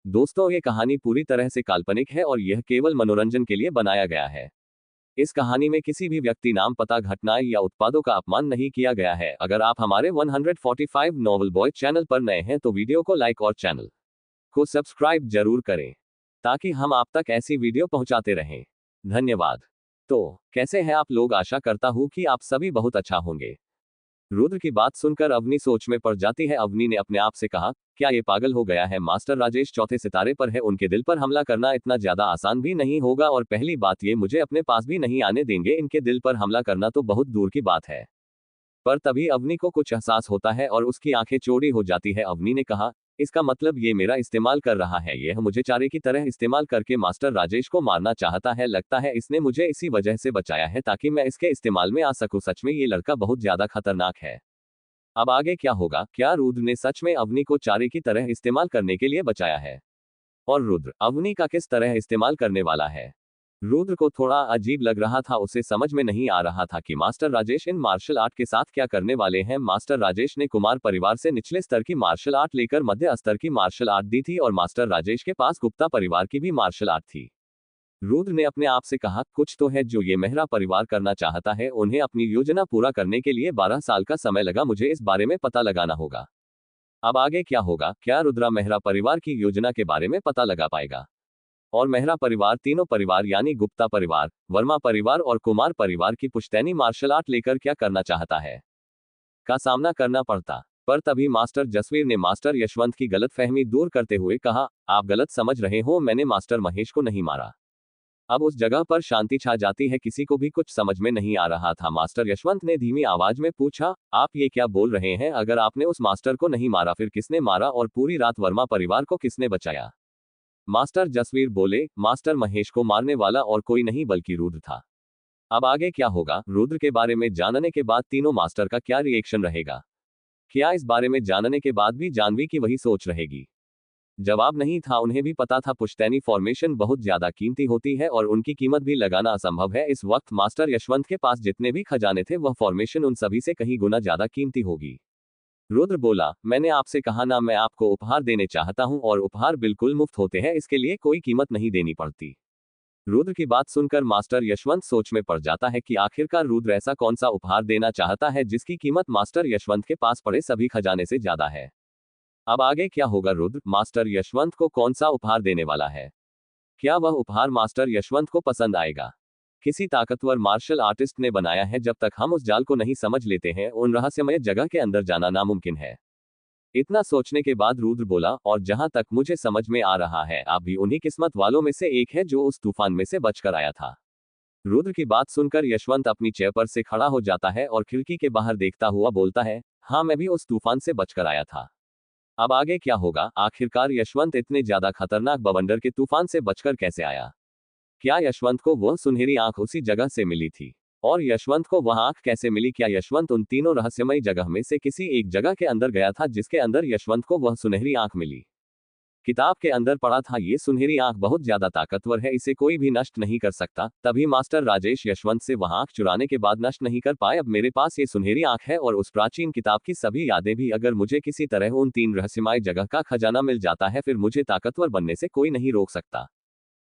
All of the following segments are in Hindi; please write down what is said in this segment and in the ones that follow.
दोस्तों, ये कहानी पूरी तरह से काल्पनिक है और यह केवल मनोरंजन के लिए बनाया गया है। इस कहानी में किसी भी व्यक्ति, नाम, पता, घटनाएं या उत्पादों का अपमान नहीं किया गया है। अगर आप हमारे 145 नॉवल बॉय चैनल पर नए हैं तो वीडियो को लाइक और चैनल को सब्सक्राइब जरूर करें ताकि हम आप तक ऐसी वीडियो पहुंचाते रहें। धन्यवाद। तो कैसे हैं आप लोग? आशा करता हूं कि आप सभी बहुत अच्छा होंगे। रुद्र की बात सुनकर अवनी सोच में पड़ जाती है। अवनी ने अपने आप से कहा, क्या ये पागल हो गया है? मास्टर राजेश चौथे सितारे पर है, उनके दिल पर हमला करना इतना ज्यादा आसान भी नहीं होगा, और पहली बात ये मुझे अपने पास भी नहीं आने देंगे। इनके दिल पर हमला करना तो बहुत दूर की बात है। पर तभी अवनी को कुछ एहसास होता है और उसकी आंखें चौड़ी हो जाती है। अवनी ने कहा, इसका मतलब ये मेरा इस्तेमाल कर रहा है। यह मुझे चारे की तरह इस्तेमाल करके मास्टर राजेश को मारना चाहता है। लगता है इसने मुझे इसी वजह से बचाया है ताकि मैं इसके इस्तेमाल में आ सकूं। सच में ये लड़का बहुत ज्यादा खतरनाक है। अब आगे क्या होगा? क्या रुद्र ने सच में अवनी को चारे की तरह इस्तेमाल करने के लिए बचाया है? और रुद्र अवनी का किस तरह इस्तेमाल करने वाला है? रुद्र को थोड़ा अजीब लग रहा था। उसे समझ में नहीं आ रहा था कि master Rajesh in martial art के साथ क्या करने वाले हैं। मास्टर राजेश ने कुमार परिवार से निचले स्तर की मार्शल आर्ट लेकर मध्य स्तर की मार्शल आर्ट दी थी, और मास्टर राजेश के पास गुप्ता परिवार की भी मार्शल आर्ट थी। रुद्र ने अपने आप से कहा, कुछ तो है जो ये मेहरा परिवार करना चाहता है। उन्हें अपनी योजना पूरा करने के लिए 12 साल का समय लगा। मुझे इस बारे में पता लगाना होगा। अब आगे क्या होगा? क्या रुद्रा मेहरा परिवार की योजना के बारे में पता लगा पाएगा? और मेहरा परिवार, तीनों परिवार यानी गुप्ता परिवार, वर्मा परिवार और कुमार परिवार की पुश्तैनी मार्शल आर्ट लेकर क्या करना चाहता है का सामना करना पड़ता। पर तभी मास्टर जसवीर ने मास्टर यशवंत की गलतफहमी दूर करते हुए कहा, आप गलत समझ रहे हो, मैंने मास्टर महेश को नहीं मारा। अब उस जगह पर शांति छा जाती है। किसी को भी कुछ समझ में नहीं आ रहा था। मास्टर यशवंत ने धीमी आवाज में पूछा, आप ये क्या बोल रहे हैं? अगर आपने उस मास्टर को नहीं मारा फिर किसने मारा, और पूरी रात वर्मा परिवार को किसने बचाया? मास्टर जसवीर बोले, मास्टर महेश को मारने वाला और कोई नहीं बल्कि रुद्र था। अब आगे क्या होगा? रुद्र के बारे में जानने के बाद तीनों मास्टर का क्या रिएक्शन रहेगा? क्या इस बारे में जानने के बाद भी जानवी की वही सोच रहेगी? जवाब नहीं था। उन्हें भी पता था पुश्तैनी फॉर्मेशन बहुत ज्यादा कीमती होती है और उनकी कीमत भी लगाना असंभव है। इस वक्त मास्टर यशवंत के पास जितने भी खजाने थे वह फॉर्मेशन उन सभी से कहीं गुना ज्यादा कीमती होगी। रुद्र बोला, मैंने आपसे कहा ना, मैं आपको उपहार देने चाहता हूं और उपहार बिल्कुल मुफ्त होते हैं, इसके लिए कोई कीमत नहीं देनी पड़ती। रुद्र की बात सुनकर मास्टर यशवंत सोच में पड़ जाता है कि आखिरकार रुद्र ऐसा कौन सा उपहार देना चाहता है जिसकी कीमत मास्टर यशवंत के पास पड़े सभी खजाने से ज्यादा है। अब आगे क्या होगा? रुद्र मास्टर यशवंत को कौन सा उपहार देने वाला है? क्या वह उपहार मास्टर यशवंत को पसंद आएगा? किसी ताकतवर मार्शल आर्टिस्ट ने बनाया है। जब तक हम उस जाल को नहीं समझ लेते हैं उन रहस्यमय जगह के अंदर जाना नामुमकिन है। इतना सोचने के बाद रुद्र बोला, और जहां तक मुझे समझ में आ रहा है आप भी उन्हीं किस्मत वालों में से एक है जो उस तूफान में से बचकर आया था। रुद्र की बात सुनकर यशवंत अपनी चेयर पर से खड़ा हो जाता है और खिड़की के बाहर देखता हुआ बोलता है, हाँ, मैं भी उस तूफान से बचकर आया था। अब आगे क्या होगा? आखिरकार यशवंत इतने ज्यादा खतरनाक बवंडर के तूफान से बचकर कैसे आया? क्या यशवंत को वह सुनहरी आंख उसी जगह से मिली थी? और यशवंत को वह आंख कैसे मिली? क्या यशवंत उन तीनों रहस्यमयी जगह में से किसी एक जगह के अंदर गया था जिसके अंदर यशवंत को वह सुनहरी आंख मिली? किताब के अंदर पढ़ा था ये सुनहरी आंख बहुत ज्यादा ताकतवर है, इसे कोई भी नष्ट नहीं कर सकता। तभी मास्टर राजेश यशवंत से वह आंख चुराने के बाद नष्ट नहीं कर पाए। अब मेरे पास ये सुनहरी आंख है और उस प्राचीन किताब की सभी यादें भी। अगर मुझे किसी तरह उन तीन रहस्यमय जगह का खजाना मिल जाता है फिर मुझे ताकतवर बनने से कोई नहीं रोक सकता।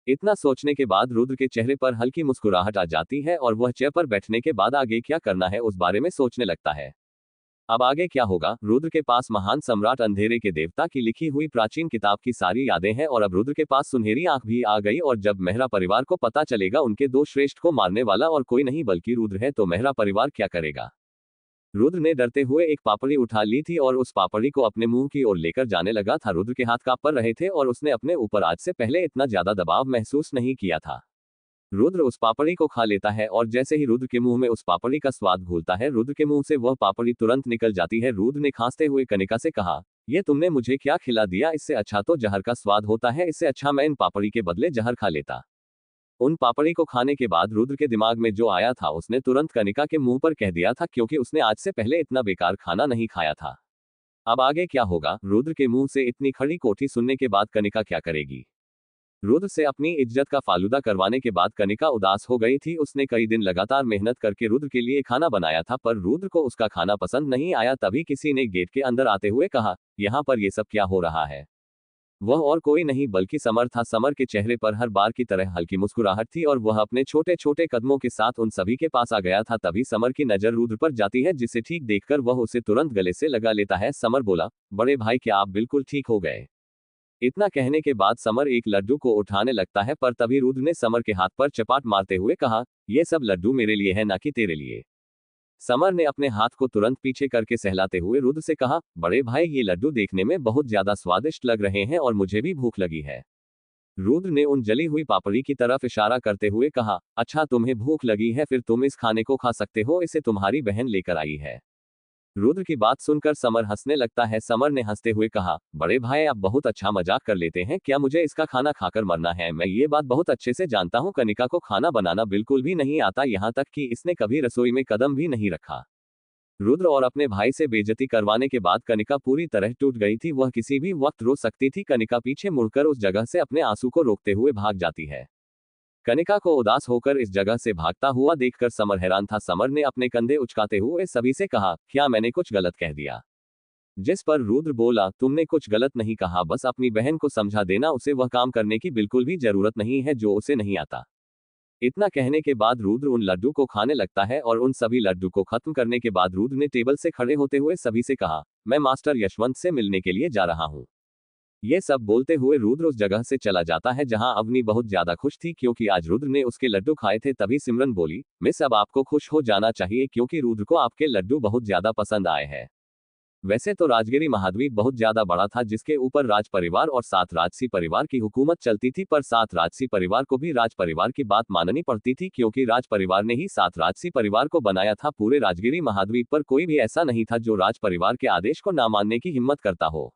इतना सोचने के बाद रुद्र के चेहरे पर हल्की मुस्कुराहट आ जाती है और वह चेयर पर बैठने के बाद आगे क्या करना है उस बारे में सोचने लगता है। अब आगे क्या होगा? रुद्र के पास महान सम्राट अंधेरे के देवता की लिखी हुई प्राचीन किताब की सारी यादें हैं और अब रुद्र के पास सुनहरी आंख भी आ गई। और जब मेहरा परिवार को पता चलेगा उनके दो श्रेष्ठ को मारने वाला और कोई नहीं बल्कि रुद्र है तो मेहरा परिवार क्या करेगा? रुद्र ने डरते हुए एक पापड़ी उठा ली थी और उस पापड़ी को अपने मुंह की ओर लेकर जाने लगा था। रुद्र के हाथ कांप पर रहे थे और उसने अपने ऊपर आज से पहले इतना ज्यादा दबाव महसूस नहीं किया था। रुद्र उस पापड़ी को खा लेता है और जैसे ही रुद्र के मुंह में उस पापड़ी का स्वाद घुलता है रुद्र के मुंह से वह पापड़ी तुरंत निकल जाती है। रुद्र ने खांसते हुए कनिका से कहा, ये तुमने मुझे क्या खिला दिया? इससे अच्छा तो जहर का स्वाद होता है, इससे अच्छा मैं इन पापड़ी के बदले जहर खा लेता। उन पापड़ी को खाने के बाद रुद्र के दिमाग में जो आया था उसने तुरंत कनिका के मुंह पर कह दिया था, क्योंकि उसने आज से पहले इतना बेकार खाना नहीं खाया था। अब आगे क्या होगा? रुद्र के मुंह से इतनी खड़ी कोठी सुनने के बाद कनिका क्या करेगी? रुद्र से अपनी इज्जत का फालूदा करवाने के बाद कनिका उदास हो गई थी। उसने कई दिन लगातार मेहनत करके रुद्र के लिए खाना बनाया था पर रुद्र को उसका खाना पसंद नहीं आया। तभी किसी ने गेट के अंदर आते हुए कहा, यहाँ पर ये सब क्या हो रहा है? वह और कोई नहीं बल्कि समर था। समर के चेहरे पर हर बार की तरह हल्की मुस्कुराहट थी और वह अपने छोटे छोटे कदमों के साथ उन सभी के पास आ गया था। तभी समर की नजर रुद्र पर जाती है, जिसे ठीक देखकर वह उसे तुरंत गले से लगा लेता है। समर बोला, बड़े भाई क्या आप बिल्कुल ठीक हो गए? इतना कहने के बाद समर एक लड्डू को उठाने लगता है, पर तभी रुद्र ने समर के हाथ पर चपाट मारते हुए कहा, ये सब लड्डू मेरे लिए है ना कि तेरे लिए। समर ने अपने हाथ को तुरंत पीछे करके सहलाते हुए रुद्र से कहा, बड़े भाई ये लड्डू देखने में बहुत ज्यादा स्वादिष्ट लग रहे हैं और मुझे भी भूख लगी है। रुद्र ने उन जली हुई पापड़ी की तरफ इशारा करते हुए कहा, अच्छा तुम्हें भूख लगी है, फिर तुम इस खाने को खा सकते हो, इसे तुम्हारी बहन लेकर आई है। रुद्र की बात सुनकर समर हंसने लगता है। समर ने हंसते हुए कहा, बड़े भाई आप बहुत अच्छा मजाक कर लेते हैं, क्या मुझे इसका खाना खाकर मरना है? मैं ये बात बहुत अच्छे से जानता हूँ, कनिका को खाना बनाना बिल्कुल भी नहीं आता, यहाँ तक कि इसने कभी रसोई में कदम भी नहीं रखा। रुद्र और अपने भाई से बेइज्जती करवाने के बाद कनिका पूरी तरह टूट गई थी। वह किसी भी वक्त रो सकती थी। कनिका पीछे मुड़कर उस जगह से अपने आंसू को रोकते हुए भाग जाती है। कनिका को उदास होकर इस जगह से भागता हुआ देखकर समर हैरान था। समर ने अपने कंधे उचकाते हुए सभी से कहा, क्या मैंने कुछ गलत कह दिया? जिस पर रुद्र बोला, तुमने कुछ गलत नहीं कहा, बस अपनी बहन को समझा देना, उसे वह काम करने की बिल्कुल भी जरूरत नहीं है जो उसे नहीं आता। इतना कहने के बाद रुद्र उन लड्डू को खाने लगता है और उन सभी लड्डू को खत्म करने के बाद रुद्र ने टेबल से खड़े होते हुए सभी से कहा, मैं मास्टर यशवंत से मिलने के लिए जा रहा हूँ। ये सब बोलते हुए रुद्र उस जगह से चला जाता है जहां अवनी बहुत ज्यादा खुश थी क्योंकि आज रुद्र ने उसके लड्डू खाए थे। तभी सिमरन बोली, मिस अब आपको खुश हो जाना चाहिए क्योंकि रुद्र को आपके लड्डू बहुत ज्यादा पसंद आए हैं। वैसे तो राजगिरी महाद्वीप बहुत ज्यादा बड़ा था, जिसके ऊपर राज परिवार और 7 राजसी परिवार की हुकूमत चलती थी, पर 7 राजसी परिवार को भी राज परिवार की बात माननी पड़ती थी क्योंकि राज परिवार ने ही 7 राजसी परिवार को बनाया था। पूरे राजगिरी महाद्वीप पर कोई भी ऐसा नहीं था जो राज परिवार के आदेश को ना मानने की हिम्मत करता हो।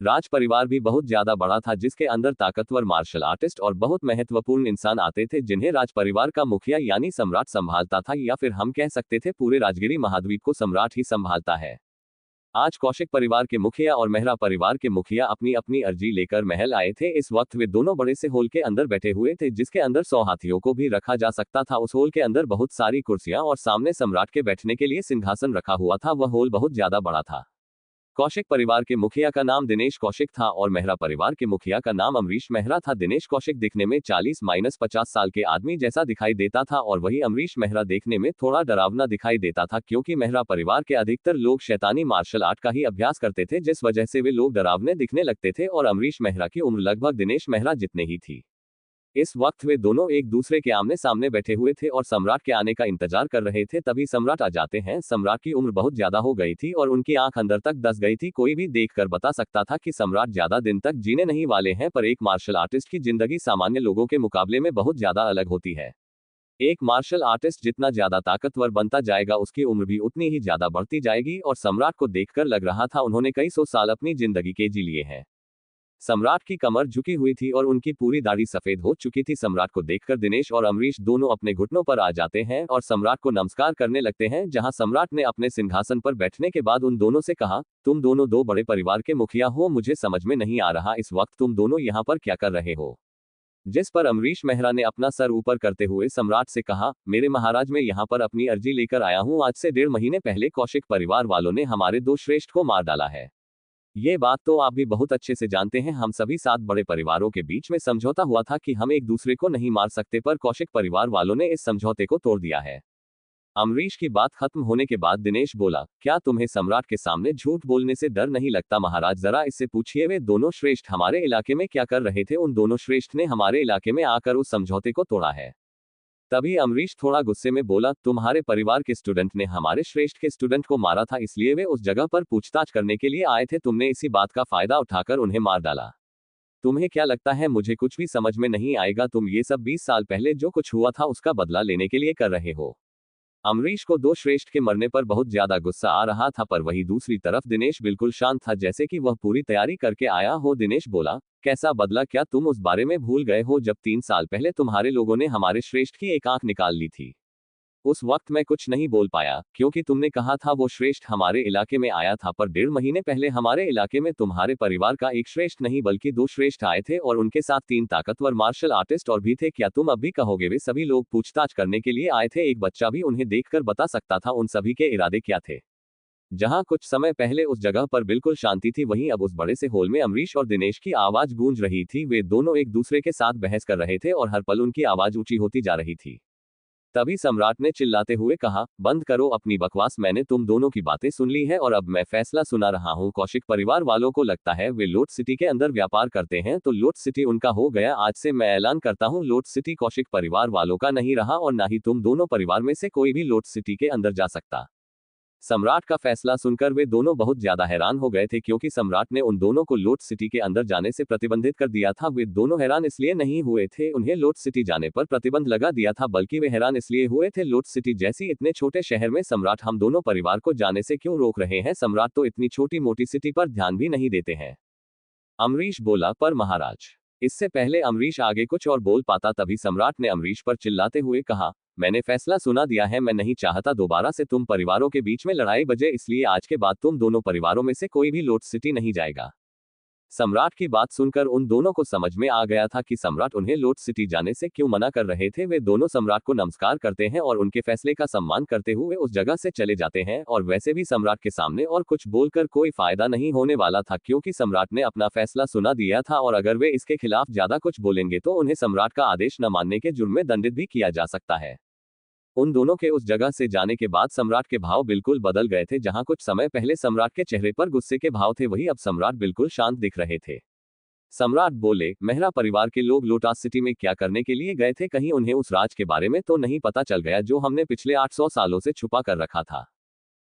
राज परिवार भी बहुत ज्यादा बड़ा था, जिसके अंदर ताकतवर मार्शल आर्टिस्ट और बहुत महत्वपूर्ण इंसान आते थे जिन्हें राज परिवार का मुखिया यानी सम्राट संभालता था, या फिर हम कह सकते थे पूरे राजगिरी महाद्वीप को सम्राट ही संभालता है। आज कौशिक परिवार के मुखिया और मेहरा परिवार के मुखिया अपनी अपनी अर्जी लेकर महल आए थे। इस वक्त वे दोनों बड़े से हॉल के अंदर बैठे हुए थे, जिसके अंदर 100 हाथियों को भी रखा जा सकता था। उस हॉल के अंदर बहुत सारी कुर्सियां और सामने सम्राट के बैठने के लिए सिंहासन रखा हुआ था। वह हॉल बहुत ज्यादा बड़ा था। कौशिक परिवार के मुखिया का नाम दिनेश कौशिक था और मेहरा परिवार के मुखिया का नाम अमरीश मेहरा था। दिनेश कौशिक दिखने में 40-50 साल के आदमी जैसा दिखाई देता था और वही अमरीश मेहरा देखने में थोड़ा डरावना दिखाई देता था, क्योंकि मेहरा परिवार के अधिकतर लोग शैतानी मार्शल आर्ट का ही अभ्यास करते थे, जिस वजह से वे लोग डरावने दिखने लगते थे। और अमरीश मेहरा की उम्र लगभग दिनेश मेहरा जितने ही थी। इस वक्त वे दोनों एक दूसरे के आमने सामने बैठे हुए थे और सम्राट के आने का इंतजार कर रहे थे। तभी सम्राट आ जाते हैं। सम्राट की उम्र बहुत ज्यादा हो गई थी और उनकी आंख अंदर तक धंस गई थी। कोई भी देखकर बता सकता था कि सम्राट ज्यादा दिन तक जीने नहीं वाले हैं, पर एक मार्शल आर्टिस्ट की जिंदगी सामान्य लोगों के मुकाबले में बहुत ज्यादा अलग होती है। एक मार्शल आर्टिस्ट जितना ज्यादा ताकतवर बनता जाएगा, उसकी उम्र भी उतनी ही ज्यादा बढ़ती जाएगी और सम्राट को देखकर लग रहा था उन्होंने कई 100 साल अपनी जिंदगी के जी लिए हैं। सम्राट की कमर झुकी हुई थी और उनकी पूरी दाढ़ी सफेद हो चुकी थी। सम्राट को देखकर दिनेश और अमरीश दोनों अपने घुटनों पर आ जाते हैं और सम्राट को नमस्कार करने लगते हैं। जहां सम्राट ने अपने सिंहासन पर बैठने के बाद उन दोनों से कहा, तुम दोनों 2 बड़े परिवार के मुखिया हो, मुझे समझ में नहीं आ रहा इस वक्त तुम दोनों यहाँ पर क्या कर रहे हो। जिस पर अमरीश मेहरा ने अपना सर ऊपर करते हुए सम्राट से कहा, मेरे महाराज मैं यहाँ पर अपनी अर्जी लेकर आया हूँ। आज से 1.5 महीने पहले कौशिक परिवार वालों ने हमारे 2 श्रेष्ठ को मार डाला है। ये बात तो आप भी बहुत अच्छे से जानते हैं। हम सभी 7 बड़े परिवारों के बीच में समझौता हुआ था कि हम एक दूसरे को नहीं मार सकते, पर कौशिक परिवार वालों ने इस समझौते को तोड़ दिया है। अमरीश की बात खत्म होने के बाद दिनेश बोला, क्या तुम्हें सम्राट के सामने झूठ बोलने से डर नहीं लगता महाराज? जरा इससे पूछिए वे दोनों श्रेष्ठ हमारे इलाके में क्या कर रहे थे? उन दोनों श्रेष्ठ ने हमारे इलाके में आकर उस समझौते को तोड़ा है। तभी अमरीश थोड़ा गुस्से में बोला, तुम्हारे परिवार के स्टूडेंट ने हमारे श्रेष्ठ के स्टूडेंट को मारा था, इसलिए वे उस जगह पर पूछताछ करने के लिए आए थे। तुमने इसी बात का फायदा उठाकर उन्हें मार डाला। तुम्हें क्या लगता है मुझे कुछ भी समझ में नहीं आएगा? तुम ये सब 20 साल पहले जो कुछ हुआ था उसका बदला लेने के लिए कर रहे हो। अमरीश को 2 श्रेष्ठ के मरने पर बहुत ज्यादा गुस्सा आ रहा था, पर वही दूसरी तरफ दिनेश बिल्कुल शांत था, जैसे कि वह पूरी तैयारी करके आया हो। दिनेश बोला, कैसा बदला? क्या तुम उस बारे में भूल गए हो जब 3 साल पहले तुम्हारे लोगों ने हमारे श्रेष्ठ की एक आंख निकाल ली थी? उस वक्त मैं कुछ नहीं बोल पाया क्योंकि तुमने कहा था वो श्रेष्ठ हमारे इलाके में आया था, पर 1.5 महीने पहले हमारे इलाके में तुम्हारे परिवार का एक श्रेष्ठ नहीं बल्कि 2 श्रेष्ठ आए थे और उनके साथ 3 ताकतवर मार्शल आर्टिस्ट और भी थे। क्या तुम अब भी कहोगे वे सभी लोग पूछताछ करने के लिए आए थे? एक बच्चा भी उन्हें देखकर बता सकता था उन सभी के इरादे क्या थे। जहां कुछ समय पहले उस जगह पर बिल्कुल शांति थी, वहीं अब उस बड़े से हॉल में अमरीश और दिनेश की आवाज गूंज रही थी। वे दोनों एक दूसरे के साथ बहस कर रहे थे और हर पल उनकी आवाज ऊंची होती जा रही थी। तभी सम्राट ने चिल्लाते हुए कहा, बंद करो अपनी बकवास, मैंने तुम दोनों की बातें सुन ली है और अब मैं फैसला सुना रहा हूँ। कौशिक परिवार वालों को लगता है वे लोट सिटी के अंदर व्यापार करते हैं, तो लोट सिटी उनका हो गया। आज से मैं ऐलान करता हूँ, लोट सिटी कौशिक परिवार वालों का नहीं रहा और ना ही तुम दोनों परिवार में से कोई भी लोट सिटी के अंदर जा सकता। सम्राट का फैसला सुनकर वे दोनों बहुत ज्यादा हैरान हो गए थे, क्योंकि सम्राट ने उन दोनों को लोट सिटी के अंदर जाने से प्रतिबंधित कर दिया था। वे दोनों हैरान इसलिए नहीं हुए थे उन्हें लोट सिटी जाने पर प्रतिबंध लगा दिया था, बल्कि वे हैरान इसलिए हुए थे लोट सिटी जैसी इतने छोटे शहर में सम्राट हम दोनों परिवार को जाने से क्यों रोक रहे हैं। सम्राट तो इतनी छोटी मोटी सिटी पर ध्यान भी नहीं देते हैं। अमरीश बोला, पर महाराज। इससे पहले अमरीश आगे कुछ और बोल पाता, तभी सम्राट ने अमरीश पर चिल्लाते हुए कहा, मैंने फैसला सुना दिया है, मैं नहीं चाहता दोबारा से तुम परिवारों के बीच में लड़ाई बजे, इसलिए आज के बाद तुम दोनों परिवारों में से कोई भी लोट सिटी नहीं जाएगा। सम्राट की बात सुनकर उन दोनों को समझ में आ गया था कि सम्राट उन्हें लोट सिटी जाने से क्यों मना कर रहे थे। वे दोनों सम्राट को नमस्कार करते हैं और उनके फैसले का सम्मान करते हुए उस जगह से चले जाते हैं। और वैसे भी सम्राट के सामने और कुछ बोलकर कोई फायदा नहीं होने वाला था, क्योंकि सम्राट ने अपना फैसला सुना दिया था और अगर वे इसके खिलाफ ज्यादा कुछ बोलेंगे तो उन्हें सम्राट का आदेश न मानने के जुर्म में दंडित भी किया जा सकता है। उन दोनों के उस जगह से जाने के बाद सम्राट के भाव बिल्कुल बदल गए थे। जहां कुछ समय पहले सम्राट के चेहरे पर गुस्से के भाव थे, वहीं अब सम्राट बिल्कुल शांत दिख रहे थे। सम्राट बोले, मेहरा परिवार के लोग लोटास सिटी में क्या करने के लिए गए थे? कहीं उन्हें उस राज के बारे में तो नहीं पता चल गया जो हमने पिछले 800 सालों से छुपा कर रखा था?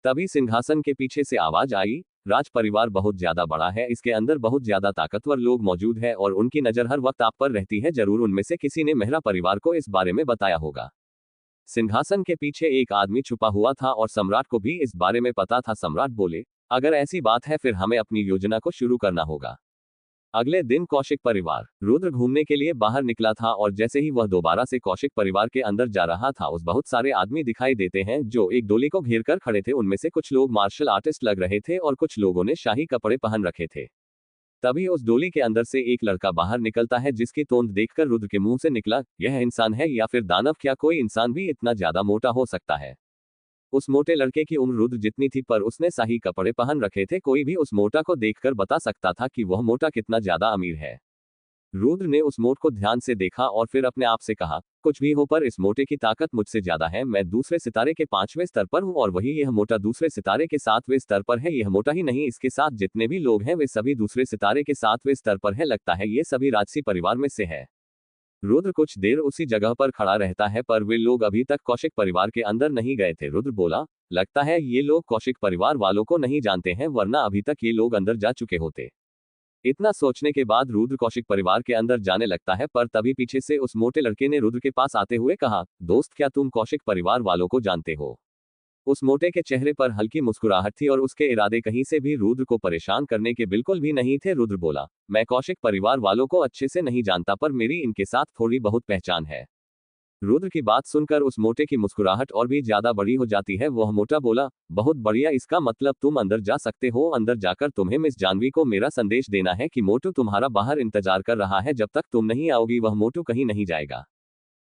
तभी सिंहासन के पीछे से आवाज आई, राज परिवार बहुत ज्यादा बड़ा है, इसके अंदर बहुत ज्यादा ताकतवर लोग मौजूद है और उनकी नजर हर वक्त आप पर रहती है। जरूर उनमें से किसी ने मेहरा परिवार को इस बारे में बताया होगा। सिंहासन के पीछे एक आदमी छुपा हुआ था और सम्राट को भी इस बारे में पता था। सम्राट बोले, अगर ऐसी बात है फिर हमें अपनी योजना को शुरू करना होगा। अगले दिन कौशिक परिवार रुद्र घूमने के लिए बाहर निकला था और जैसे ही वह दोबारा से कौशिक परिवार के अंदर जा रहा था, उस बहुत सारे आदमी दिखाई देते हैं जो एक डोली को घेर कर खड़े थे। उनमें से कुछ लोग मार्शल आर्टिस्ट लग रहे थे और कुछ लोगों ने शाही कपड़े पहन रखे थे। तभी उस डोली के अंदर से एक लड़का बाहर निकलता है, जिसकी तोंद देखकर रुद्र के मुंह से निकला, यह इंसान है या फिर दानव? क्या कोई इंसान भी इतना ज्यादा मोटा हो सकता है? उस मोटे लड़के की उम्र रुद्र जितनी थी, पर उसने शाही कपड़े पहन रखे थे। कोई भी उस मोटा को देखकर बता सकता था कि वह मोटा कितना ज्यादा अमीर है। रुद्र ने उस मोट को ध्यान से देखा और फिर अपने आप से कहा, कुछ भी हो पर इस मोटे की ताकत मुझसे ज्यादा है। मैं दूसरे सितारे के 5वें स्तर पर हूँ और वही यह मोटा दूसरे सितारे के 7वें स्तर पर है। यह मोटा ही नहीं, इसके साथ जितने भी लोग हैं वे सभी दूसरे सितारे के 7वें स्तर पर है। लगता है ये सभी राजसी परिवार में से है। रुद्र कुछ देर उसी जगह पर खड़ा रहता है, पर वे लोग अभी तक कौशिक परिवार के अंदर नहीं गए थे। रुद्र बोला, लगता है ये लोग कौशिक परिवार वालों को नहीं जानते हैं, वरना अभी तक ये लोग अंदर जा चुके होते। इतना सोचने के बाद रुद्र कौशिक परिवार के अंदर जाने लगता है, पर तभी पीछे से उस मोटे लड़के ने रुद्र के पास आते हुए कहा, दोस्त क्या तुम कौशिक परिवार वालों को जानते हो? उस मोटे के चेहरे पर हल्की मुस्कुराहट थी और उसके इरादे कहीं से भी रुद्र को परेशान करने के बिल्कुल भी नहीं थे। रुद्र बोला, मैं कौशिक परिवार वालों को अच्छे से नहीं जानता, पर मेरी इनके साथ थोड़ी बहुत पहचान है। रुद्र की बात सुनकर उस मोटे की मुस्कुराहट और भी ज्यादा बड़ी हो जाती है। वह मोटा बोला, बहुत बढ़िया, इसका मतलब तुम अंदर जा सकते हो। अंदर जाकर तुम्हें मिस जानवी को मेरा संदेश देना है कि मोटू तुम्हारा बाहर इंतजार कर रहा है। जब तक तुम नहीं आओगी वह मोटू कहीं नहीं जाएगा।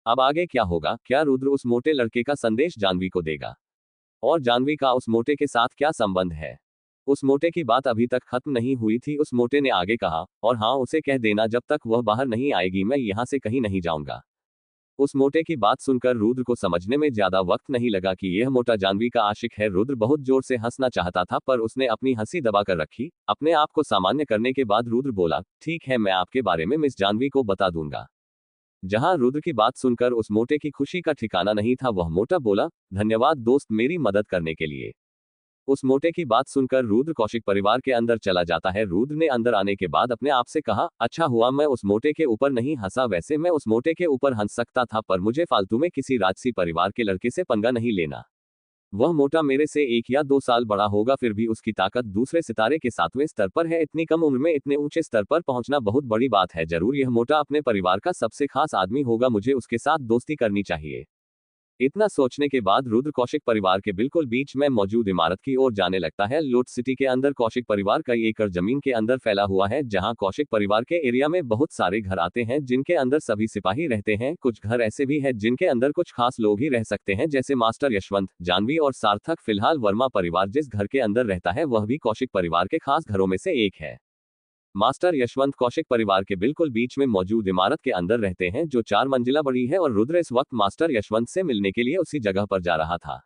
अब आगे क्या होगा? क्या रुद्र उस मोटे लड़के का संदेश जानवी को देगा? और जानवी का उस मोटे के साथ क्या संबंध है? उस मोटे की बात अभी तक खत्म नहीं हुई थी। उस मोटे ने आगे कहा, और हाँ, उसे कह देना जब तक वह बाहर नहीं आएगी मैं यहाँ से कहीं नहीं जाऊंगा। उस मोटे की बात सुनकर रुद्र को समझने में ज्यादा वक्त नहीं लगा कि यह मोटा जानवी का आशिक है। रुद्र बहुत जोर से हंसना चाहता था, पर उसने अपनी हंसी दबाकर रखी। अपने आप को सामान्य करने के बाद रुद्र बोला, ठीक है, मैं आपके बारे में मिस जानवी को बता दूंगा। जहां रुद्र की बात सुनकर उस मोटे की खुशी का ठिकाना नहीं था। वह मोटा बोला, धन्यवाद दोस्त, मेरी मदद करने के लिए। उस मोटे की बात सुनकर रुद्र कौशिक परिवार के अंदर चला जाता है। रुद्र ने अंदर आने के बाद अपने आप से कहा, अच्छा हुआ मैं उस मोटे के ऊपर नहीं हंसा। वैसे मैं उस मोटे के ऊपर हंस सकता था, पर मुझे फालतू में किसी राजसी परिवार के लड़के से पंगा नहीं लेना। वह मोटा मेरे से 1 या 2 साल बड़ा होगा, फिर भी उसकी ताकत दूसरे सितारे के 7वें स्तर पर है। इतनी कम उम्र में इतने ऊंचे स्तर पर पहुंचना बहुत बड़ी बात है। जरूर यह मोटा अपने परिवार का सबसे खास आदमी होगा, मुझे उसके साथ दोस्ती करनी चाहिए। इतना सोचने के बाद रुद्र कौशिक परिवार के बिल्कुल बीच में मौजूद इमारत की ओर जाने लगता है। लूट सिटी के अंदर कौशिक परिवार कई एकड़ जमीन के अंदर फैला हुआ है, जहां कौशिक परिवार के एरिया में बहुत सारे घर आते हैं जिनके अंदर सभी सिपाही रहते हैं। कुछ घर ऐसे भी हैं जिनके अंदर कुछ खास लोग ही रह सकते हैं, जैसे मास्टर यशवंत, जानवी और सार्थक। फिलहाल वर्मा परिवार जिस घर के अंदर रहता है वह भी कौशिक परिवार के खास घरों में से एक है। मास्टर यशवंत कौशिक परिवार के बिल्कुल बीच में मौजूद इमारत के अंदर रहते हैं, जो 4 मंजिला बड़ी है, और रुद्र इस वक्त मास्टर यशवंत से मिलने के लिए उसी जगह पर जा रहा था।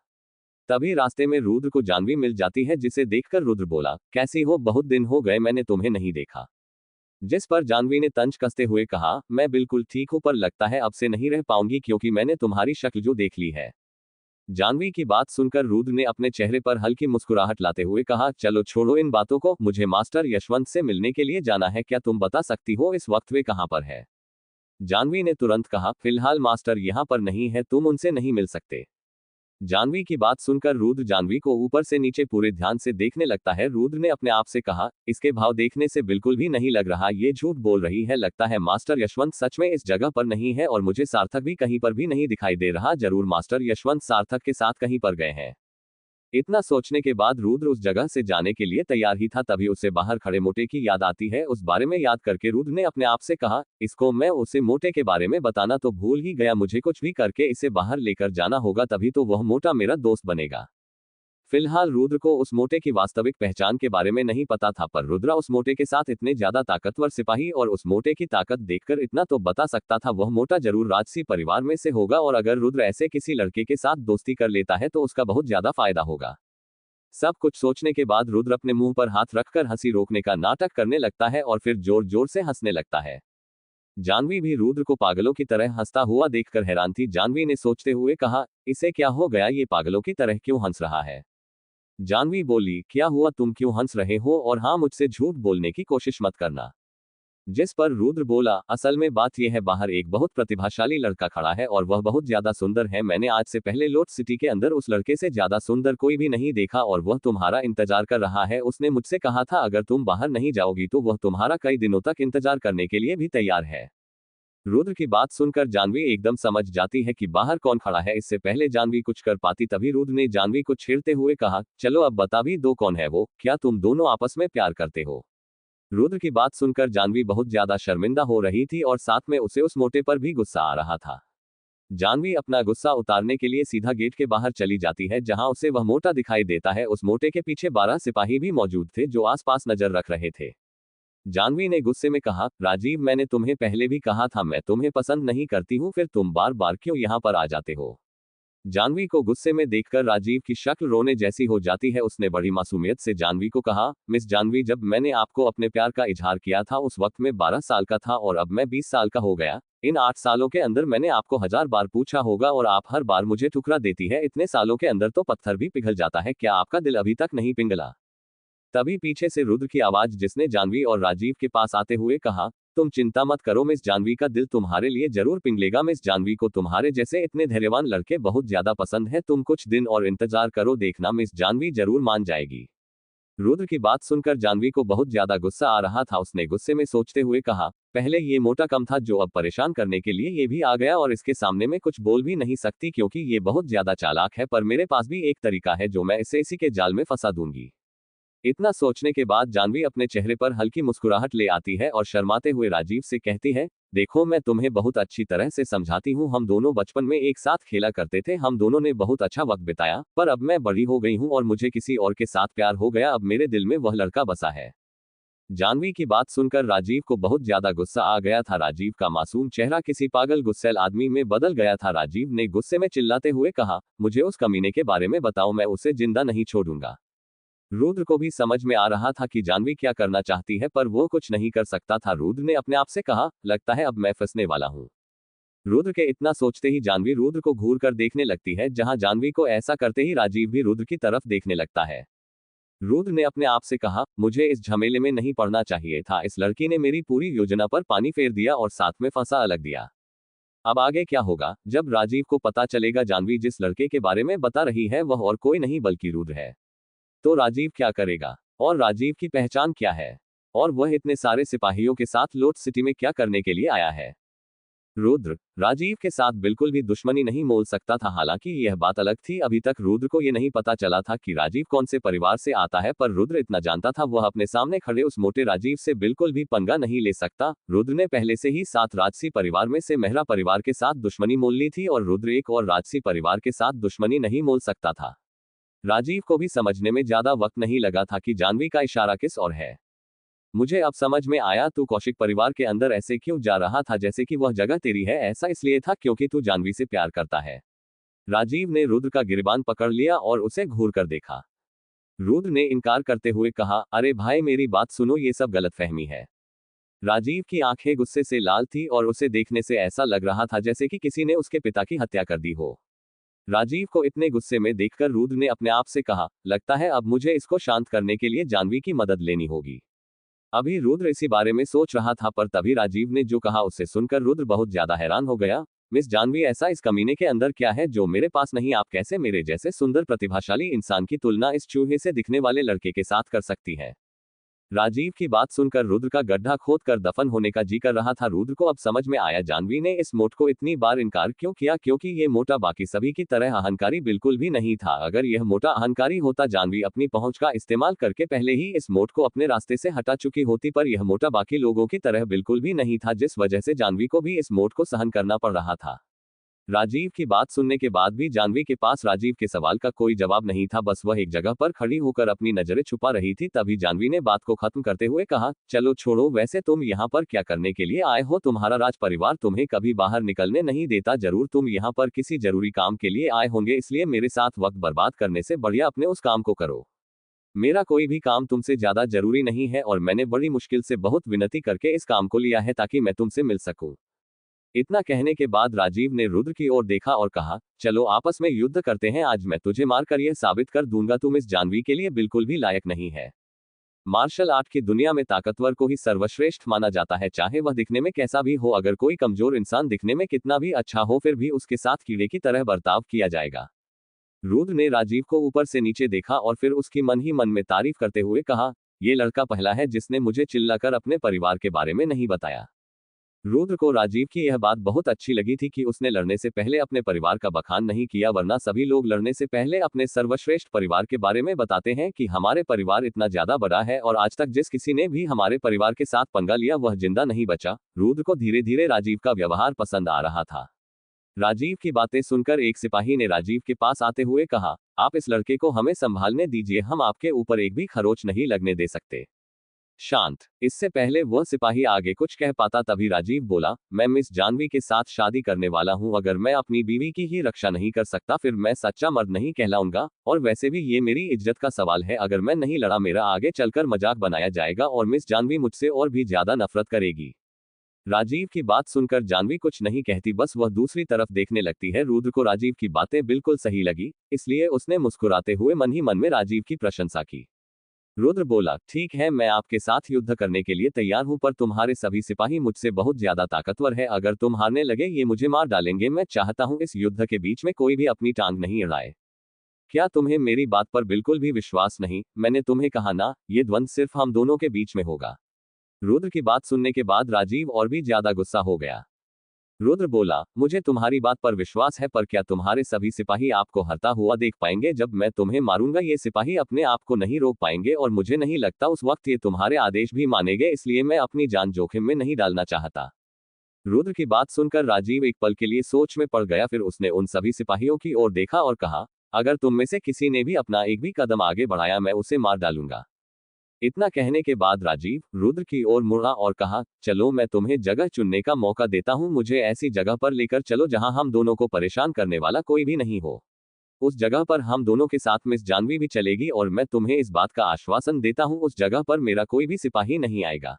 तभी रास्ते में रुद्र को जानवी मिल जाती है, जिसे देखकर रुद्र बोला, कैसी हो, बहुत दिन हो गए मैंने तुम्हें नहीं देखा। जिस पर जानवी ने तंज कसते हुए कहा, मैं बिल्कुल ठीक हूं, पर लगता है अब से नहीं रह पाऊंगी क्योंकि मैंने तुम्हारी शक्ल जो देख ली है। जानवी की बात सुनकर रुद्र ने अपने चेहरे पर हल्की मुस्कुराहट लाते हुए कहा, चलो छोड़ो इन बातों को, मुझे मास्टर यशवंत से मिलने के लिए जाना है, क्या तुम बता सकती हो इस वक्त वे कहां पर है? जानवी ने तुरंत कहा, फिलहाल मास्टर यहां पर नहीं है, तुम उनसे नहीं मिल सकते। जानवी की बात सुनकर रुद्र जानवी को ऊपर से नीचे पूरे ध्यान से देखने लगता है। रुद्र ने अपने आप से कहा, इसके भाव देखने से बिल्कुल भी नहीं लग रहा ये झूठ बोल रही है, लगता है मास्टर यशवंत सच में इस जगह पर नहीं है और मुझे सार्थक भी कहीं पर भी नहीं दिखाई दे रहा, जरूर मास्टर यशवंत सार्थक के साथ कहीं पर गए हैं। इतना सोचने के बाद रुद्र उस जगह से जाने के लिए तैयार ही था, तभी उसे बाहर खड़े मोटे की याद आती है। उस बारे में याद करके रुद्र ने अपने आप से कहा, इसको मैं उसे मोटे के बारे में बताना तो भूल ही गया, मुझे कुछ भी करके इसे बाहर लेकर जाना होगा, तभी तो वह मोटा मेरा दोस्त बनेगा। फिलहाल रुद्र को उस मोटे की वास्तविक पहचान के बारे में नहीं पता था, पर रुद्रा उस मोटे के साथ इतने ज्यादा ताकतवर सिपाही और उस मोटे की ताकत देखकर इतना तो बता सकता था, वह मोटा जरूर राजसी परिवार में से होगा, और अगर रुद्र ऐसे किसी लड़के के साथ दोस्ती कर लेता है तो उसका बहुत ज्यादा फायदा होगा। सब कुछ सोचने के बाद रुद्र अपने मुंह पर हाथ रखकर हंसी रोकने का नाटक करने लगता है और फिर जोर जोर से हंसने लगता है। जानवी भी रुद्र को पागलों की तरह हंसता हुआ देखकर हैरान थी। जानवी ने सोचते हुए कहा, इसे क्या हो गया, ये पागलों की तरह क्यों हंस रहा है? जानवी बोली, क्या हुआ, तुम क्यों हंस रहे हो, और हाँ, मुझसे झूठ बोलने की कोशिश मत करना। जिस पर रुद्र बोला, असल में बात यह है, बाहर एक बहुत प्रतिभाशाली लड़का खड़ा है और वह बहुत ज्यादा सुंदर है, मैंने आज से पहले लोट सिटी के अंदर उस लड़के से ज्यादा सुंदर कोई भी नहीं देखा और वह तुम्हारा इंतजार कर रहा है। उसने मुझसे कहा था अगर तुम बाहर नहीं जाओगी तो वह तुम्हारा कई दिनों तक इंतजार करने के लिए भी तैयार है। रुद्र की बात सुनकर जानवी एकदम समझ जाती है कि बाहर कौन खड़ा है। इससे पहले जानवी कुछ कर पाती, तभी रुद्र ने जानवी को छेड़ते हुए कहा, चलो अब बता भी दो कौन है वो, क्या तुम दोनों आपस में प्यार करते हो? रुद्र की बात सुनकर जानवी बहुत ज्यादा शर्मिंदा हो रही थी और साथ में उसे उस मोटे पर भी गुस्सा आ रहा था। जानवी अपना गुस्सा उतारने के लिए सीधा गेट के बाहर चली जाती है, जहां उसे वह मोटा दिखाई देता है। उस मोटे के पीछे 12 सिपाही भी मौजूद थे जो आसपास नजर रख रहे थे। जानवी ने गुस्से में कहा, राजीव, मैंने तुम्हें पहले भी कहा था मैं तुम्हें पसंद नहीं करती हूँ, फिर तुम बार बार क्यों यहाँ पर आ जाते हो? जानवी को गुस्से में देखकर राजीव की शक्ल रोने जैसी हो जाती है। उसने बड़ी मासूमियत से जानवी को कहा, मिस जानवी, जब मैंने आपको अपने प्यार का इजहार किया था उस वक्त मैं 12 साल का था और अब मैं 20 साल का हो गया। इन 8 सालों के अंदर मैंने आपको 1000 बार पूछा होगा और आप हर बार मुझे ठुकरा देती है। इतने सालों के अंदर तो पत्थर भी पिघल जाता है, क्या आपका दिल अभी तक नहीं पिघला? तभी पीछे से रुद्र की आवाज, जिसने जानवी और राजीव के पास आते हुए कहा, तुम चिंता मत करो मिस जानवी, का दिल तुम्हारे लिए जरूर पिघलेगा। मिस जानवी को तुम्हारे जैसे इतने धैर्यवान लड़के बहुत ज्यादा पसंद है, तुम कुछ दिन और इंतजार करो, देखना मिस जानवी जरूर मान जाएगी। रुद्र की बात सुनकर जानवी को बहुत ज्यादा गुस्सा आ रहा था। उसने गुस्से में सोचते हुए कहा, पहले ये मोटा कम था जो अब परेशान करने के लिए ये भी आ गया, और इसके सामने में कुछ बोल भी नहीं सकती क्योंकि ये बहुत ज्यादा चालाक है, पर मेरे पास भी एक तरीका है जो मैं इसे इसी के जाल में फंसा दूंगी। इतना सोचने के बाद जानवी अपने चेहरे पर हल्की मुस्कुराहट ले आती है और शर्माते हुए राजीव से कहती है, देखो मैं तुम्हें बहुत अच्छी तरह से समझाती हूँ, हम दोनों बचपन में एक साथ खेला करते थे, हम दोनों ने बहुत अच्छा वक्त बिताया, पर अब मैं बड़ी हो गई हूँ और मुझे किसी और के साथ प्यार हो गया, अब मेरे दिल में वह लड़का बसा है। जानवी की बात सुनकर राजीव को बहुत ज्यादा गुस्सा आ गया था। राजीव का मासूम चेहरा किसी पागल गुस्सैल आदमी में बदल गया था। राजीव ने गुस्से में चिल्लाते हुए कहा, मुझे उस कमीने के बारे में बताओ, मैं उसे जिंदा नहीं छोड़ूंगा। रुद्र को भी समझ में आ रहा था कि जानवी क्या करना चाहती है, पर वो कुछ नहीं कर सकता था। रुद्र ने अपने आप से कहा, लगता है अब मैं फंसने वाला हूँ। रुद्र के इतना सोचते ही जानवी रुद्र को घूर कर देखने लगती है, जहां जानवी को ऐसा करते ही राजीव भी रुद्र की तरफ देखने लगता है। रुद्र ने अपने आप से कहा, मुझे इस झमेले में नहीं पड़ना चाहिए था, इस लड़की ने मेरी पूरी योजना पर पानी फेर दिया और साथ में फंसा अलग दिया। अब आगे क्या होगा? जब राजीव को पता चलेगा जानवी जिस लड़के के बारे में बता रही है वह और कोई नहीं बल्कि रुद्र है, तो राजीव क्या करेगा? और राजीव की पहचान क्या है? और वह इतने सारे सिपाहियों के साथ लोट सिटी में क्या करने के लिए आया है? रुद्र राजीव के साथ बिल्कुल भी दुश्मनी नहीं मोल सकता था। हालांकि यह बात अलग थी, अभी तक रुद्र को यह नहीं पता चला था कि राजीव कौन से परिवार से आता है, पर रुद्र इतना जानता था वह अपने सामने खड़े उस मोटे राजीव से बिल्कुल भी पंगा नहीं ले सकता। रुद्र ने पहले से ही 7 राजसी परिवार में से मेहरा परिवार के साथ दुश्मनी मोल ली थी और रुद्र एक और राजसी परिवार के साथ दुश्मनी नहीं मोल सकता था। राजीव को भी समझने में ज्यादा वक्त नहीं लगा था कि जाह्नवी का इशारा किस ओर है। मुझे अब समझ में आया, तू कौशिक परिवार के अंदर ऐसे क्यों जा रहा था जैसे कि वह जगह तेरी है। ऐसा इसलिए था क्योंकि तू जाह्नवी से प्यार करता है। राजीव ने रुद्र का गिरबान पकड़ लिया और उसे घूर कर देखा। रुद्र ने इनकार करते हुए कहा, अरे भाई मेरी बात सुनो, ये सब गलतफहमी है। राजीव की आंखें गुस्से से लाल थी और उसे देखने से ऐसा लग रहा था जैसे कि किसी ने उसके पिता की हत्या कर दी हो। राजीव को इतने गुस्से में देखकर रुद्र ने अपने आप से कहा, लगता है अब मुझे इसको शांत करने के लिए जाह्नवी की मदद लेनी होगी। अभी रुद्र इसी बारे में सोच रहा था, पर तभी राजीव ने जो कहा उसे सुनकर रुद्र बहुत ज्यादा हैरान हो गया। मिस जाह्नवी, ऐसा इस कमीने के अंदर क्या है जो मेरे पास नहीं? आप कैसे मेरे जैसे सुंदर प्रतिभाशाली इंसान की तुलना इस चूहे से दिखने वाले लड़के के साथ कर सकती है? राजीव की बात सुनकर रुद्र का गड्ढा खोद कर दफन होने का जी कर रहा था। रुद्र को अब समझ में आया जाह्नवी ने इस मोट को इतनी बार इनकार क्यों किया, क्योंकि ये मोटा बाकी सभी की तरह अहंकारी बिल्कुल भी नहीं था। अगर यह मोटा अहंकारी होता, जाह्नवी अपनी पहुंच का इस्तेमाल करके पहले ही इस मोट को अपने रास्ते से हटा चुकी होती, पर यह मोटा बाकी लोगों की तरह बिल्कुल भी नहीं था, जिस वजह से जाह्नवी को भी इस मोट को सहन करना पड़ रहा था। राजीव की बात सुनने के बाद भी जाह्नवी के पास राजीव के सवाल का कोई जवाब नहीं था। बस वह एक जगह पर खड़ी होकर अपनी नजरें छुपा रही थी। तभी जाह्नवी ने बात को खत्म करते हुए कहा, चलो छोड़ो, वैसे तुम यहाँ पर क्या करने के लिए आए हो? तुम्हारा राज परिवार तुम्हें कभी बाहर निकलने नहीं देता। जरूर तुम यहाँ पर किसी जरूरी काम के लिए आए होंगे, इसलिए मेरे साथ वक्त बर्बाद करने से बढ़िया अपने उस काम को करो। मेरा कोई भी काम तुमसे ज्यादा जरूरी नहीं है और मैंने बड़ी मुश्किल से बहुत विनती करके इस काम को लिया है ताकि मैं तुमसे मिल सकूं। इतना कहने के बाद राजीव ने रुद्र की ओर देखा और कहा, चलो आपस में युद्ध करते हैं। आज मैं तुझे मारकर यह साबित कर दूंगा तुम इस जाह्नवी के लिए बिल्कुल भी लायक नहीं है। मार्शल आर्ट की दुनिया में ताकतवर को ही सर्वश्रेष्ठ माना जाता है, चाहे वह दिखने में कैसा भी हो। अगर कोई कमजोर इंसान दिखने में कितना भी अच्छा हो, फिर भी उसके साथ कीड़े की तरह बर्ताव किया जाएगा। रुद्र ने राजीव को ऊपर से नीचे देखा और फिर उसकी मन ही मन में तारीफ करते हुए कहा, यह लड़का पहला है जिसने मुझे चिल्लाकर अपने परिवार के बारे में नहीं बताया। रुद्र को राजीव की यह बात बहुत अच्छी लगी थी कि उसने लड़ने से पहले अपने परिवार का बखान नहीं किया, वरना सभी लोग लड़ने से पहले अपने सर्वश्रेष्ठ परिवार के बारे में बताते हैं कि हमारे परिवार इतना ज्यादा बड़ा है और आज तक जिस किसी ने भी हमारे परिवार के साथ पंगा लिया वह जिंदा नहीं बचा। रुद्र को धीरे धीरे राजीव का व्यवहार पसंद आ रहा था। राजीव की बातें सुनकर एक सिपाही ने राजीव के पास आते हुए कहा, आप इस लड़के को हमें संभालने दीजिए, हम आपके ऊपर एक भी खरोच नहीं लगने दे सकते। शांत। इससे पहले वह सिपाही आगे कुछ कह पाता, तभी राजीव बोला, मैं मिस जाह्नवी के साथ शादी करने वाला हूं। अगर मैं अपनी बीवी की ही रक्षा नहीं कर सकता फिर मैं सच्चा मर्द नहीं कहलाऊंगा, और वैसे भी ये मेरी इज्जत का सवाल है। अगर मैं नहीं लड़ा मेरा आगे चलकर मजाक बनाया जाएगा और मिस जाह्नवी मुझसे और भी ज्यादा नफरत करेगी। राजीव की बात सुनकर जाह्नवी कुछ नहीं कहती, बस वह दूसरी तरफ देखने लगती है। रुद्र को राजीव की बातें बिल्कुल सही लगी, इसलिए उसने मुस्कुराते हुए मन ही मन में राजीव की प्रशंसा की। रुद्र बोला, ठीक है, मैं आपके साथ युद्ध करने के लिए तैयार हूं, पर तुम्हारे सभी सिपाही मुझसे बहुत ज्यादा ताकतवर है। अगर तुम हारने लगे ये मुझे मार डालेंगे। मैं चाहता हूं इस युद्ध के बीच में कोई भी अपनी टांग नहीं अड़ाए। क्या तुम्हें मेरी बात पर बिल्कुल भी विश्वास नहीं? मैंने तुम्हें कहा ना, ये द्वंद्व सिर्फ हम दोनों के बीच में होगा। रुद्र की बात सुनने के बाद राजीव और भी ज्यादा गुस्सा हो गया। रुद्र बोला, मुझे तुम्हारी बात पर विश्वास है, पर क्या तुम्हारे सभी सिपाही आपको हरता हुआ देख पाएंगे? जब मैं तुम्हें मारूंगा ये सिपाही अपने आप को नहीं रोक पाएंगे और मुझे नहीं लगता उस वक्त ये तुम्हारे आदेश भी मानेंगे, इसलिए मैं अपनी जान जोखिम में नहीं डालना चाहता। रुद्र की बात सुनकर राजीव एक पल के लिए सोच में पड़ गया, फिर उसने उन सभी सिपाहियों की ओर देखा और कहा, अगर तुम में से किसी ने भी अपना एक भी कदम आगे बढ़ाया मैं उसे मार डालूंगा। इतना कहने के बाद राजीव रुद्र की ओर मुड़ा और कहा, चलो मैं तुम्हें जगह चुनने का मौका देता हूं। मुझे ऐसी जगह पर लेकर चलो जहां हम दोनों को परेशान करने वाला कोई भी नहीं हो। उस जगह पर हम दोनों के साथ मिस जाह्नवी भी चलेगी और मैं तुम्हें इस बात का आश्वासन देता हूं उस जगह पर मेरा कोई भी सिपाही नहीं आएगा।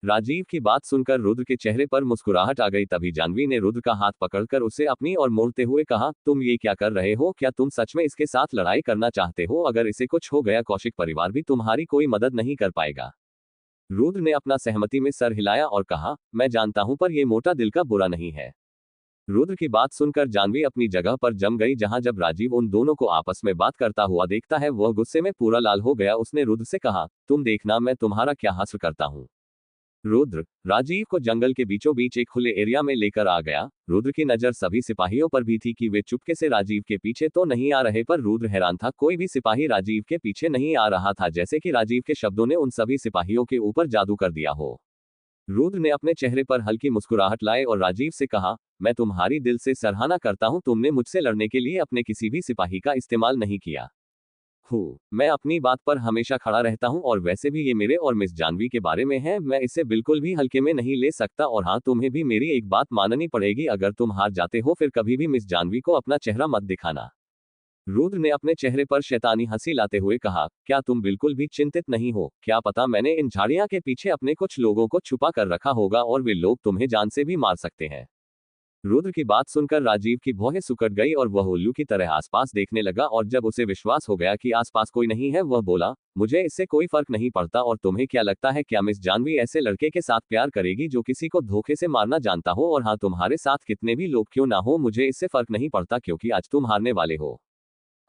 राजीव की बात सुनकर रुद्र के चेहरे पर मुस्कुराहट आ गई। तभी जाह्नवी ने रुद्र का हाथ पकड़कर उसे अपनी ओर मोड़ते हुए कहा, तुम ये क्या कर रहे हो? क्या तुम सच में इसके साथ लड़ाई करना चाहते हो? अगर इसे कुछ हो गया कौशिक परिवार भी तुम्हारी कोई मदद नहीं कर पाएगा। रुद्र ने अपना सहमति में सर हिलाया और कहा, मैं जानता हूं, पर यह मोटा दिल का बुरा नहीं है। रुद्र की बात सुनकर जाह्नवी अपनी जगह पर जम गई। जहां जब राजीव उन दोनों को आपस में बात करता हुआ देखता है वह गुस्से में पूरा लाल हो गया। उसने रुद्र से कहा, तुम देखना मैं तुम्हारा क्या हासिल करता हूं। रुद्र राजीव को जंगल के बीचों बीच एक खुले एरिया में लेकर आ गया। रुद्र की नजर सभी सिपाहियों पर भी थी कि वे चुपके से राजीव के पीछे तो नहीं आ रहे, पर रुद्र हैरान था, कोई भी सिपाही राजीव के पीछे नहीं आ रहा था, जैसे कि राजीव के शब्दों ने उन सभी सिपाहियों के ऊपर जादू कर दिया हो। रुद्र ने अपने चेहरे पर हल्की मुस्कुराहट लाए और राजीव से कहा, मैं तुम्हारी दिल से सराहना करता हूं, तुमने मुझसे लड़ने के लिए अपने किसी भी सिपाही का इस्तेमाल नहीं किया। मैं अपनी बात पर हमेशा खड़ा रहता हूं, और वैसे भी ये मेरे और मिस जानवी के बारे में है, मैं इसे बिल्कुल भी हल्के में नहीं ले सकता। और हाँ, तुम्हें भी मेरी एक बात माननी पड़ेगी, अगर तुम हार जाते हो फिर कभी भी मिस जानवी को अपना चेहरा मत दिखाना। रुद्र ने अपने चेहरे पर शैतानी हंसी लाते हुए कहा, क्या तुम बिल्कुल भी चिंतित नहीं हो? क्या पता मैंने इन झाड़ियां के पीछे अपने कुछ लोगों को छुपा कर रखा होगा और वे लोग तुम्हें जान से भी मार सकते हैं। रुद्र की बात सुनकर राजीव की भौहें सुकड़ गई और वह उल्लू की तरह आसपास देखने लगा, और जब उसे विश्वास हो गया कि आसपास कोई नहीं है, वह बोला, मुझे इससे कोई फर्क नहीं पड़ता। और तुम्हें क्या लगता है, क्या मिस जानवी ऐसे लड़के के साथ प्यार करेगी जो किसी को धोखे से मारना जानता हो? और हाँ, तुम्हारे साथ कितने भी लोग क्यों ना हो, मुझे इससे फर्क नहीं पड़ता, क्योंकि आज तुम हारने वाले हो।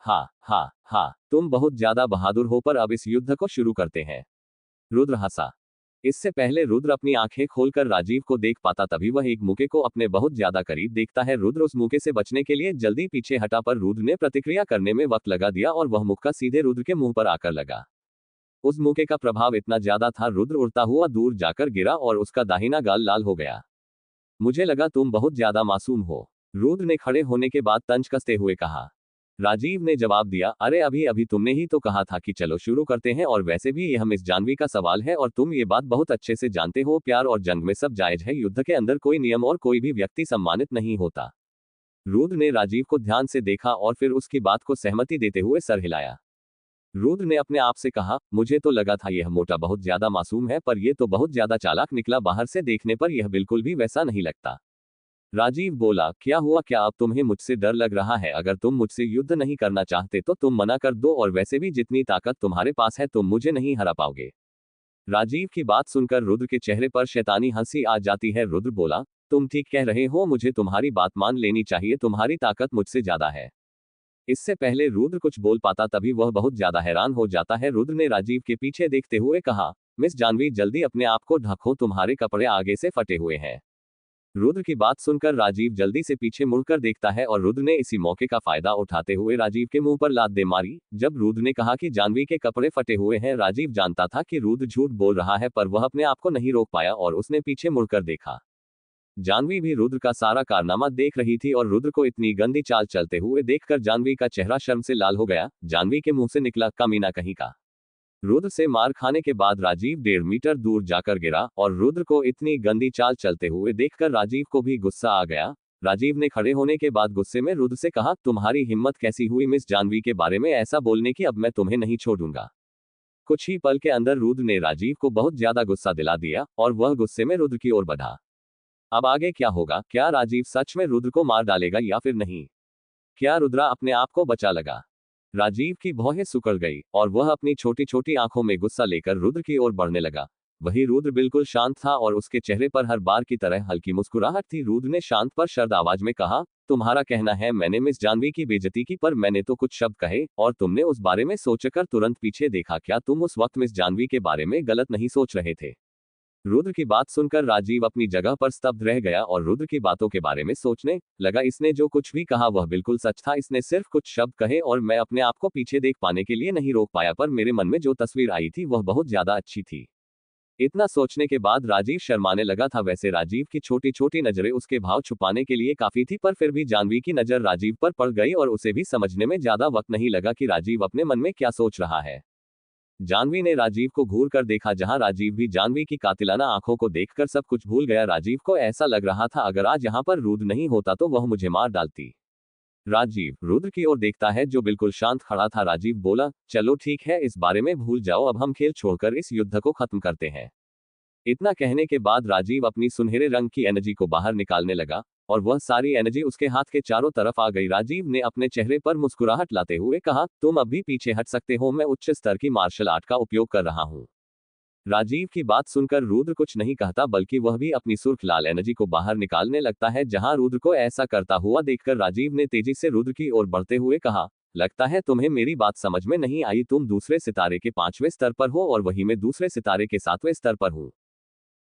हाँ हाँ हाँ, तुम बहुत ज्यादा बहादुर हो, पर अब इस युद्ध को शुरू करते हैं। रुद्र हंसा। इससे पहले रुद्र अपनी आंखें खोलकर राजीव को देख पाता, तभी वह एक मुके को अपने बहुत ज्यादा करीब देखता है। रुद्र उस मुके से बचने के लिए जल्दी पीछे हटा, पर रुद्र ने प्रतिक्रिया करने में वक्त लगा दिया और वह मुक्का सीधे रुद्र के मुंह पर आकर लगा। उस मुके का प्रभाव इतना ज्यादा था, रुद्र उड़ता हुआ दूर जाकर गिरा और उसका दाहिना गाल लाल हो गया। मुझे लगा तुम बहुत ज्यादा मासूम हो, रुद्र ने खड़े होने के बाद तंज कसते हुए कहा। राजीव ने जवाब दिया, अरे अभी अभी तुमने ही तो कहा था कि चलो शुरू करते हैं, और वैसे भी यह मिस जानवी का सवाल है और तुम ये बात बहुत अच्छे से जानते हो, प्यार और जंग में सब जायज है, युद्ध के अंदर कोई नियम और कोई भी व्यक्ति सम्मानित नहीं होता। रुद्र ने राजीव को ध्यान से देखा और फिर उसकी बात को सहमति देते हुए सर हिलाया। रुद्र ने अपने आप से कहा, मुझे तो लगा था यह मोटा बहुत ज्यादा मासूम है, पर यह तो बहुत ज्यादा चालाक निकला, बाहर से देखने पर यह बिल्कुल भी वैसा नहीं लगता। राजीव बोला, क्या हुआ, क्या अब तुम्हें मुझसे डर लग रहा है? अगर तुम मुझसे युद्ध नहीं करना चाहते तो तुम मना कर दो, और वैसे भी जितनी ताकत तुम्हारे पास है तुम मुझे नहीं हरा पाओगे। राजीव की बात सुनकर रुद्र के चेहरे पर शैतानी हंसी आ जाती है। रुद्र बोला, तुम ठीक कह रहे हो, मुझे तुम्हारी बात मान लेनी चाहिए, तुम्हारी ताकत मुझसे ज्यादा है। इससे पहले रुद्र कुछ बोल पाता तभी वह बहुत ज्यादा हैरान हो जाता है। रुद्र ने राजीव के पीछे देखते हुए कहा, मिस जानवी जल्दी अपने आप को ढको, तुम्हारे कपड़े आगे से फटे हुए हैं। रुद्र की बात सुनकर राजीव जल्दी से पीछे मुड़कर देखता है और रुद्र ने इसी मौके का फायदा उठाते हुए राजीव के मुंह पर लात दे मारी। जब रुद्र ने कहा कि जानवी के कपड़े फटे हुए हैं, राजीव जानता था कि रुद्र झूठ बोल रहा है, पर वह अपने आप को नहीं रोक पाया और उसने पीछे मुड़कर देखा। जानवी भी रुद्र का सारा कारनामा देख रही थी और रुद्र को इतनी गंदी चाल चलते हुए देखकर जानवी का चेहरा शर्म से लाल हो गया। जानवी के मुंह से निकला, कमीना कहीं का। रुद्र से मार खाने के बाद राजीव 1.5 मीटर दूर जाकर गिरा, और रुद्र को इतनी गंदी चाल चलते हुए देखकर राजीव को भी गुस्सा आ गया। राजीव ने खड़े होने के बाद गुस्से में रुद्र से कहा, तुम्हारी हिम्मत कैसी हुई मिस जानवी के बारे में ऐसा बोलने की? अब मैं तुम्हें नहीं छोड़ूंगा। कुछ ही पल के अंदर रुद्र ने राजीव को बहुत ज्यादा गुस्सा दिला दिया और वह गुस्से में रुद्र की ओर बढ़ा। अब आगे क्या होगा? क्या राजीव सच में रुद्र को मार डालेगा या फिर नहीं? क्या रुद्रा अपने आप को बचा लगा? राजीव की भौहें सुकड़ गई और वह अपनी छोटी छोटी आंखों में गुस्सा लेकर रुद्र की ओर बढ़ने लगा। वही रुद्र बिल्कुल शांत था और उसके चेहरे पर हर बार की तरह हल्की मुस्कुराहट थी। रुद्र ने शांत पर शर्द आवाज में कहा, तुम्हारा कहना है मैंने मिस जानवी की बेइज्जती की, पर मैंने तो कुछ शब्द कहे और तुमने उस बारे में सोचकर तुरंत पीछे देखा। क्या तुम उस वक्त मिस जानवी के बारे में गलत नहीं सोच रहे थे? रुद्र की बात सुनकर राजीव अपनी जगह पर स्तब्ध रह गया और रुद्र की बातों के बारे में सोचने लगा। इसने जो कुछ भी कहा वह बिल्कुल सच था। इसने सिर्फ कुछ शब्द कहे और मैं अपने आप को पीछे देख पाने के लिए नहीं रोक पाया, पर मेरे मन में जो तस्वीर आई थी वह बहुत ज्यादा अच्छी थी। इतना सोचने के बाद राजीव शर्माने लगा था। वैसे राजीव की छोटी छोटी नजरें उसके भाव छुपाने के लिए काफी थी, पर फिर भी जानवी की नजर राजीव पर पड़ गई और उसे भी समझने में ज्यादा वक्त नहीं लगा कि राजीव अपने मन में क्या सोच रहा है। जानवी ने राजीव को घूर कर देखा, जहां राजीव भी जानवी की कातिलाना आंखों को देखकर सब कुछ भूल गया। राजीव को ऐसा लग रहा था, अगर आज यहां पर रुद्र नहीं होता तो वह मुझे मार डालती। राजीव रुद्र की ओर देखता है जो बिल्कुल शांत खड़ा था। राजीव बोला, चलो ठीक है, इस बारे में भूल जाओ, अब हम खेल छोड़कर इस युद्ध को खत्म करते हैं। इतना कहने के बाद राजीव अपनी सुनहरे रंग की एनर्जी को बाहर निकालने लगा और वह सारी एनर्जी उसके हाथ के चारों तरफ आ गई। राजीव ने अपने चेहरे पर मुस्कुराहट लाते हुए कहा, तुम अब भी पीछे हट सकते हो, मैं उच्च स्तर की मार्शल आर्ट का उपयोग कर रहा हूं। राजीव की बात सुनकर रुद्र कुछ नहीं कहता, बल्कि वह भी अपनी सुर्ख लाल एनर्जी को बाहर निकालने लगता है। जहां रुद्र को ऐसा करता हुआ देखकर राजीव ने तेजी से रुद्र की ओर बढ़ते हुए कहा, लगता है तुम्हें मेरी बात समझ में नहीं आई। तुम दूसरे सितारे के 5वें स्तर पर हो और वही मैं दूसरे सितारे के 7वें स्तर पर हूं।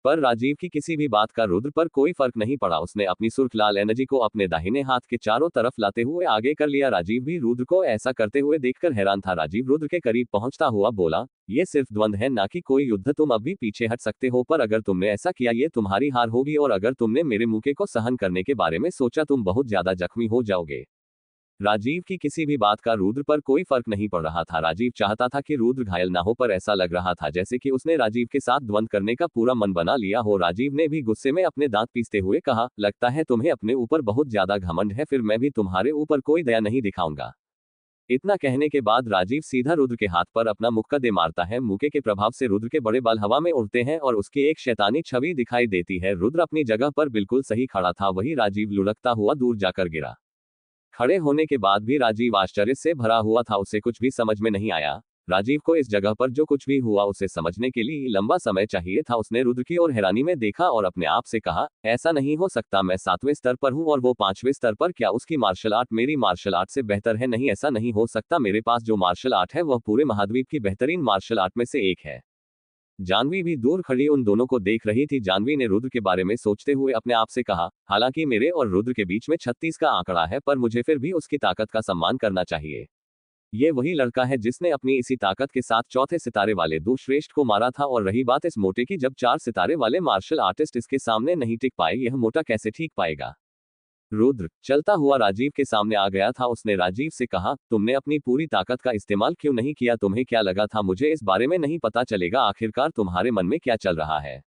पर राजीव की किसी भी बात का रुद्र पर कोई फर्क नहीं पड़ा। उसने अपनी सुर्ख लाल एनर्जी को अपने दाहिने हाथ के चारों तरफ लाते हुए आगे कर लिया। राजीव भी रुद्र को ऐसा करते हुए देखकर हैरान था। राजीव रुद्र के करीब पहुंचता हुआ बोला, ये सिर्फ द्वंद्व है, ना कि कोई युद्ध। तुम अब भी पीछे हट सकते हो, पर अगर तुमने ऐसा किया ये तुम्हारी हार होगी, और अगर तुमने मेरे मुके को सहन करने के बारे में सोचा तुम बहुत ज्यादा जख्मी हो जाओगे। राजीव की किसी भी बात का रुद्र पर कोई फर्क नहीं पड़ रहा था। राजीव चाहता था कि रुद्र घायल ना हो, पर ऐसा लग रहा था जैसे कि उसने राजीव के साथ द्वंद्व करने का पूरा मन बना लिया हो। राजीव ने भी गुस्से में अपने दांत पीसते हुए कहा, लगता है तुम्हें अपने ऊपर बहुत ज्यादा घमंड है, फिर मैं भी तुम्हारे ऊपर कोई दया नहीं दिखाऊंगा। इतना कहने के बाद राजीव सीधा रुद्र के हाथ पर अपना मुक्का दे मारता है। मुक्के के प्रभाव से रुद्र के बड़े बाल हवा में उड़ते हैं और उसकी एक शैतानी छवि दिखाई देती है। रुद्र अपनी जगह पर बिल्कुल सही खड़ा था, वही राजीव लुढ़कता हुआ दूर जाकर गिरा। खड़े होने के बाद भी राजीव आश्चर्य से भरा हुआ था, उसे कुछ भी समझ में नहीं आया। राजीव को इस जगह पर जो कुछ भी हुआ उसे समझने के लिए लंबा समय चाहिए था। उसने रुद्र की ओर हैरानी में देखा और अपने आप से कहा, ऐसा नहीं हो सकता, मैं 7वें स्तर पर हूं और वो 5वें स्तर पर। क्या उसकी मार्शल आर्ट मेरी मार्शल आर्ट से बेहतर है? नहीं, ऐसा नहीं हो सकता। मेरे पास जो मार्शल आर्ट है वह पूरे महाद्वीप की बेहतरीन मार्शल आर्ट में से एक है। जानवी भी दूर खड़ी उन दोनों को देख रही थी। जानवी ने रुद्र के बारे में सोचते हुए अपने आप से कहा, हालांकि मेरे और रुद्र के बीच में 36 का आंकड़ा है, पर मुझे फिर भी उसकी ताकत का सम्मान करना चाहिए। ये वही लड़का है जिसने अपनी इसी ताकत के साथ 4थे सितारे वाले दो श्रेष्ठ को मारा था। और रही बात इस मोटे की, जब 4 सितारे वाले मार्शल आर्टिस्ट इसके सामने नहीं टिक पाए, यह मोटा कैसे ठीक पाएगा? रुद्र चलता हुआ राजीव के सामने आ गया था। उसने राजीव से कहा, तुमने अपनी पूरी ताकत का इस्तेमाल क्यों नहीं किया? तुम्हें क्या लगा था मुझे इस बारे में नहीं पता चलेगा? आखिरकार तुम्हारे मन में क्या चल रहा है?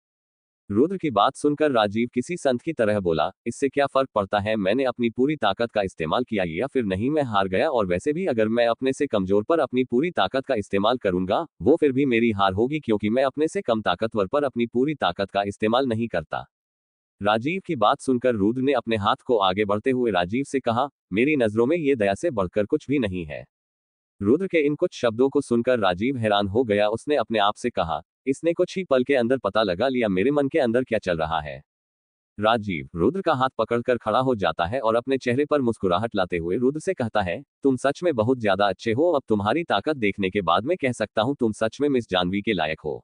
रुद्र की बात सुनकर राजीव किसी संत की तरह बोला, इससे क्या फर्क पड़ता है मैंने अपनी पूरी ताकत का इस्तेमाल किया या फिर नहीं? मैं हार गया, और वैसे भी अगर मैं अपने से कमजोर पर अपनी पूरी ताकत का इस्तेमाल करूंगा वो फिर भी मेरी हार होगी, क्योंकि मैं अपने से कम ताकतवर पर अपनी पूरी ताकत का इस्तेमाल नहीं करता। राजीव की बात सुनकर रुद्र ने अपने हाथ को आगे बढ़ते हुए राजीव से कहा, मेरी नजरों में ये दया से बढ़कर कुछ भी नहीं है। रुद्र के इन कुछ शब्दों को सुनकर राजीव हैरान हो गया। उसने अपने आप से कहा, इसने कुछ ही पल के अंदर पता लगा लिया मेरे मन के अंदर क्या चल रहा है। राजीव रुद्र का हाथ पकड़कर खड़ा हो जाता है और अपने चेहरे पर मुस्कुराहट लाते हुए रुद्र से कहता है, तुम सच में बहुत ज्यादा अच्छे हो। अब तुम्हारी ताकत देखने के बाद मैं कह सकता हूँ तुम सच में मिस जानवी के लायक हो।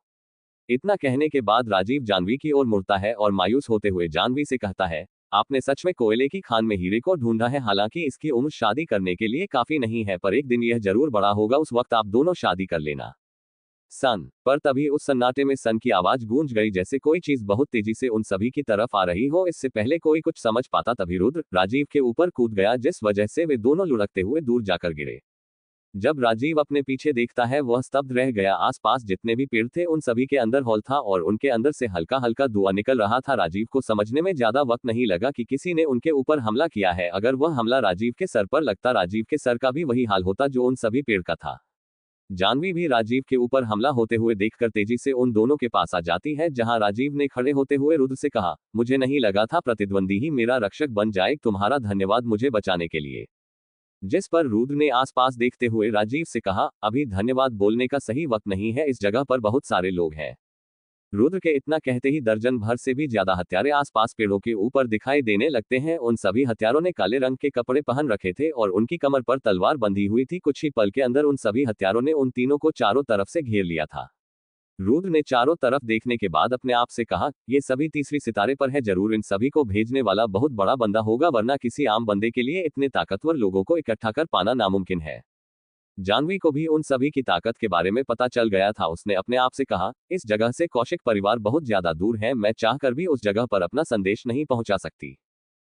इतना कहने के बाद राजीव जानवी की ओर मुड़ता है और मायूस होते हुए जानवी से कहता है, आपने सच में कोयले की खान में हीरे को ढूंढा है। हालांकि इसकी उम्र शादी करने के लिए काफी नहीं है, पर एक दिन यह जरूर बड़ा होगा, उस वक्त आप दोनों शादी कर लेना। सन। पर तभी उस सन्नाटे में सन की आवाज गूंज गई, जैसे कोई चीज बहुत तेजी से उन सभी की तरफ आ रही हो। इससे पहले कोई कुछ समझ पाता तभी रुद्र राजीव के ऊपर कूद गया, जिस वजह से वे दोनों लुढ़कते हुए दूर जाकर गिरे। जब राजीव अपने पीछे देखता है वह स्तब्ध रह गया। आसपास जितने भी पेड़ थे उन सभी के अंदर हॉल था और उनके अंदर से हल्का हल्का धुआं निकल रहा था। राजीव को समझने में ज्यादा वक्त नहीं लगा कि किसी ने उनके ऊपर हमला किया है। अगर वह हमला राजीव के सर पर लगता, राजीव के सर का भी वही हाल होता जो उन सभी पेड़ का था। जानवी भी राजीव के ऊपर हमला होते हुए देखकर तेजी से उन दोनों के पास आ जाती है, जहां राजीव ने खड़े होते हुए रुद्र से कहा, मुझे नहीं लगा था प्रतिद्वंदी ही मेरा रक्षक बन जाए। तुम्हारा धन्यवाद मुझे बचाने के लिए। जिस पर रुद्र ने आसपास देखते हुए राजीव से कहा, अभी धन्यवाद बोलने का सही वक्त नहीं है, इस जगह पर बहुत सारे लोग हैं। रुद्र के इतना कहते ही दर्जन भर से भी ज्यादा हत्यारे आसपास पेड़ों के ऊपर दिखाई देने लगते हैं। उन सभी हत्यारों ने काले रंग के कपड़े पहन रखे थे और उनकी कमर पर तलवार बंधी हुई थी। कुछ ही पल के अंदर उन सभी हत्यारों ने उन तीनों को चारों तरफ से घेर लिया था। रुद्र ने चारों तरफ देखने के बाद अपने आप से कहा, ये सभी तीसरी सितारे पर है, जरूर इन सभी को भेजने वाला बहुत बड़ा बंदा होगा, वरना किसी आम बंदे के लिए इतने ताकतवर लोगों को इकट्ठा कर पाना नामुमकिन है। जानवी को भी उन सभी की ताकत के बारे में पता चल गया था। उसने अपने आप से कहा, इस जगह से कौशिक परिवार बहुत ज्यादा दूर है, मैं चाहकर भी उस जगह पर अपना संदेश नहीं पहुंचा सकती।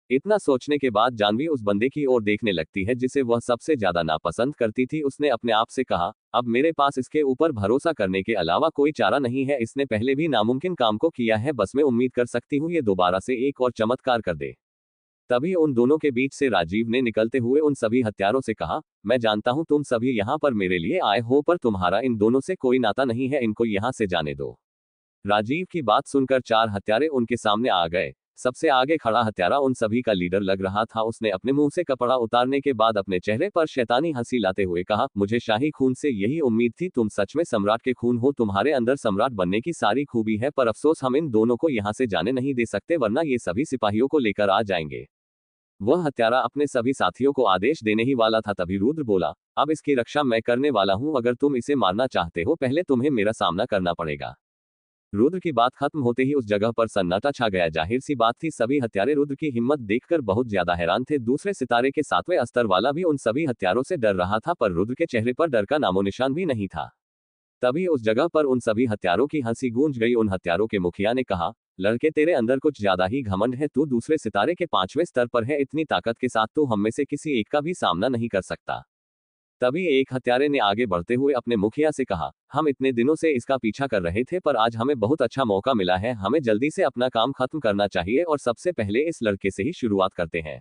इतना सोचने के बाद जानवी उस बंदे की ओर देखने लगती है जिसे वह सबसे ज्यादा नापसंद करती थी। उसने अपने आप से कहा, अब मेरे पास इसके ऊपर भरोसा करने के अलावा कोई चारा नहीं है। इसने पहले भी नामुमकिन काम को किया है, बस मैं उम्मीद कर सकती हूँ ये दोबारा से एक और चमत्कार कर दे। तभी उन दोनों के बीच से राजीव ने निकलते हुए उन सभी हत्यारों से कहा, मैं जानता हूं तुम सभी यहाँ पर मेरे लिए आए हो, पर तुम्हारा इन दोनों से कोई नाता नहीं है, इनको यहाँ से जाने दो। राजीव की बात सुनकर 4 हत्यारे उनके सामने आ गए। सबसे आगे खड़ा हत्यारा उन सभी का लीडर लग रहा था। उसने अपने मुंह से कपड़ा उतारने के बाद अपने चेहरे पर शैतानी हंसी लाते हुए कहा, मुझे शाही खून से यही उम्मीद थी, तुम सच में सम्राट के खून हो, तुम्हारे अंदर सम्राट बनने की सारी खूबी है, पर अफसोस हम इन दोनों को यहाँ से जाने नहीं दे सकते, वरना ये सभी सिपाहियों को लेकर आ जाएंगे। वह हत्यारा अपने सभी साथियों को आदेश देने ही वाला था, तभी रुद्र बोला, अब इसकी रक्षा मैं करने वाला हूं, अगर तुम इसे मारना चाहते हो पहले तुम्हें मेरा सामना करना पड़ेगा। रुद्र की बात खत्म होते ही उस जगह पर सन्नाटा छा गया। जाहिर सी बात थी, सभी हत्यारे रुद्र की हिम्मत देखकर बहुत ज्यादा हैरान थे। दूसरे सितारे के 7वें अस्तर वाला भी उन सभी हत्यारों से डर रहा था, पर रुद्र के चेहरे पर डर का नामोनिशान भी नहीं था। तभी उस जगह पर उन सभी हत्यारों की हंसी गूंज गई। उन हत्यारों के मुखिया ने कहा, लड़के, तेरे अंदर कुछ ज्यादा ही घमंड है। तू दूसरे सितारे के 5वें स्तर पर है। इतनी ताकत के साथ तू हम में से किसी एक का भी सामना नहीं कर सकता। तभी एक हत्यारे ने आगे बढ़ते हुए अपने मुखिया से कहा, हम इतने दिनों से इसका पीछा कर रहे थे, पर आज हमें बहुत अच्छा मौका मिला है। हमें जल्दी से अपना काम खत्म करना चाहिए और सबसे पहले इस लड़के से ही शुरुआत करते हैं।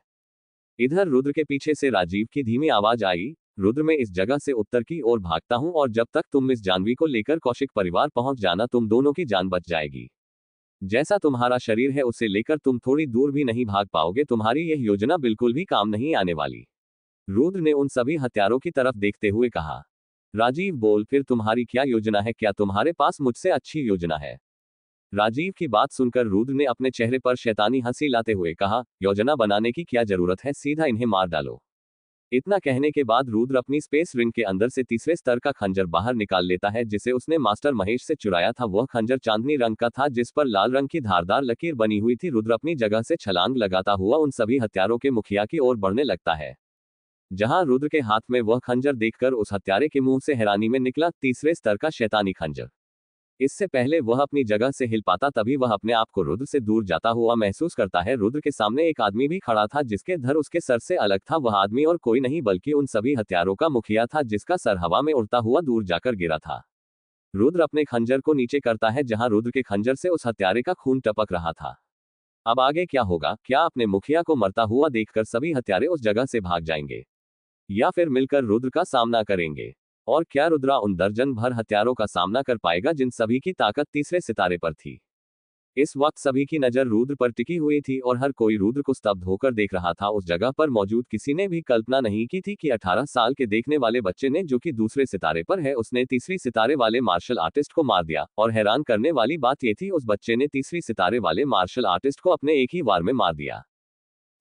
इधर रुद्र के पीछे से राजीव की धीमी आवाज आई, रुद्र, मैं इस जगह से उत्तर की ओर भागता हूं और जब तक तुम मिस जानवी को लेकर कौशिक परिवार पहुंच जाना, तुम दोनों की जान बच जाएगी। जैसा तुम्हारा शरीर है उसे लेकर तुम थोड़ी दूर भी नहीं भाग पाओगे। तुम्हारी यह योजना बिल्कुल भी काम नहीं आने वाली। रुद्र ने उन सभी हत्यारों की तरफ देखते हुए कहा। राजीव बोल, फिर तुम्हारी क्या योजना है? क्या तुम्हारे पास मुझसे अच्छी योजना है? राजीव की बात सुनकर रुद्र ने अपने चेहरे पर शैतानी हंसी लाते हुए कहा, योजना बनाने की क्या जरूरत है, सीधा इन्हें मार डालो। इतना कहने के बाद रुद्र अपनी स्पेस रिंग के अंदर से तीसरे स्तर का खंजर बाहर निकाल लेता है, जिसे उसने मास्टर महेश से चुराया था। वह खंजर चांदनी रंग का था, जिस पर लाल रंग की धारदार लकीर बनी हुई थी। रुद्र अपनी जगह से छलांग लगाता हुआ उन सभी हत्यारों के मुखिया की ओर बढ़ने लगता है। जहां रुद्र के हाथ में वह खंजर देखकर उस हत्यारे के मुंह से हैरानी में निकला, तीसरे स्तर का शैतानी खंजर। इससे पहले वह अपनी जगह से हिल पाता, तभी वह अपने आप को रुद्र से दूर जाता हुआ महसूस करता है। रुद्र के सामने एक आदमी भी खड़ा था, जिसके धड़ उसके सर से अलग था। वह आदमी और कोई नहीं बल्कि उन सभी हत्यारों का मुखिया था, जिसका सर हवा में उड़ता हुआ दूर जाकर गिरा था। रुद्र अपने खंजर को नीचे करता है, जहां रुद्र के खंजर से उस हत्यारे का खून टपक रहा था। अब आगे क्या होगा? क्या अपने मुखिया को मरता हुआ देखकर सभी हत्यारे उस जगह से भाग जाएंगे, या फिर मिलकर रुद्र का सामना करेंगे? और क्या रुद्रा उन दर्जन भर हत्यारों का सामना कर पाएगा, जिन सभी की ताकत तीसरे सितारे पर थी? इस वक्त सभी की नजर रुद्र पर टिकी हुई थी और हर कोई रुद्र को स्तब्ध होकर देख रहा था। उस जगह पर मौजूद किसी ने भी कल्पना नहीं की थी कि 18 साल के देखने वाले बच्चे ने, जो कि दूसरे सितारे पर है, उसने तीसरी सितारे वाले मार्शल आर्टिस्ट को मार दिया। और हैरान करने वाली बात यह थी, उस बच्चे ने तीसरी सितारे वाले मार्शल आर्टिस्ट को अपने एक ही वार में मार दिया।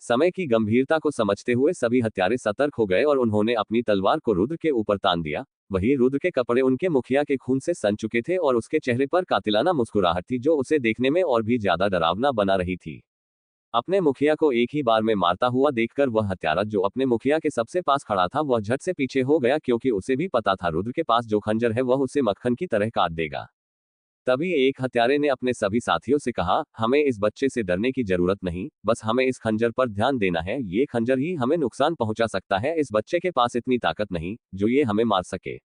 समय की गंभीरता को समझते हुए सभी हत्यारे सतर्क हो गए और उन्होंने अपनी तलवार को रुद्र के ऊपर तान दिया। वही रुद्र के कपड़े उनके मुखिया के खून से सन चुके थे और उसके चेहरे पर कातिलाना मुस्कुराहट थी, जो उसे देखने में और भी ज्यादा डरावना बना रही थी। अपने मुखिया को एक ही बार में मारता हुआ देखकर वह हत्यारा, जो अपने मुखिया के सबसे पास खड़ा था, वह झट से पीछे हो गया, क्योंकि उसे भी पता था रुद्र के पास जो खंजर है वह उसे मक्खन की तरह काट देगा। तभी एक हत्यारे ने अपने सभी साथियों से कहा, हमें इस बच्चे से डरने की जरूरत नहीं, बस हमें इस खंजर पर ध्यान देना है। ये खंजर ही हमें नुकसान पहुंचा सकता है। इस बच्चे के पास इतनी ताकत नहीं जो ये हमें मार सके।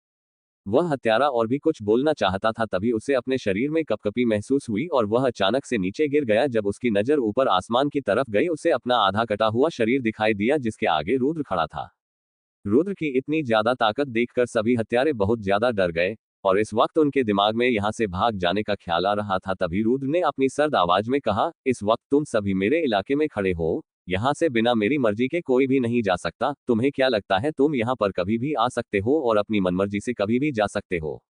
वह हत्यारा और भी कुछ बोलना चाहता था, तभी उसे अपने शरीर में कपकपी महसूस हुई और वह अचानक से नीचे गिर गया। जब उसकी नजर ऊपर आसमान की तरफ गई, उसे अपना आधा कटा हुआ शरीर दिखाई दिया, जिसके आगे रुद्र खड़ा था। रुद्र की इतनी ज्यादा ताकत देखकर सभी हत्यारे बहुत ज्यादा डर गए और इस वक्त उनके दिमाग में यहां से भाग जाने का ख्याल आ रहा था। तभी रुद्र ने अपनी सर्द आवाज में कहा, इस वक्त तुम सभी मेरे इलाके में खड़े हो। यहां से बिना मेरी मर्जी के कोई भी नहीं जा सकता। तुम्हें क्या लगता है तुम यहां पर कभी भी आ सकते हो और अपनी मनमर्जी से कभी भी जा सकते हो?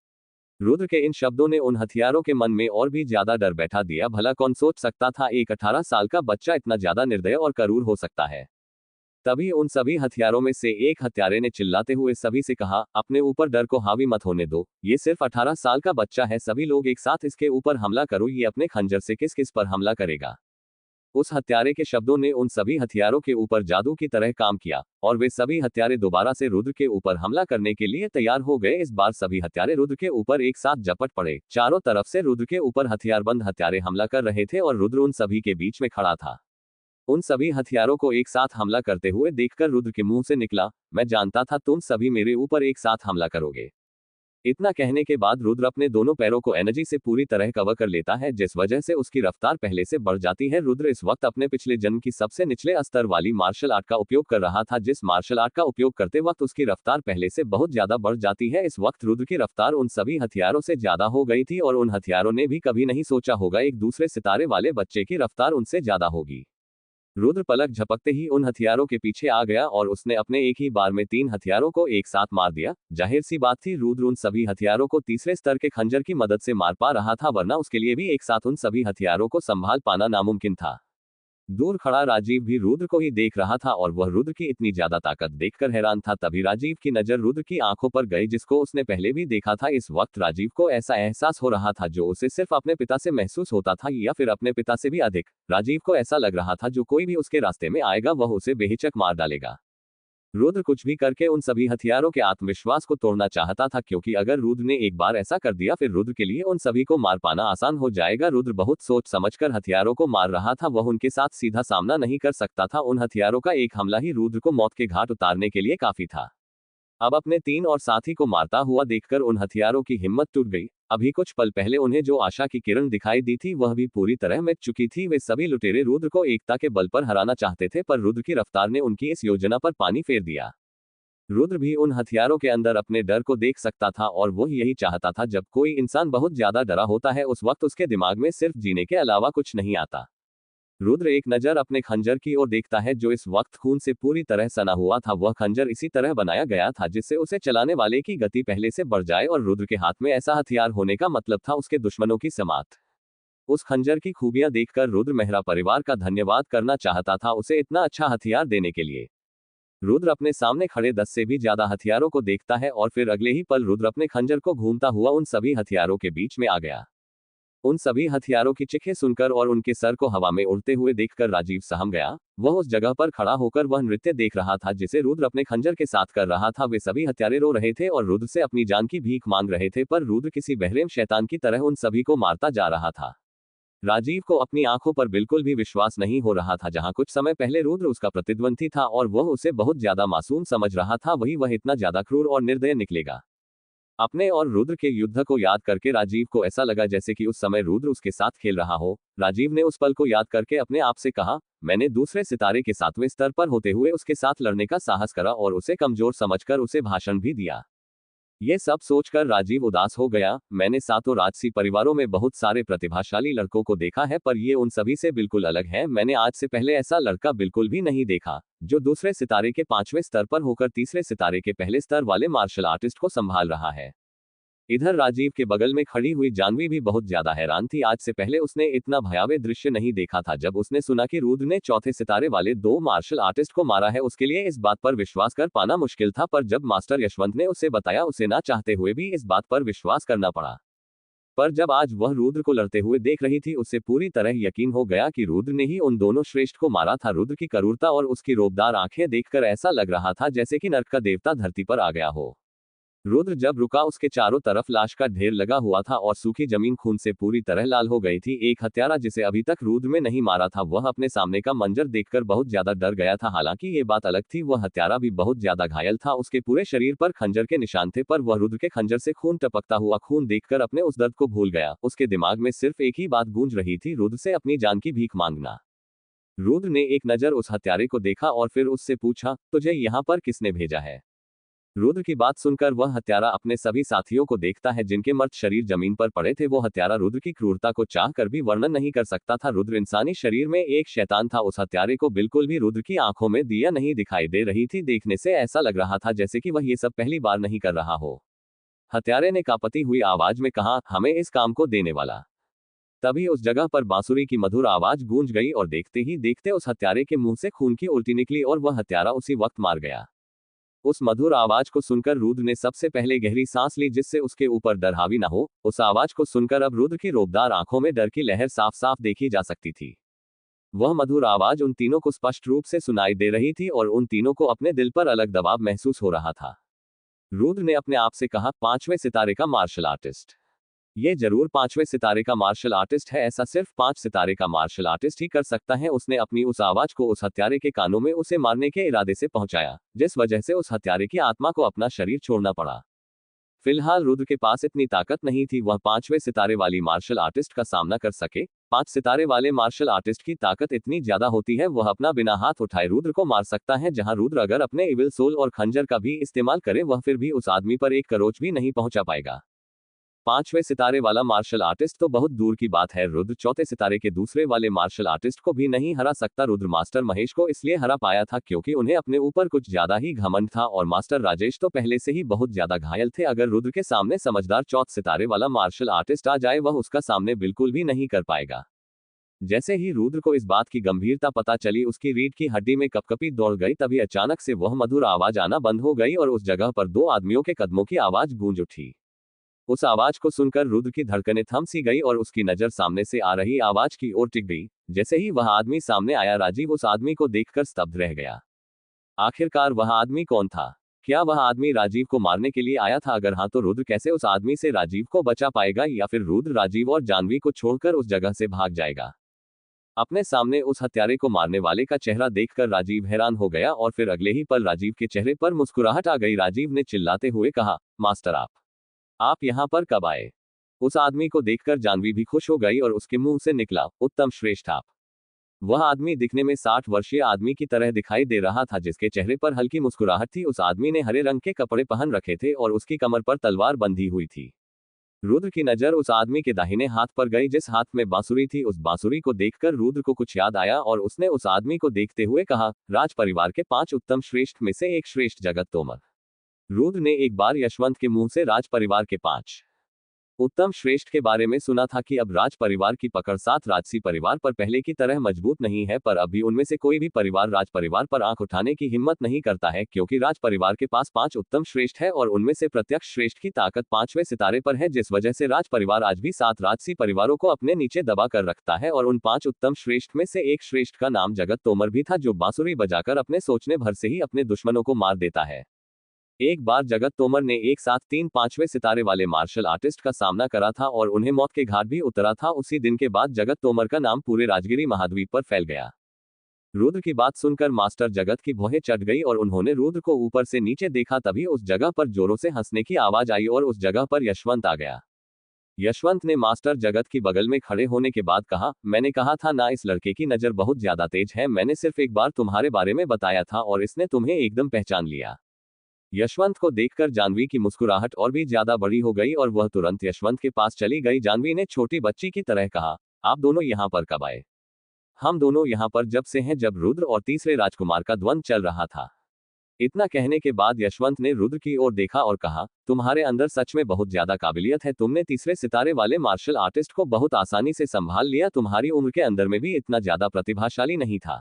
रुद्र के इन शब्दों ने उन हथियारों के मन में और भी ज्यादा डर बैठा दिया। भला कौन सोच सकता था एक 18 साल का बच्चा इतना ज्यादा निर्दय और क्रूर हो सकता है? तभी उन सभी हथियारों में से एक हत्यारे ने चिल्लाते हुए सभी से कहा, अपने ऊपर डर को हावी मत होने दो। ये सिर्फ 18 साल का बच्चा है। सभी लोग एक साथ इसके ऊपर हमला करो। ये अपने खंजर से किस किस पर हमला करेगा? उस हत्यारे के शब्दों ने उन सभी हथियारों के ऊपर जादू की तरह काम किया और वे सभी हत्यारे दोबारा से रुद्र के ऊपर हमला करने के लिए तैयार हो गए। इस बार सभी हत्यारे रुद्र के ऊपर एक साथ झपट पड़े। चारों तरफ से रुद्र के ऊपर हथियारबंद हत्यारे हमला कर रहे थे और रुद्र उन सभी के बीच में खड़ा था। उन सभी हथियारों को एक साथ हमला करते हुए देखकर रुद्र के मुंह से निकला, मैं जानता था तुम सभी मेरे ऊपर एक साथ हमला करोगे। इतना कहने के बाद रुद्र अपने दोनों पैरों को एनर्जी से पूरी तरह कवर कर लेता है, जिस वजह से उसकी रफ्तार पहले से बढ़ जाती है। रुद्र इस वक्त अपने पिछले जन्म की सबसे निचले स्तर वाली मार्शल आर्ट का उपयोग कर रहा था, जिस मार्शल आर्ट का उपयोग करते वक्त उसकी रफ्तार पहले से बहुत ज्यादा बढ़ जाती है। इस वक्त रुद्र की रफ्तार उन सभी हथियारों से ज्यादा हो गई थी और उन हथियारों ने भी कभी नहीं सोचा होगा एक दूसरे सितारे वाले बच्चे की रफ्तार उनसे ज्यादा होगी। रुद्र पलक झपकते ही उन हथियारों के पीछे आ गया और उसने अपने एक ही बार में 3 हथियारों को एक साथ मार दिया। जाहिर सी बात थी, रुद्र उन सभी हथियारों को तीसरे स्तर के खंजर की मदद से मार पा रहा था, वरना उसके लिए भी एक साथ उन सभी हथियारों को संभाल पाना नामुमकिन था। दूर खड़ा राजीव भी रुद्र को ही देख रहा था और वह रुद्र की इतनी ज्यादा ताकत देखकर हैरान था। तभी राजीव की नजर रुद्र की आंखों पर गई, जिसको उसने पहले भी देखा था। इस वक्त राजीव को ऐसा एहसास हो रहा था जो उसे सिर्फ अपने पिता से महसूस होता था, या फिर अपने पिता से भी अधिक। राजीव को ऐसा लग रहा था जो कोई भी उसके रास्ते में आएगा वह उसे बेहिचक मार डालेगा। रुद्र कुछ भी करके उन सभी हथियारों के आत्मविश्वास को तोड़ना चाहता था, क्योंकि अगर रुद्र ने एक बार ऐसा कर दिया फिर रुद्र के लिए उन सभी को मार पाना आसान हो जाएगा। रुद्र बहुत सोच समझकर हथियारों को मार रहा था, वह उनके साथ सीधा सामना नहीं कर सकता था। उन हथियारों का एक हमला ही रुद्र को मौत के घाट उतारने के लिए काफी था। अब अपने 3 और साथी को मारता हुआ देखकर उन हथियारों की हिम्मत टूट गई। अभी कुछ पल पहले उन्हें जो आशा की किरण दिखाई दी थी वह भी पूरी तरह मिट चुकी थी। वे सभी लुटेरे रुद्र को एकता के बल पर हराना चाहते थे, पर रुद्र की रफ्तार ने उनकी इस योजना पर पानी फेर दिया। रुद्र भी उन हथियारों के अंदर अपने डर को देख सकता था, और वो यही चाहता था जब कोई इंसान बहुत ज्यादा डरा होता है उस वक्त उसके दिमाग में सिर्फ जीने के अलावा कुछ नहीं आता। रुद्र एक नजर अपने खंजर की ओर देखता है जो इस वक्त खून से पूरी तरह सना हुआ था। वह खंजर इसी तरह बनाया गया था जिससे उसे चलाने वाले की गति पहले से बढ़ जाए, और रुद्र के हाथ में ऐसा हथियार होने का मतलब था उसके दुश्मनों की समाप्त। उस खंजर की खूबियां देखकर रुद्र मेहरा परिवार का धन्यवाद करना चाहता था उसे इतना अच्छा हथियार देने के लिए। रुद्र अपने सामने खड़े 10 से भी ज्यादा हथियारों को देखता है और फिर अगले ही पल रुद्र अपने खंजर को घूमता हुआ उन सभी हथियारों के बीच में आ गया। उन सभी हथियारों की चिखें सुनकर और उनके सर को हवा में उड़ते हुए देखकर राजीव सहम गया। वह उस जगह पर खड़ा होकर वह नृत्य देख रहा था जिसे रुद्र अपने खंजर के साथ कर रहा था। वे सभी हत्यारे रो रहे थे और रुद्र से अपनी जान की भीख मांग रहे थे, पर रुद्र किसी बहरेम शैतान की तरह उन सभी को मारता जा रहा था। राजीव को अपनी आंखों पर बिल्कुल भी विश्वास नहीं हो रहा था। जहां कुछ समय पहले रुद्र उसका प्रतिद्वंदी था और वह उसे बहुत ज्यादा मासूम समझ रहा था, वही वह इतना ज्यादा क्रूर और निर्दय निकलेगा। अपने और रुद्र के युद्ध को याद करके राजीव को ऐसा लगा जैसे कि उस समय रुद्र उसके साथ खेल रहा हो। राजीव ने उस पल को याद करके अपने आप से कहा, मैंने दूसरे सितारे के 7वें स्तर पर होते हुए उसके साथ लड़ने का साहस करा और उसे कमजोर समझकर उसे भाषण भी दिया। ये सब सोचकर राजीव उदास हो गया। मैंने सातों राजसी परिवारों में बहुत सारे प्रतिभाशाली लड़कों को देखा है, पर ये उन सभी से बिल्कुल अलग है। मैंने आज से पहले ऐसा लड़का बिल्कुल भी नहीं देखा जो दूसरे सितारे के 5वें स्तर पर होकर तीसरे सितारे के पहले स्तर वाले मार्शल आर्टिस्ट को संभाल रहा है। इधर राजीव के बगल में खड़ी हुई जानवी भी बहुत ज्यादा हैरान थी। आज से पहले उसने इतना भयावह दृश्य नहीं देखा था। जब उसने सुना कि रुद्र ने चौथे सितारे वाले 2 मार्शल आर्टिस्ट को मारा है, उसके लिए इस बात पर विश्वास कर पाना मुश्किल था, पर जब मास्टर यशवंत ने उसे बताया उसे ना चाहते हुए भी इस बात पर विश्वास करना पड़ा। पर जब आज वह रुद्र को लड़ते हुए देख रही थी उसे पूरी तरह यकीन हो गया कि रुद्र ने ही उन दोनों श्रेष्ठ को मारा था। रुद्र की क्रूरता और उसकी रोबदार आंखें देखकर ऐसा लग रहा था जैसे कि नर्क का देवता धरती पर आ गया हो। रुद्र जब रुका उसके चारों तरफ लाश का ढेर लगा हुआ था और सूखी जमीन खून से पूरी तरह लाल हो गई थी। एक हत्यारा जिसे अभी तक रुद्र में नहीं मारा था वह अपने सामने का मंजर देखकर बहुत ज्यादा डर गया था। हालांकि ये बात अलग थी, वह हत्यारा भी बहुत ज्यादा घायल था। उसके पूरे शरीर पर खंजर के निशान थे, पर वह रुद्र के खंजर से खून टपकता हुआ खून देखकर अपने उस दर्द को भूल गया। उसके दिमाग में सिर्फ एक ही बात गूंज रही थी, रुद्र से अपनी जान की भीख मांगना। रुद्र ने एक नजर उस हत्यारे को देखा और फिर उससे पूछा, तुझे यहाँ पर किसने भेजा है? रुद्र की बात सुनकर वह हत्यारा अपने सभी साथियों को देखता है जिनके मर्त शरीर जमीन पर पड़े थे। वो हत्यारा रुद्र की क्रूरता को चाह कर भी वर्णन नहीं कर सकता था। रुद्र इंसानी शरीर में एक शैतान था। उस हत्यारे को बिल्कुल भी रुद्र की आंखों में दिया नहीं दिखाई दे रही थी। देखने से ऐसा लग रहा था जैसे कि वह ये सब पहली बार नहीं कर रहा हो। हत्यारे ने कांपती हुई आवाज में कहा, हमें इस काम को देने वाला। तभी उस जगह पर बांसुरी की मधुर आवाज गूंज गई और देखते ही देखते उस हत्यारे के मुंह से खून की उल्टी निकली और वह हत्यारा उसी वक्त मार गया। उस मधुर आवाज को सुनकर रुद्र ने सबसे पहले गहरी सांस ली जिससे उसके ऊपर डर हावी न हो। उस आवाज को सुनकर अब रुद्र की रोबदार आंखों में डर की लहर साफ साफ देखी जा सकती थी। वह मधुर आवाज उन तीनों को स्पष्ट रूप से सुनाई दे रही थी और उन तीनों को अपने दिल पर अलग दबाव महसूस हो रहा था। रुद्र ने अपने आप से कहा, 5वें सितारे का मार्शल आर्टिस्ट। ये जरूर 5वें सितारे का मार्शल आर्टिस्ट है। ऐसा सिर्फ 5 सितारे का मार्शल आर्टिस्ट ही कर सकता है। उसने अपनी उस आवाज को उस हत्यारे के कानों में उसे मारने के इरादे से पहुंचाया, जिस वजह से उस हत्यारे की आत्मा को अपना शरीर छोड़ना पड़ा। फिलहाल रुद्र के पास इतनी ताकत नहीं थी वह 5वें सितारे वाली मार्शल आर्टिस्ट का सामना कर सके। 5 सितारे वाले मार्शल आर्टिस्ट की ताकत इतनी ज्यादा होती है वह अपना बिना हाथ उठाए रुद्र को मार सकता है। जहां रुद्र अगर अपने इविल सोल और खंजर का भी इस्तेमाल करे वह फिर भी उस आदमी पर एक करोच भी नहीं पहुंचा पाएगा। 5वें सितारे वाला मार्शल आर्टिस्ट तो बहुत दूर की बात है, रुद्र चौथे सितारे के दूसरे वाले मार्शल आर्टिस्ट को भी नहीं हरा सकता। रुद्र मास्टर महेश को इसलिए हरा पाया था क्योंकि उन्हें अपने ऊपर कुछ ज्यादा ही घमंड था और मास्टर राजेश तो पहले से ही बहुत ज्यादा घायल थे। अगर रुद्र के सामने समझदार चौथे सितारे वाला मार्शल आर्टिस्ट आ जाए वह उसका सामने बिल्कुल भी नहीं कर पाएगा। जैसे ही रुद्र को इस बात की गंभीरता पता चली, उसकी रीढ़ की हड्डी में कपकपी दौड़ गई। तभी अचानक से वह मधुर आवाज आना बंद हो गई और उस जगह पर दो आदमियों के कदमों की आवाज गूंज उठी। उस आवाज को सुनकर रुद्र की धड़कनें थम सी गई और उसकी नजर सामने से आ रही आवाज की ओर टिक गई। जैसे ही वह आदमी सामने आया, राजीव उस आदमी को देखकर स्तब्ध रह गया। आखिरकार वह आदमी कौन था? क्या वह आदमी राजीव को मारने के लिए आया था? अगर हाँ, तो रुद्र कैसे उस आदमी से राजीव को बचा पाएगा, या फिर रुद्र राजीव और जानवी को छोड़कर उस जगह से भाग जाएगा? अपने सामने उस हत्यारे को मारने वाले का चेहरा देखकर राजीव हैरान हो गया और फिर अगले ही पल राजीव के चेहरे पर मुस्कुराहट आ गई। राजीव ने चिल्लाते हुए कहा, मास्टर आप यहाँ पर कब आए? उस आदमी को देखकर जानवी भी खुश हो गई और उसके मुंह से निकला, उत्तम श्रेष्ठ आप। वह आदमी दिखने में 60 वर्षीय आदमी की तरह दिखाई दे रहा था, जिसके चेहरे पर हल्की मुस्कुराहट थी। उस आदमी ने हरे रंग के कपड़े पहन रखे थे और उसकी कमर पर तलवार बंधी हुई थी। रुद्र की नजर उस आदमी के दाहिने हाथ पर गई, जिस हाथ में बांसुरी थी। उस बांसुरी को देखकर रुद्र को कुछ याद आया और उसने उस आदमी को देखते हुए कहा, राज परिवार के 5 उत्तम श्रेष्ठ में से एक श्रेष्ठ जगत तोमर। रुद्र ने एक बार यशवंत के मुंह से राज परिवार के 5 उत्तम श्रेष्ठ के बारे में सुना था कि अब राज परिवार की पकड़ 7 राजसी परिवार पर पहले की तरह मजबूत नहीं है, पर अभी उनमें से कोई भी परिवार राज परिवार पर आंख उठाने की हिम्मत नहीं करता है, क्योंकि राज परिवार के पास 5 उत्तम श्रेष्ठ है और उनमें से प्रत्येक श्रेष्ठ की ताकत 5वें सितारे पर है, जिस वजह से राज परिवार आज भी 7 राजसी परिवारों को अपने नीचे दबा कर रखता है। और उन 5 उत्तम श्रेष्ठ में से एक श्रेष्ठ का नाम जगत तोमर भी था, जो बांसुरी बजाकर अपने सोचने भर से ही अपने दुश्मनों को मार देता है। एक बार जगत तोमर ने एक साथ 3 5वें सितारे वाले मार्शल आर्टिस्ट का सामना करा था और उन्हें मौत के घाट भी उतरा था। उसी दिन के बाद जगत तोमर का नाम पूरे राजगिरी महाद्वीप पर फैल गया। रुद्र की बात सुनकर मास्टर जगत की भौहें चढ़ गई और उन्होंने रुद्र को ऊपर से नीचे देखा। तभी उस जगह पर जोरों से हंसने की आवाज आई और उस जगह पर यशवंत आ गया। यशवंत ने मास्टर जगत की बगल में खड़े होने के बाद कहा, मैंने कहा था ना, इस लड़के की नजर बहुत ज्यादा तेज है। मैंने सिर्फ एक बार तुम्हारे बारे में बताया था और इसने तुम्हें एकदम पहचान लिया। यशवंत को देखकर जानवी की मुस्कुराहट और भी ज्यादा बड़ी हो गई और वह तुरंत यशवंत के पास चली गई। जानवी ने छोटी बच्ची की तरह कहा, आप दोनों यहाँ पर कब आए? हम दोनों यहाँ पर जब से हैं, जब रुद्र और तीसरे राजकुमार का द्वंद्व चल रहा था। इतना कहने के बाद यशवंत ने रुद्र की ओर देखा और कहा, तुम्हारे अंदर सच में बहुत ज्यादा काबिलियत है। तुमने तीसरे सितारे वाले मार्शल आर्टिस्ट को बहुत आसानी से संभाल लिया। तुम्हारी उम्र के अंदर में भी इतना ज्यादा प्रतिभाशाली नहीं था।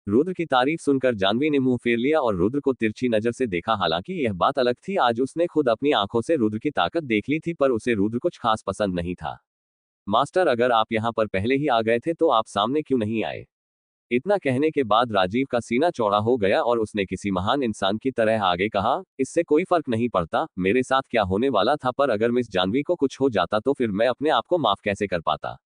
रुद्र की तारीफ सुनकर जानवी ने मुंह फेर लिया और रुद्र को तिरछी नजर से देखा। हालांकि यह बात अलग थी, आज उसने खुद अपनी आंखों से रुद्र की ताकत देख ली थी, पर उसे रुद्र कुछ खास पसंद नहीं था। मास्टर, अगर आप यहाँ पर पहले ही आ गए थे तो आप सामने क्यों नहीं आए? इतना कहने के बाद राजीव का सीना चौड़ा हो गया और उसने किसी महान इंसान की तरह आगे कहा, इससे कोई फर्क नहीं पड़ता मेरे साथ क्या होने वाला था, पर अगर मिस जानवी को कुछ हो जाता तो फिर मैं अपने आप को माफ कैसे कर पाता।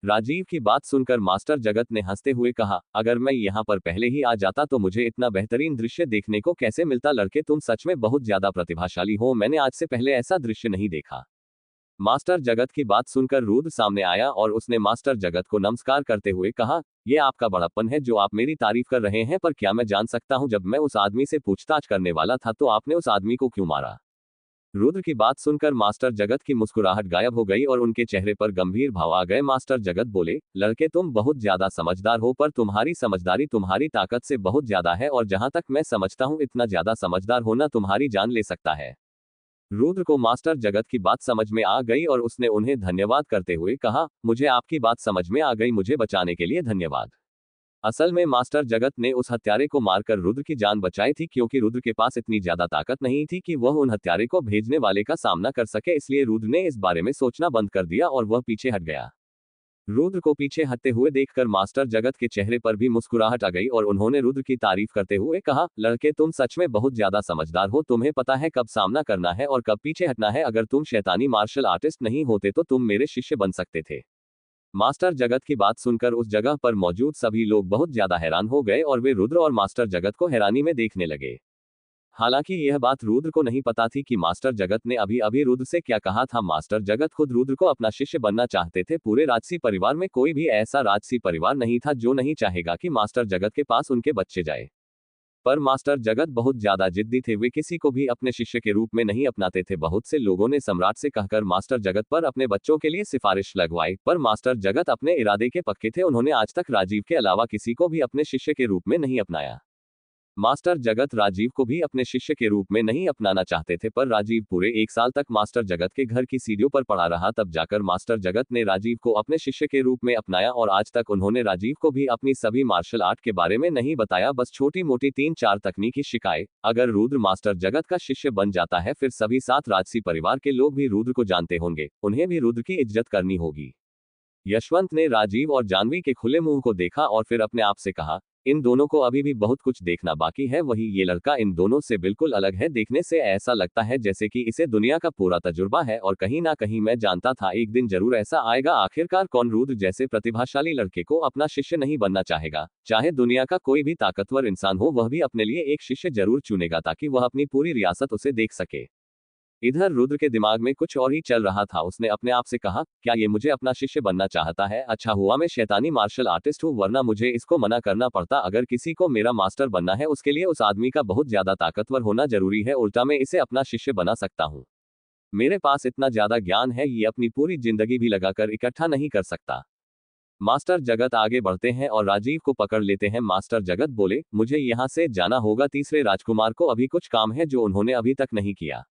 राजीव की बात सुनकर मास्टर जगत ने हंसते हुए कहा, अगर मैं यहाँ पर पहले ही आ जाता तो मुझे इतना बेहतरीन दृश्य देखने को कैसे मिलता। लड़के, तुम सच में बहुत ज्यादा प्रतिभाशाली हो। मैंने आज से पहले ऐसा दृश्य नहीं देखा। मास्टर जगत की बात सुनकर रुद्र सामने आया और उसने मास्टर जगत को नमस्कार करते हुए कहा, यह आपका बड़प्पन है जो आप मेरी तारीफ कर रहे हैं, पर क्या मैं जान सकता हूं, जब मैं उस आदमी से पूछताछ करने वाला था तो आपने उस आदमी को क्यों मारा? रुद्र की बात सुनकर मास्टर जगत की मुस्कुराहट गायब हो गई और उनके चेहरे पर गंभीर भाव आ गए। मास्टर जगत बोले, लड़के, तुम बहुत ज्यादा समझदार हो, पर तुम्हारी समझदारी तुम्हारी ताकत से बहुत ज्यादा है और जहां तक मैं समझता हूं, इतना ज्यादा समझदार होना तुम्हारी जान ले सकता है। रुद्र को मास्टर जगत की बात समझ में आ गई और उसने उन्हें धन्यवाद करते हुए कहा, मुझे आपकी बात समझ में आ गई, मुझे बचाने के लिए धन्यवाद। असल में मास्टर जगत ने उस हत्यारे को मारकर रुद्र की जान बचाई थी, क्योंकि रुद्र के पास इतनी ज्यादा ताकत नहीं थी कि वह उन हत्यारे को भेजने वाले का सामना कर सके। इसलिए रुद्र ने इस बारे में सोचना बंद कर दिया और वह पीछे हट गया। रुद्र को पीछे हटते हुए देखकर मास्टर जगत के चेहरे पर भी मुस्कुराहट आ गई और उन्होंने रुद्र की तारीफ करते हुए कहा, लड़के, तुम सच में बहुत ज्यादा समझदार हो। तुम्हें पता है कब सामना करना है और कब पीछे हटना है। अगर तुम शैतानी मार्शल आर्टिस्ट नहीं होते तो तुम मेरे शिष्य बन सकते थे। मास्टर जगत की बात सुनकर उस जगह पर मौजूद सभी लोग बहुत ज्यादा हैरान हो गए और वे रुद्र और मास्टर जगत को हैरानी में देखने लगे। हालांकि यह बात रुद्र को नहीं पता थी कि मास्टर जगत ने अभी अभी रुद्र से क्या कहा था। मास्टर जगत खुद रुद्र को अपना शिष्य बनना चाहते थे। पूरे राजसी परिवार में कोई भी ऐसा राजसी परिवार नहीं था जो नहीं चाहेगा कि मास्टर जगत के पास उनके बच्चे जाए। पर मास्टर जगत बहुत ज्यादा जिद्दी थे, वे किसी को भी अपने शिष्य के रूप में नहीं अपनाते थे। बहुत से लोगों ने सम्राट से कहकर मास्टर जगत पर अपने बच्चों के लिए सिफारिश लगवाई, पर मास्टर जगत अपने इरादे के पक्के थे। उन्होंने आज तक राजीव के अलावा किसी को भी अपने शिष्य के रूप में नहीं अपनाया। मास्टर जगत राजीव को भी अपने शिष्य के रूप में नहीं अपनाना चाहते थे, पर राजीव पूरे 1 साल तक मास्टर जगत के घर की सीढ़ियों पर पड़ा रहा। तब जाकर मास्टर जगत ने राजीव को अपने शिष्य के रूप में अपनाया और आज तक उन्होंने राजीव को भी अपनी सभी मार्शल आर्ट के बारे में नहीं बताया, बस छोटी मोटी 3-4 तकनीकी शिकायत। अगर रुद्र मास्टर जगत का शिष्य बन जाता है, फिर सभी 7 राजसी परिवार के लोग भी रुद्र को जानते होंगे, उन्हें भी रुद्र की इज्जत करनी होगी। यशवंत ने राजीव और जानवी के खुले मुंह को देखा और फिर अपने आप से कहा, इन दोनों को अभी भी बहुत कुछ देखना बाकी है। वही ये लड़का इन दोनों से बिल्कुल अलग है। देखने से ऐसा लगता है जैसे कि इसे दुनिया का पूरा तजुर्बा है और कहीं ना कहीं मैं जानता था एक दिन जरूर ऐसा आएगा। आखिरकार कौन रुद्र जैसे प्रतिभाशाली लड़के को अपना शिष्य नहीं बनना चाहेगा। चाहे दुनिया का कोई भी ताकतवर इंसान हो, वह भी अपने लिए एक शिष्य जरूर चुनेगा ताकि वह अपनी पूरी रियासत उसे देख सके। इधर रुद्र के दिमाग में कुछ और ही चल रहा था। उसने अपने आप से कहा, क्या ये मुझे अपना शिष्य बनना चाहता है? अच्छा हुआ मैं शैतानी मार्शल आर्टिस्ट हूँ, वरना मुझे इसको मना करना पड़ता। अगर किसी को मेरा मास्टर बनना है, उसके लिए उस आदमी का बहुत ज्यादा ताकतवर होना जरूरी है, उल्टा मैं इसे अपना शिष्य बना सकता हूँ। मेरे पास इतना ज्यादा ज्ञान है, ये अपनी पूरी जिंदगी भी लगाकर इकट्ठा नहीं कर सकता। मास्टर जगत आगे बढ़ते हैं और राजीव को पकड़ लेते हैं। मास्टर जगत बोले, मुझे यहाँ से जाना होगा। तीसरे राजकुमार को अभी कुछ काम है जो उन्होंने अभी तक नहीं किया।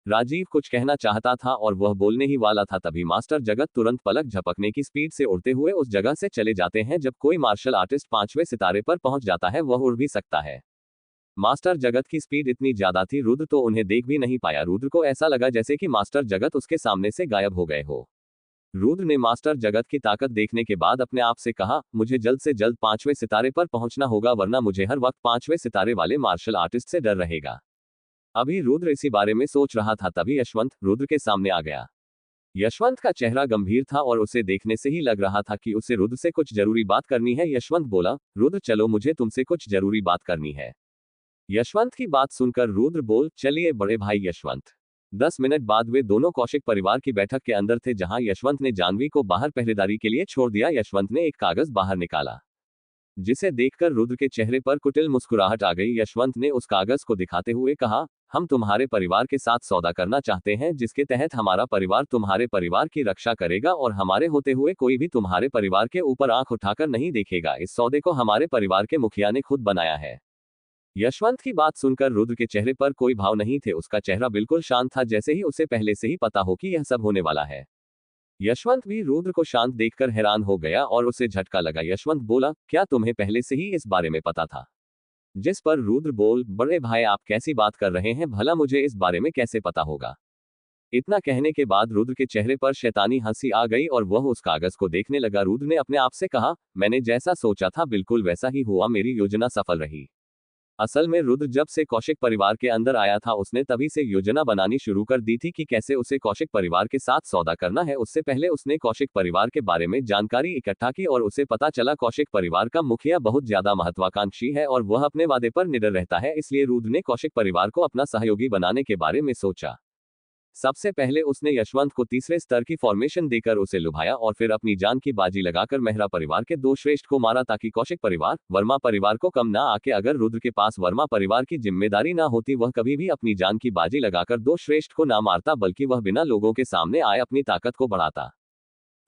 राजीव कुछ कहना चाहता था और वह बोलने ही वाला था, तभी मास्टर जगत तुरंत पलक झपकने की स्पीड से उड़ते हुए उस जगह से चले जाते हैं। जब कोई मार्शल आर्टिस्ट 5वें सितारे पर पहुंच जाता है, वह उड़ भी सकता है। मास्टर जगत की स्पीड इतनी ज्यादा थी, रुद्र तो उन्हें देख भी नहीं पाया। रुद्र को ऐसा लगा जैसे कि मास्टर जगत उसके सामने से गायब हो गए हो। रुद्र ने मास्टर जगत की ताकत देखने के बाद अपने आप से कहा, मुझे जल्द से जल्द 5वें सितारे पर पहुंचना होगा, वरना मुझे हर वक्त 5वें सितारे वाले मार्शल आर्टिस्ट से डर रहेगा। अभी रुद्र इसी बारे में सोच रहा था, तभी यशवंत रुद्र के सामने आ गया। यशवंत का चेहरा गंभीर था और उसे देखने से ही लग रहा था कि उसे रुद्र से कुछ जरूरी बात करनी है। यशवंत बोला, रुद्र चलो, मुझे तुमसे कुछ जरूरी बात करनी है। यशवंत की बात सुनकर रुद्र बोल, चलिए बड़े भाई यशवंत। 10 मिनट बाद वे दोनों कौशिक परिवार की बैठक के अंदर थे, जहां यशवंत ने जानवी को बाहर पहरेदारी के लिए छोड़ दिया। यशवंत ने एक कागज बाहर निकाला, जिसे देखकर रुद्र के चेहरे पर कुटिल मुस्कुराहट आ गई। यशवंत ने उस कागज को दिखाते हुए कहा, हम तुम्हारे परिवार के साथ सौदा करना चाहते हैं, जिसके तहत हमारा परिवार तुम्हारे परिवार की रक्षा करेगा और हमारे होते हुए कोई भी तुम्हारे परिवार के ऊपर आंख उठाकर नहीं देखेगा। इस सौदे को हमारे परिवार के मुखिया ने खुद बनाया है। यशवंत की बात सुनकर रुद्र के चेहरे पर कोई भाव नहीं थे। उसका चेहरा बिल्कुल शांत था, जैसे ही उसे पहले से ही पता हो कि यह सब होने वाला है। यशवंत भी रुद्र को शांत देखकर हैरान हो गया और उसे झटका लगा। यशवंत बोला, क्या तुम्हें पहले से ही इस बारे में पता था? जिस पर रुद्र बोल, बड़े भाई आप कैसी बात कर रहे हैं, भला मुझे इस बारे में कैसे पता होगा? इतना कहने के बाद रुद्र के चेहरे पर शैतानी हंसी आ गई और वह उस कागज को देखने लगा। रुद्र ने अपने आप से कहा, मैंने जैसा सोचा था बिल्कुल वैसा ही हुआ, मेरी योजना सफल रही। असल में रुद्र जब से कौशिक परिवार के अंदर आया था, उसने तभी से योजना बनानी शुरू कर दी थी कि कैसे उसे कौशिक परिवार के साथ सौदा करना है। उससे पहले उसने कौशिक परिवार के बारे में जानकारी इकट्ठा की और उसे पता चला कौशिक परिवार का मुखिया बहुत ज्यादा महत्वाकांक्षी है और वह अपने वादे पर निडर रहता है। इसलिए रुद्र ने कौशिक परिवार को अपना सहयोगी बनाने के बारे में सोचा। सबसे पहले उसने यशवंत को तीसरे स्तर की फॉर्मेशन देकर उसे लुभाया और फिर अपनी जान की बाजी लगाकर मेहरा परिवार के 2 श्रेष्ठ को मारा, ताकि कौशिक परिवार वर्मा परिवार को कम ना आके। अगर रुद्र के पास वर्मा परिवार की जिम्मेदारी ना होती, वह कभी भी अपनी जान की बाजी लगाकर 2 श्रेष्ठ को ना मारता, बल्कि वह बिना लोगों के सामने आए अपनी ताकत को बढ़ाता।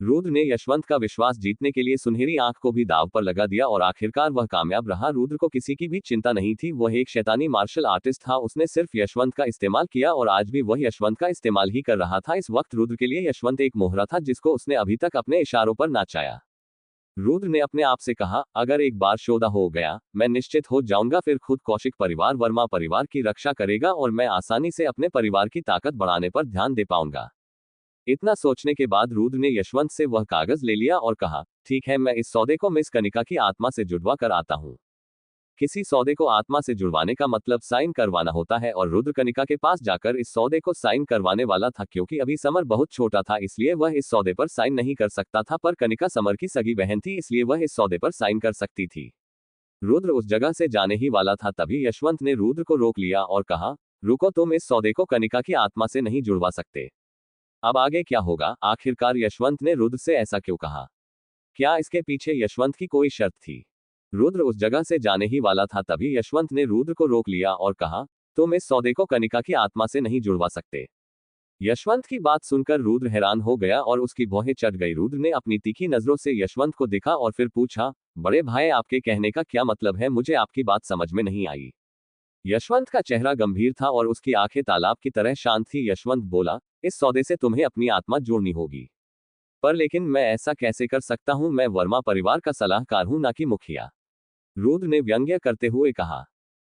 रुद्र ने यशवंत का विश्वास जीतने के लिए सुनहरी आंख को भी दांव पर लगा दिया और आखिरकार वह कामयाब रहा। रुद्र को किसी की भी चिंता नहीं थी, वह एक शैतानी मार्शल आर्टिस्ट था। उसने सिर्फ यशवंत का इस्तेमाल किया और आज भी वह यशवंत का इस्तेमाल ही कर रहा था। इस वक्त रुद्र के लिए यशवंत एक मोहरा था, जिसको उसने अभी तक अपने इशारों पर नाचाया। रुद्र ने अपने आप से कहा, अगर एक बार सौदा हो गया, मैं निश्चित हो जाऊंगा, फिर खुद कौशिक परिवार वर्मा परिवार की रक्षा करेगा और मैं आसानी से अपने परिवार की ताकत बढ़ाने पर ध्यान दे पाऊंगा। इतना सोचने के बाद रुद्र ने यशवंत से वह कागज ले लिया और कहा, ठीक है, मैं इस सौदे को मिस कनिका की आत्मा से जुड़वा कर आता हूँ। किसी सौदे को आत्मा से जुड़वाने का मतलब साइन करवाना होता है और रुद्र कनिका के पास जाकर इस सौदे को साइन करवाने वाला था। क्योंकि अभी समर बहुत छोटा था, इसलिए वह इस सौदे पर साइन नहीं कर सकता था, पर कनिका समर की सगी बहन थी, इसलिए वह इस सौदे पर साइन कर सकती थी। रुद्र उस जगह से जाने ही वाला था, तभी यशवंत ने रुद्र को रोक लिया और कहा, रुको, तुम इस सौदे को कनिका की आत्मा से नहीं जुड़वा सकते। अब आगे क्या होगा? आखिरकार यशवंत ने रुद्र से ऐसा क्यों कहा? क्या इसके पीछे यशवंत की कोई शर्त थी? रुद्र उस जगह से जाने ही वाला था, तभी यशवंत ने रुद्र को रोक लिया और कहा, तुम इस सौदे को कनिका की आत्मा से नहीं जुड़वा सकते। यशवंत की बात सुनकर रुद्र हैरान हो गया और उसकी भौहें चढ़ गई। रुद्र ने अपनी तीखी नजरों से यशवंत को देखा और फिर पूछा, बड़े भाई, आपके कहने का क्या मतलब है? मुझे आपकी बात समझ में नहीं आई। यशवंत का चेहरा गंभीर था और उसकी आंखें तालाब की तरह शांत थी। यशवंत बोला, इस सौदे से तुम्हें अपनी आत्मा जोड़नी होगी। पर लेकिन मैं ऐसा कैसे कर सकता हूं? मैं वर्मा परिवार का सलाहकार हूं, ना कि मुखिया। रुद्र ने व्यंग्य करते हुए कहा।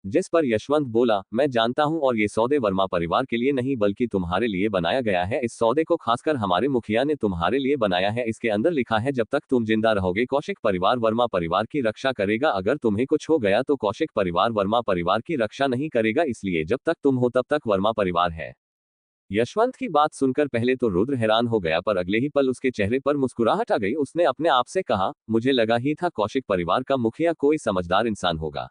जिस पर यशवंत बोला, मैं जानता हूं, और ये सौदे वर्मा परिवार के लिए नहीं बल्कि तुम्हारे लिए बनाया गया है। इस सौदे को खासकर हमारे मुखिया ने तुम्हारे लिए बनाया है। इसके अंदर लिखा है, जब तक तुम जिंदा रहोगे कौशिक परिवार वर्मा परिवार की रक्षा करेगा। अगर तुम्हें कुछ हो गया तो कौशिक परिवार वर्मा परिवार की रक्षा नहीं करेगा। इसलिए जब तक तुम हो तब तक वर्मा परिवार है। यशवंत की बात सुनकर पहले तो रुद्र हैरान हो गया, पर अगले ही पल उसके चेहरे पर मुस्कुराहट आ गई। उसने अपने आप से कहा, मुझे लगा ही था कौशिक परिवार का मुखिया कोई समझदार इंसान होगा।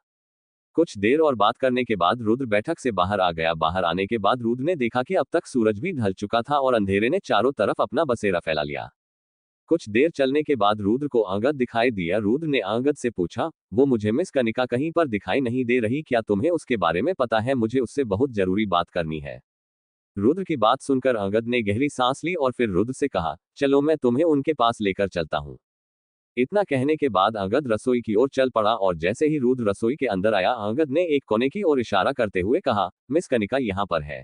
कुछ देर और बात करने के बाद रुद्र बैठक से बाहर आ गया। बाहर आने के बाद रुद्र ने देखा कि अब तक सूरज भी ढल चुका था और अंधेरे ने चारों तरफ अपना बसेरा फैला लिया। कुछ देर चलने के बाद रुद्र को अंगद दिखाई दिया। रुद्र ने अंगद से पूछा, वो मुझे मिस कनिका कहीं पर दिखाई नहीं दे रही, क्या तुम्हें उसके बारे में पता है? मुझे उससे बहुत जरूरी बात करनी है। रुद्र की बात सुनकर अंगद ने गहरी सांस ली और फिर रुद्र से कहा, चलो मैं तुम्हें उनके पास लेकर चलता हूँ। इतना कहने के बाद अंगद रसोई की ओर चल पड़ा और जैसे ही रुद्र रसोई के अंदर आया, अंगद ने एक कोने की ओर इशारा करते हुए कहा, मिस कनिका यहाँ पर है।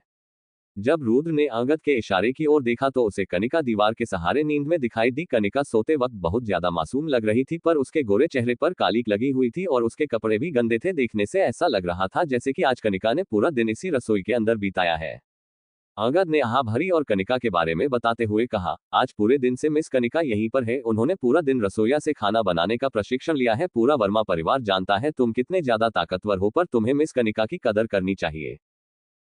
जब रुद्र ने अंगद के इशारे की ओर देखा तो उसे कनिका दीवार के सहारे नींद में दिखाई दी। कनिका सोते वक्त बहुत ज्यादा मासूम लग रही थी, पर उसके गोरे चेहरे पर कालिक लगी हुई थी और उसके कपड़े भी गंदे थे। देखने से ऐसा लग रहा था जैसे कि आज कनिका ने पूरा दिन इसी रसोई के अंदर बिताया है। अंगद ने आह भरी और कनिका के बारे में बताते हुए कहा, आज पूरे दिन से मिस कनिका यहीं पर है। उन्होंने पूरा दिन रसोइया से खाना बनाने का प्रशिक्षण लिया है। पूरा वर्मा परिवार जानता है तुम कितने ज्यादा ताकतवर हो, पर तुम्हें मिस कनिका की कदर करनी चाहिए।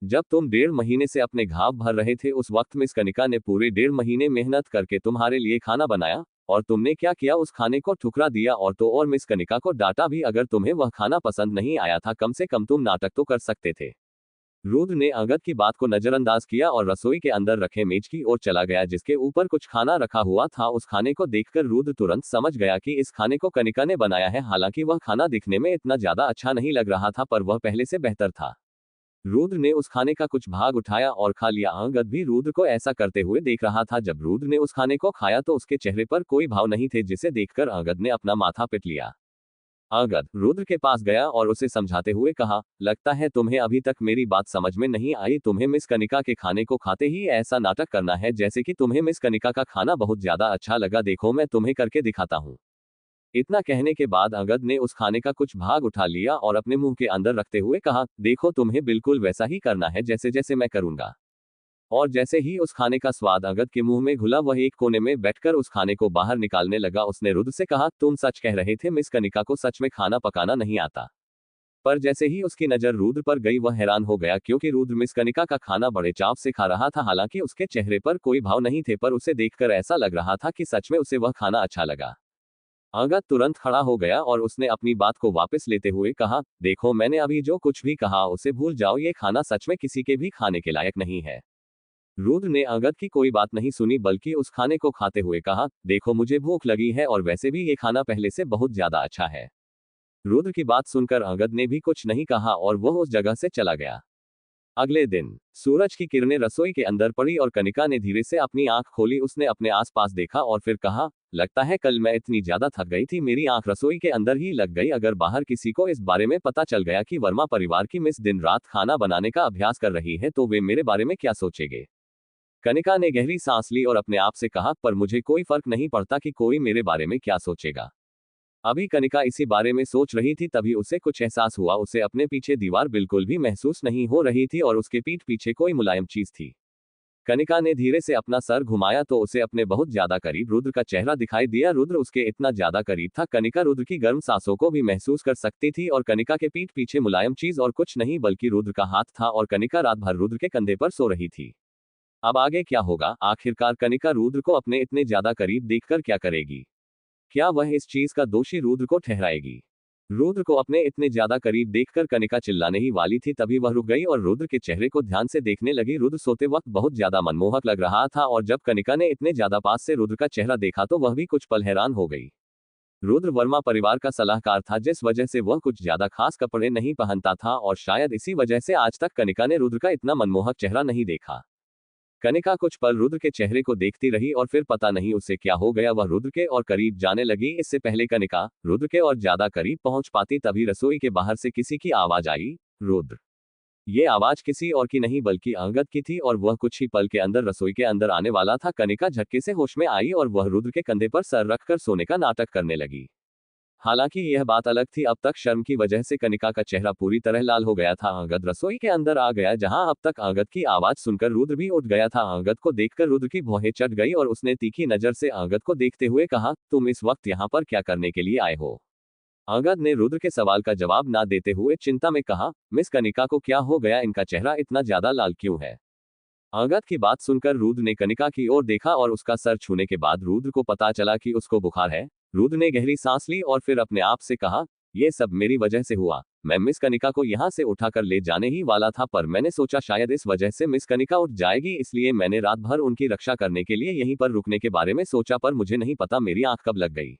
जब तुम 1.5 महीने से अपने घाव भर रहे थे, उस वक्त मिस कनिका ने पूरे 1.5 महीने मेहनत करके तुम्हारे लिए खाना बनाया, और तुमने क्या किया? उस खाने को ठुकरा दिया और तो और मिस कनिका को डांटा भी। अगर तुम्हें वह खाना पसंद नहीं आया था, कम से कम तुम नाटक तो कर सकते थे। रुद्र ने अंगद की बात को नजरअंदाज किया और रसोई के अंदर रखे मेज की ओर चला गया जिसके ऊपर कुछ खाना रखा हुआ था। उस खाने को देखकर रुद्र तुरंत समझ गया कि इस खाने को कनिका ने बनाया है। हालांकि वह खाना दिखने में इतना ज्यादा अच्छा नहीं लग रहा था, पर वह पहले से बेहतर था। रुद्र ने उस खाने का कुछ भाग उठाया और खा लिया। अंगद भी रुद्र को ऐसा करते हुए देख रहा था। जब रुद्र ने उस खाने को खाया तो उसके चेहरे पर कोई भाव नहीं थे, जिसे देखकर अंगद ने अपना माथा पीट लिया। अंगद रुद्र के पास गया और उसे समझाते हुए कहा, लगता है तुम्हें अभी तक मेरी बात समझ में नहीं आई। तुम्हें मिस कनिका के खाने को खाते ही ऐसा नाटक करना है जैसे कि तुम्हें मिस कनिका का खाना बहुत ज्यादा अच्छा लगा। देखो मैं तुम्हें करके दिखाता हूँ। इतना कहने के बाद अंगद ने उस खाने का कुछ भाग उठा लिया और अपने मुंह के अंदर रखते हुए कहा, देखो तुम्हें बिल्कुल वैसा ही करना है जैसे जैसे मैं करूंगा। और जैसे ही उस खाने का स्वाद अंगद के मुंह में घुला, वह एक कोने में बैठकर उस खाने को बाहर निकालने लगा। उसने रुद्र से कहा, तुम सच कह रहे थे, मिस कनिका को सच में खाना पकाना नहीं आता। पर जैसे ही उसकी नजर रुद्र पर गई, वह हैरान हो गया क्योंकि रुद्र मिस कनिका का खाना बड़े चाव से खा रहा था। हालांकि उसके चेहरे पर कोई भाव नहीं थे, पर उसे देखकर ऐसा लग रहा था कि सच में उसे वह खाना अच्छा लगा। अंगद तुरंत खड़ा हो गया और उसने अपनी बात को वापस लेते हुए कहा, देखो मैंने अभी जो कुछ भी कहा उसे भूल जाओ। ये खाना सच में किसी के भी खाने के लायक नहीं है। रुद्र ने अंगद की कोई बात नहीं सुनी, बल्कि उस खाने को खाते हुए कहा, देखो मुझे भूख लगी है और वैसे भी ये खाना पहले से बहुत ज्यादा अच्छा है। रुद्र की बात सुनकर अंगद ने भी कुछ नहीं कहा और वह उस जगह से चला गया। अगले दिन सूरज की किरणें रसोई के अंदर पड़ी और कनिका ने धीरे से अपनी आंख खोली। उसने अपने आसपास देखा और फिर कहा, लगता है कल मैं इतनी ज्यादा थक गई थी, मेरी आंख रसोई के अंदर ही लग गई। अगर बाहर किसी को इस बारे में पता चल गया कि वर्मा परिवार की मिस दिन रात खाना बनाने का अभ्यास कर रही है, तो वे मेरे बारे में क्या सोचेंगे? कनिका ने गहरी सांस ली और अपने आप से कहा, पर मुझे कोई फर्क नहीं पड़ता कि कोई मेरे बारे में क्या सोचेगा। अभी कनिका इसी बारे में सोच रही थी, तभी उसे कुछ एहसास हुआ। उसे अपने पीछे दीवार बिल्कुल भी महसूस नहीं हो रही थी और उसके पीठ पीछे कोई मुलायम चीज थी। कनिका ने धीरे से अपना सर घुमाया तो उसे अपने बहुत ज्यादा करीब रुद्र का चेहरा दिखाई दिया। रुद्र उसके इतना ज्यादा करीब था, कनिका रुद्र की गर्म सांसों को भी महसूस कर सकती थी। और कनिका के पीठ पीछे मुलायम चीज और कुछ नहीं बल्कि रुद्र का हाथ था और कनिका रात भर रुद्र के कंधे पर सो रही थी। अब आगे क्या होगा? आखिरकार कनिका रुद्र को अपने इतने ज्यादा करीब देखकर क्या करेगी? क्या वह इस चीज का दोषी रुद्र को ठहराएगी? रुद्र को अपने इतने ज्यादा करीब देखकर कनिका चिल्लाने ही वाली थी, तभी वह रुक गई और रुद्र के चेहरे को ध्यान से देखने लगी। रुद्र सोते वक्त बहुत ज्यादा मनमोहक लग रहा था और जब कनिका ने इतने ज्यादा पास से रुद्र का चेहरा देखा तो वह भी कुछ पल हैरान हो गई। रुद्र वर्मा परिवार का सलाहकार था, जिस वजह से वह कुछ ज्यादा खास कपड़े नहीं पहनता था और शायद इसी वजह से आज तक कनिका ने रुद्र का इतना मनमोहक चेहरा नहीं देखा। कनिका कुछ पल रुद्र के चेहरे को देखती रही और फिर पता नहीं उसे क्या हो गया, वह रुद्र के और करीब जाने लगी। इससे पहले कनिका रुद्र के और ज्यादा करीब पहुंच पाती तभी रसोई के बाहर से किसी की आवाज आई, रुद्र। ये आवाज किसी और की नहीं बल्कि अंगद की थी और वह कुछ ही पल के अंदर रसोई के अंदर आने वाला था। कनिका झटके से होश में आई और वह रुद्र के कंधे पर सर रखकर सोने का नाटक करने लगी। हालांकि यह बात अलग थी, अब तक शर्म की वजह से कनिका का चेहरा पूरी तरह लाल हो गया था। अंगद रसोई के अंदर आ गया, जहां अब तक अंगद की आवाज सुनकर रुद्र भी उठ गया था। अंगद को देखकर रुद्र की भौहें चढ़ गई और उसने तीखी नजर से अंगद को देखते हुए कहा, तुम इस वक्त यहाँ पर क्या करने के लिए आए हो? अंगद ने रुद्र के सवाल का जवाब ना देते हुए चिंता में कहा, मिस कनिका को क्या हो गया? इनका चेहरा इतना ज्यादा लाल क्यों है? अंगद की बात सुनकर रुद्र ने कनिका की ओर देखा और उसका सर छूने के बाद रुद्र को पता चला कि उसको बुखार है। रुद्र ने गहरी सांस ली और फिर अपने आप से कहा, यह सब मेरी वजह से हुआ। मैं मिस कनिका को यहाँ से उठाकर ले जाने ही वाला था, पर मैंने सोचा शायद इस वजह से मिस कनिका उठ जाएगी, इसलिए मैंने रात भर उनकी रक्षा करने के लिए यहीं पर रुकने के बारे में सोचा, पर मुझे नहीं पता मेरी आंख कब लग गई।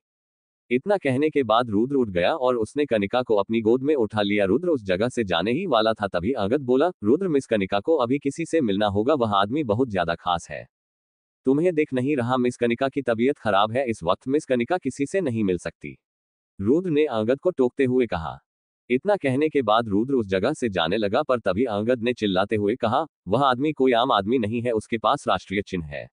इतना कहने के बाद रुद्र उठ गया और उसने कनिका को अपनी गोद में उठा लिया। रुद्र उस जगह से जाने ही वाला था तभी अंगद बोला, रुद्र, मिस कनिका को अभी किसी से मिलना होगा, वह आदमी बहुत ज्यादा खास है। तुम्हें दिख नहीं रहा मिस कनिका की तबीयत खराब है, इस वक्त मिस कनिका किसी से नहीं मिल सकती, रुद्र ने अंगद को टोकते हुए कहा। इतना कहने के बाद रुद्र उस जगह से जाने लगा, पर तभी अंगद ने चिल्लाते हुए कहा, वह आदमी कोई आम आदमी नहीं है, उसके पास राष्ट्रीय चिन्ह है।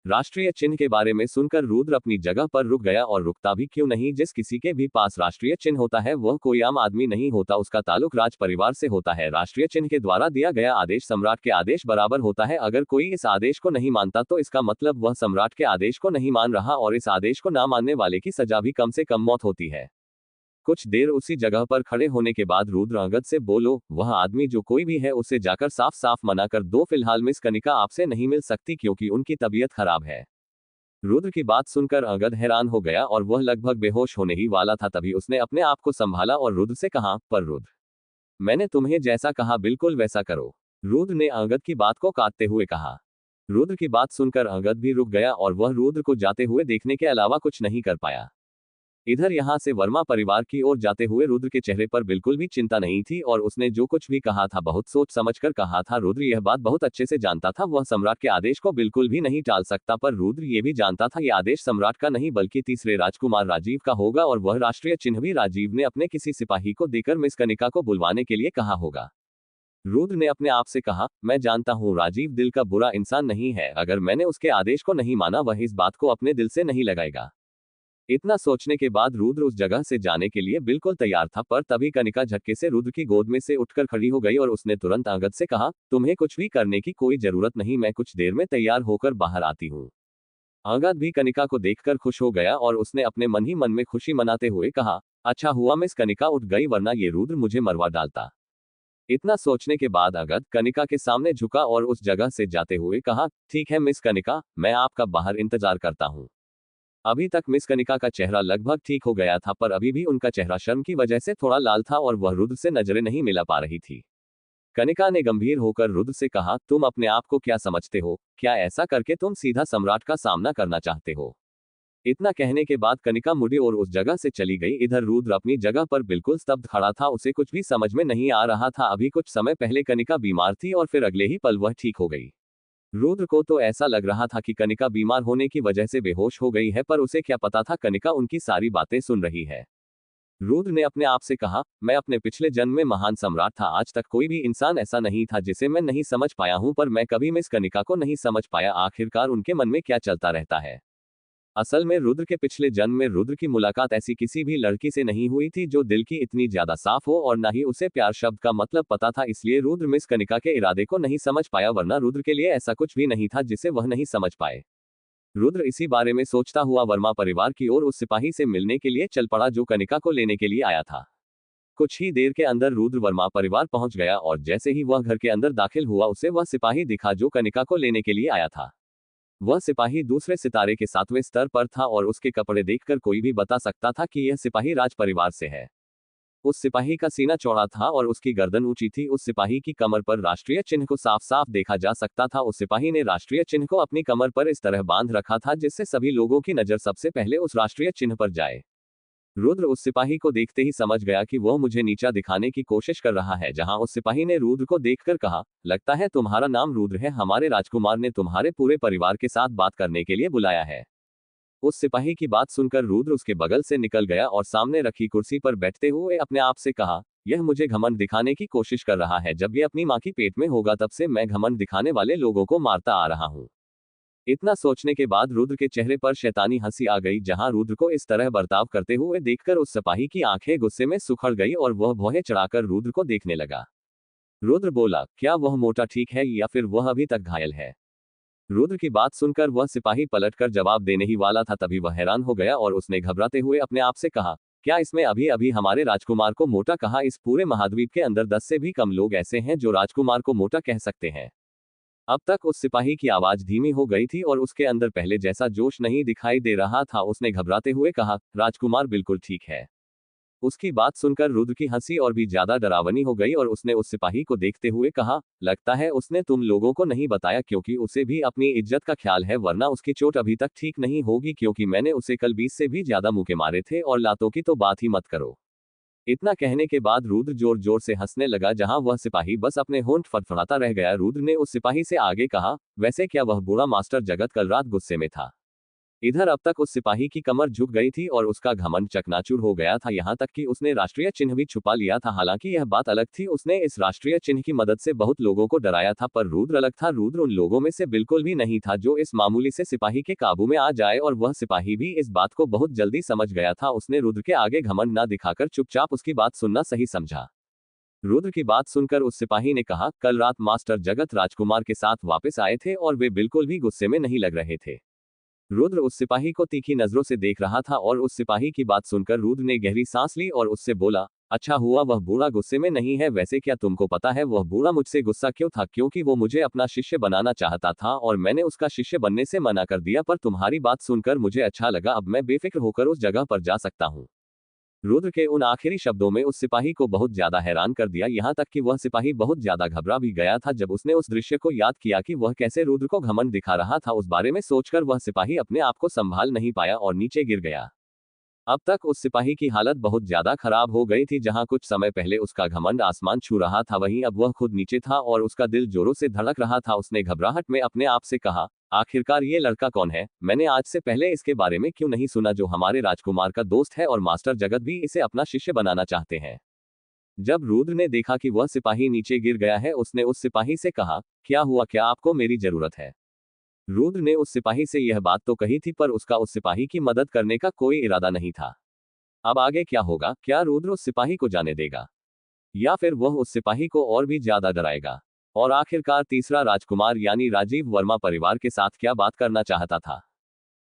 राष्ट्रीय चिन्ह के बारे में सुनकर रुद्र अपनी जगह पर रुक गया, और रुकता भी क्यों नहीं, जिस किसी के भी पास राष्ट्रीय चिन्ह होता है वह कोई आम आदमी नहीं होता, उसका ताल्लुक राज परिवार से होता है। राष्ट्रीय चिन्ह के द्वारा दिया गया आदेश सम्राट के आदेश बराबर होता है। अगर कोई इस आदेश को नहीं मानता तो इसका मतलब वह सम्राट के आदेश को नहीं मान रहा, और इस आदेश को ना मानने वाले की सजा भी कम से कम मौत होती है। कुछ देर उसी जगह पर खड़े होने के बाद रुद्र अंगद से बोलो, वह आदमी जो कोई भी है उसे जाकर साफ साफ मना कर दो, फिलहाल मिस कनिका आपसे नहीं मिल सकती क्योंकि उनकी तबीयत खराब है। रुद्र की बात सुनकर अंगद हैरान हो गया और वह लगभग बेहोश होने ही वाला था, तभी उसने अपने आप को संभाला और रुद्र से कहा, पर रुद्र, मैंने तुम्हें जैसा कहा बिल्कुल वैसा करो, रुद्र ने अंगद की बात को काटते हुए कहा। रुद्र की बात सुनकर अंगद भी रुक गया और वह रुद्र को जाते हुए देखने के अलावा कुछ नहीं कर पाया। इधर यहाँ से वर्मा परिवार की ओर जाते हुए रुद्र के चेहरे पर बिल्कुल भी चिंता नहीं थी और उसने जो कुछ भी कहा था बहुत सोच समझकर कहा था। रुद्र यह बात बहुत अच्छे से जानता था, वह सम्राट के आदेश को बिल्कुल भी नहीं टाल सकता, पर रुद्र ये भी जानता था यह आदेश सम्राट का नहीं बल्कि तीसरे राजकुमार राजीव का होगा, और वह राष्ट्रीय चिन्ह भी राजीव ने अपने किसी सिपाही को देकर मिस कनिका को बुलवाने के लिए कहा होगा। रुद्र ने अपने आप से कहा, मैं जानता हूँ राजीव दिल का बुरा इंसान नहीं है, अगर मैंने उसके आदेश को नहीं माना वह इस बात को अपने दिल से नहीं लगाएगा। इतना सोचने के बाद रुद्र उस जगह से जाने के लिए बिल्कुल तैयार था, पर तभी कनिका झटके से रुद्र की गोद में से उठकर खड़ी हो गई और उसने तुरंत अंगद से कहा, तुम्हें कुछ भी करने की कोई जरूरत नहीं, मैं कुछ देर में तैयार होकर बाहर आती हूँ। अंगद भी कनिका को देखकर खुश हो गया और उसने अपने मन ही मन में खुशी मनाते हुए कहा, अच्छा हुआ मिस कनिका उठ गई, वरना ये रुद्र मुझे मरवा डालता। इतना सोचने के बाद अंगद कनिका के सामने झुका और उस जगह से जाते हुए कहा, ठीक है मिस कनिका, मैं आपका बाहर इंतजार करता हूँ। अभी तक मिस कनिका का चेहरा लगभग ठीक हो गया था, पर अभी भी उनका चेहरा शर्म की वजह से थोड़ा लाल था और वह रुद्र से नजरें नहीं मिला पा रही थी। कनिका ने गंभीर होकर रुद्र से कहा, तुम अपने आप को क्या समझते हो? क्या ऐसा करके तुम सीधा सम्राट का सामना करना चाहते हो? इतना कहने के बाद कनिका मुड़ी और उस जगह से चली गई। इधर रुद्र अपनी जगह पर बिल्कुल स्तब्ध खड़ा था, उसे कुछ भी समझ में नहीं आ रहा था। अभी कुछ समय पहले कनिका बीमार थी और फिर अगले ही पल वह ठीक हो गई। रुद्र को तो ऐसा लग रहा था कि कनिका बीमार होने की वजह से बेहोश हो गई है, पर उसे क्या पता था कनिका उनकी सारी बातें सुन रही है। रुद्र ने अपने आप से कहा, मैं अपने पिछले जन्म में महान सम्राट था, आज तक कोई भी इंसान ऐसा नहीं था जिसे मैं नहीं समझ पाया हूं, पर मैं कभी मिस कनिका को नहीं समझ पाया, आखिरकार उनके मन में क्या चलता रहता है। असल में रुद्र के पिछले जन्म में रुद्र की मुलाकात ऐसी किसी भी लड़की से नहीं हुई थी जो दिल की इतनी ज्यादा साफ हो, और ना ही उसे प्यार शब्द का मतलब पता था, इसलिए रुद्र मिस कनिका के इरादे को नहीं समझ पाया, वरना रुद्र के लिए ऐसा कुछ भी नहीं था जिसे वह नहीं समझ पाए। रुद्र इसी बारे में सोचता हुआ वर्मा परिवार की ओर उस सिपाही से मिलने के लिए चल पड़ा जो कनिका को लेने के लिए आया था। कुछ ही देर के अंदर रुद्र वर्मा परिवार पहुंच गया और जैसे ही वह घर के अंदर दाखिल हुआ उसे वह सिपाही दिखा जो कनिका को लेने के लिए आया था। वह सिपाही दूसरे सितारे के 7वें स्तर पर था और उसके कपड़े देखकर कोई भी बता सकता था कि यह सिपाही राज परिवार से है। उस सिपाही का सीना चौड़ा था और उसकी गर्दन ऊंची थी। उस सिपाही की कमर पर राष्ट्रीय चिन्ह को साफ साफ देखा जा सकता था। उस सिपाही ने राष्ट्रीय चिन्ह को अपनी कमर पर इस तरह बांध रखा था जिससे सभी लोगों की नजर सबसे पहले उस राष्ट्रीय चिन्ह पर जाए। रुद्र उस सिपाही को देखते ही समझ गया कि वह मुझे नीचा दिखाने की कोशिश कर रहा है। जहां उस सिपाही ने रुद्र को देखकर कहा, लगता है तुम्हारा नाम रुद्र है, हमारे राजकुमार ने तुम्हारे पूरे परिवार के साथ बात करने के लिए बुलाया है। उस सिपाही की बात सुनकर रुद्र उसके बगल से निकल गया और सामने रखी कुर्सी पर बैठते हुए अपने आप से कहा, यह मुझे घमंड दिखाने की कोशिश कर रहा है। जब ये अपनी मां की पेट में होगा तब से मैं घमंड दिखाने वाले लोगों को मारता आ रहा हूं। इतना सोचने के बाद रुद्र के चेहरे पर शैतानी हंसी आ गई। जहां रुद्र को इस तरह बर्ताव करते हुए देखकर उस सिपाही की आंखें गुस्से में सुखड़ गई और वह भौहें चढ़ाकर रुद्र को देखने लगा। रुद्र बोला, क्या वह मोटा ठीक है या फिर वह अभी तक घायल है? रुद्र की बात सुनकर वह सिपाही पलटकर जवाब देने ही वाला था, तभी वह हैरान हो गया और उसने घबराते हुए अपने आप से कहा, क्या इसमें अभी अभी हमारे राजकुमार को मोटा कहा? इस पूरे महाद्वीप के अंदर 10 से भी कम लोग ऐसे हैं जो राजकुमार को मोटा कह सकते हैं। अब तक उस सिपाही की आवाज धीमी हो गई थी और उसके अंदर पहले जैसा जोश नहीं दिखाई दे रहा था। उसने घबराते हुए कहा, राजकुमार बिल्कुल ठीक है। उसकी बात सुनकर रुद्र की हंसी और भी ज्यादा डरावनी हो गई और उसने उस सिपाही को देखते हुए कहा, लगता है उसने तुम लोगों को नहीं बताया क्योंकि उसे भी अपनी इज्जत का ख्याल है, वरना उसकी चोट अभी तक ठीक नहीं होगी, क्योंकि मैंने उसे कल 20 से भी ज्यादा मुक्के मारे थे और लातों की तो बात ही मत करो। इतना कहने के बाद रुद्र जोर जोर से हंसने लगा। जहां वह सिपाही बस अपने होंठ फड़फड़ाता रह गया। रुद्र ने उस सिपाही से आगे कहा, वैसे क्या वह बूढ़ा मास्टर जगत कल रात गुस्से में था? इधर अब तक उस सिपाही की कमर झुक गई थी और उसका घमंड चकनाचूर हो गया था, यहां तक कि उसने राष्ट्रीय चिन्ह भी छुपा लिया था। हालांकि यह बात अलग थी, उसने इस राष्ट्रीय चिन्ह की मदद से बहुत लोगों को डराया था, पर रुद्र अलग था। रुद्र उन लोगों में से बिल्कुल भी नहीं था जो इस मामूली से सिपाही के काबू में आ जाए, और वह सिपाही भी इस बात को बहुत जल्दी समझ गया था। उसने रुद्र के आगे घमंड ना दिखाकर चुपचाप उसकी बात सुनना सही समझा। रुद्र की बात सुनकर उस सिपाही ने कहा, कल रात मास्टर जगत राजकुमार के साथ वापस आए थे और वे बिल्कुल भी गुस्से में नहीं लग रहे थे। रुद्र उस सिपाही को तीखी नजरों से देख रहा था और उस सिपाही की बात सुनकर रुद्र ने गहरी सांस ली और उससे बोला, अच्छा हुआ वह बूढ़ा गुस्से में नहीं है। वैसे क्या तुमको पता है वह बूढ़ा मुझसे गुस्सा क्यों था? क्योंकि वो मुझे अपना शिष्य बनाना चाहता था और मैंने उसका शिष्य बनने से मना कर दिया, पर तुम्हारी बात सुनकर मुझे अच्छा लगा, अब मैं बेफिक्र होकर उस जगह पर जा सकता हूँ। रुद्र के उन आखिरी शब्दों में उस सिपाही को बहुत ज्यादा हैरान कर दिया, यहाँ तक कि वह सिपाही बहुत ज्यादा घबरा भी गया था। जब उसने उस दृश्य को याद किया कि वह कैसे रुद्र को घमंड दिखा रहा था, उस बारे में सोचकर वह सिपाही अपने आप को संभाल नहीं पाया और नीचे गिर गया। अब तक उस सिपाही की हालत बहुत ज्यादा खराब हो गई थी। जहां कुछ समय पहले उसका घमंड आसमान छू रहा था, वहीं अब वह खुद नीचे था और उसका दिल जोरों से धड़क रहा था। उसने घबराहट में अपने आप से कहा, आखिरकार ये लड़का कौन है? मैंने आज से पहले इसके बारे में क्यों नहीं सुना, जो हमारे राजकुमार का दोस्त है और मास्टर जगत भी इसे अपना शिष्य बनाना चाहते हैं। जब रुद्र ने देखा कि वह सिपाही नीचे गिर गया है, उसने उस सिपाही से कहा, क्या हुआ, क्या आपको मेरी जरूरत है? रुद्र ने उस सिपाही से यह बात तो कही थी, पर उसका उस सिपाही की मदद करने का कोई इरादा नहीं था। अब आगे क्या होगा? क्या रुद्र उस सिपाही को जाने देगा या फिर वह उस सिपाही को और भी ज्यादा डराएगा? और आखिरकार तीसरा राजकुमार यानी राजीव वर्मा परिवार के साथ क्या बात करना चाहता था?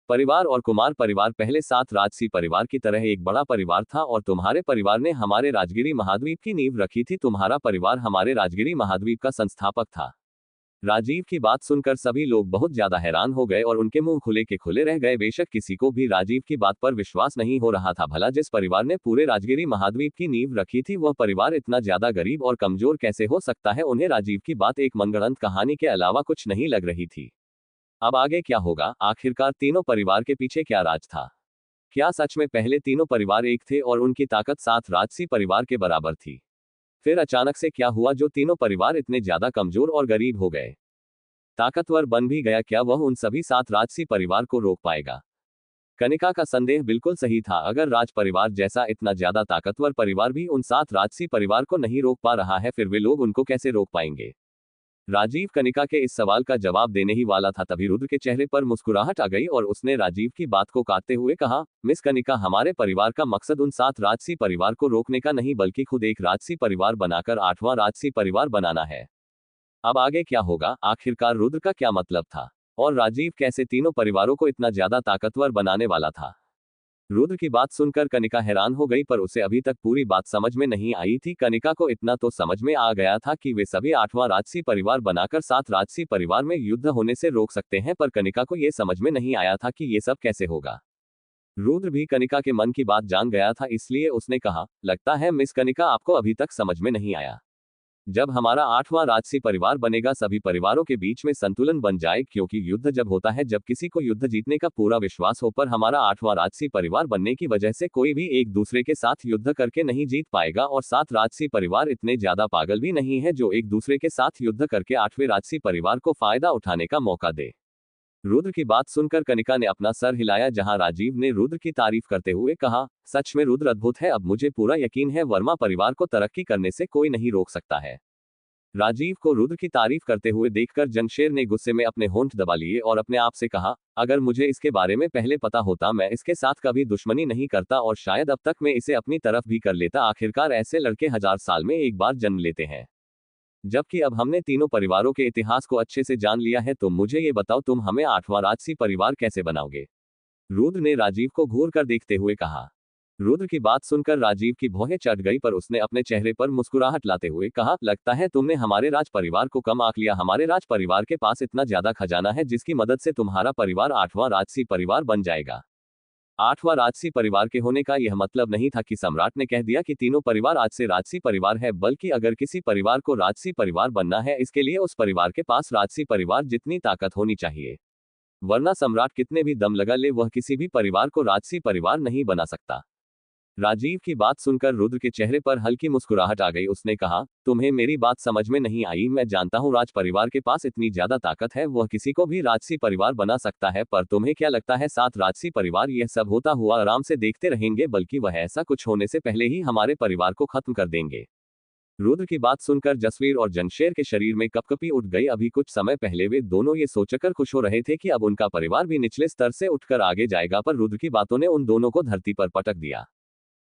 परिवार और कुमार परिवार पहले 7 राजसी परिवार की तरह एक बड़ा परिवार था और तुम्हारे परिवार ने हमारे राजगिरी महाद्वीप की नींव रखी थी। तुम्हारा परिवार हमारे राजगिरी महाद्वीप का संस्थापक था। राजीव की बात सुनकर सभी लोग बहुत ज्यादा हैरान हो गए और उनके मुंह खुले के खुले रह गए। बेशक किसी को भी राजीव की बात पर विश्वास नहीं हो रहा था। भला जिस परिवार ने पूरे राजगिरी महाद्वीप की नींव रखी थी, वह परिवार इतना ज्यादा गरीब और कमजोर कैसे हो सकता है? उन्हें राजीव की बात एक मनगढ़ंत कहानी के अलावा कुछ नहीं लग रही थी। अब आगे क्या होगा? आखिरकार तीनों परिवार के पीछे क्या राज था? क्या सच में पहले तीनों परिवार एक थे और उनकी ताकत 7 राजसी परिवार के बराबर थी? फिर अचानक से क्या हुआ जो तीनों परिवार इतने ज्यादा कमजोर और गरीब हो गए? ताकतवर बन भी गया, क्या वह उन सभी 7 राजसी परिवार को रोक पाएगा? कनिका का संदेह बिल्कुल सही था। अगर राज परिवार जैसा इतना ज्यादा ताकतवर परिवार भी उन 7 राजसी परिवार को नहीं रोक पा रहा है, फिर वे लोग उनको कैसे रोक पाएंगे? राजीव कनिका के इस सवाल का जवाब देने ही वाला था, तभी रुद्र के चेहरे पर मुस्कुराहट आ गई और उसने राजीव की बात को काटते हुए कहा, मिस कनिका, हमारे परिवार का मकसद उन 7 राजसी परिवार को रोकने का नहीं, बल्कि खुद एक राजसी परिवार बनाकर 8वां राजसी परिवार बनाना है। अब आगे क्या होगा? आखिरकार रुद्र का क्या मतलब था? और राजीव कैसे तीनों परिवारों को इतना ज्यादा ताकतवर बनाने वाला था? रुद्र की बात सुनकर कनिका हैरान हो गई, पर उसे अभी तक पूरी बात समझ में नहीं आई थी। कनिका को इतना तो समझ में आ गया था कि वे सभी 8वां राजसी परिवार बनाकर 7 राजसी परिवार में युद्ध होने से रोक सकते हैं, पर कनिका को यह समझ में नहीं आया था कि ये सब कैसे होगा। रुद्र भी कनिका के मन की बात जान गया था, इसलिए उसने कहा, लगता है मिस कनिका आपको अभी तक समझ में नहीं आया। जब हमारा 8वां राजसी परिवार बनेगा सभी परिवारों के बीच में संतुलन बन जाए, क्योंकि युद्ध जब होता है जब किसी को युद्ध जीतने का पूरा विश्वास हो, पर हमारा 8वां राजसी परिवार बनने की वजह से कोई भी एक दूसरे के साथ युद्ध करके नहीं जीत पाएगा, और 7 राजसी परिवार इतने ज्यादा पागल भी नहीं है जो एक दूसरे के साथ युद्ध करके 8वें राजसी परिवार को फायदा उठाने का मौका दे। रुद्र की बात सुनकर कनिका ने अपना सर हिलाया, जहां राजीव ने रुद्र की तारीफ करते हुए कहा, सच में रुद्र अद्भुत है, अब मुझे पूरा यकीन है वर्मा परिवार को तरक्की करने से कोई नहीं रोक सकता है। राजीव को रुद्र की तारीफ करते हुए देखकर जंगशेर ने गुस्से में अपने होंठ दबा लिए और अपने आप से कहा, अगर मुझे इसके बारे में पहले पता होता मैं इसके साथ कभी दुश्मनी नहीं करता और शायद अब तक मैं इसे अपनी तरफ भी कर लेता। आखिरकार ऐसे लड़के 1000 साल में एक बार जन्म लेते हैं। जबकि अब हमने तीनों परिवारों के इतिहास को अच्छे से जान लिया है, तो मुझे ये बताओ तुम हमें 8वां राजसी परिवार कैसे बनाओगे? रुद्र ने राजीव को घूर कर देखते हुए कहा। रुद्र की बात सुनकर राजीव की भौहें चढ़ गई, पर उसने अपने चेहरे पर मुस्कुराहट लाते हुए कहा, लगता है तुमने हमारे राज परिवार को कम आंक लिया। हमारे राज परिवार के पास इतना ज्यादा खजाना है जिसकी मदद से तुम्हारा परिवार 8वां राजसी परिवार बन जाएगा। 8वां राजसी परिवार के होने का यह मतलब नहीं था कि सम्राट ने कह दिया कि तीनों परिवार आज से राजसी परिवार है, बल्कि अगर किसी परिवार को राजसी परिवार बनना है, इसके लिए उस परिवार के पास राजसी परिवार जितनी ताकत होनी चाहिए, वरना सम्राट कितने भी दम लगा ले वह किसी भी परिवार को राजसी परिवार नहीं बना सकता। राजीव की बात सुनकर रुद्र के चेहरे पर हल्की मुस्कुराहट आ गई। उसने कहा, तुम्हें मेरी बात समझ में नहीं आई। मैं जानता हूँ राज परिवार के पास इतनी ज्यादा ताकत है, वह किसी को भी राजसी परिवार बना सकता है, पर तुम्हें क्या लगता है 7 राजसी परिवार यह सब होता हुआ आराम से देखते रहेंगे? बल्कि वह ऐसा कुछ होने से पहले ही हमारे परिवार को खत्म कर देंगे। रुद्र की बात सुनकर जसवीर और जंगशेर के शरीर में कपकपी उठ गई। अभी कुछ समय पहले वे दोनों ये सोचकर खुश हो रहे थे कि अब उनका परिवार भी निचले स्तर से उठकर आगे जाएगा, पर रुद्र की बातों ने उन दोनों को धरती पर पटक दिया।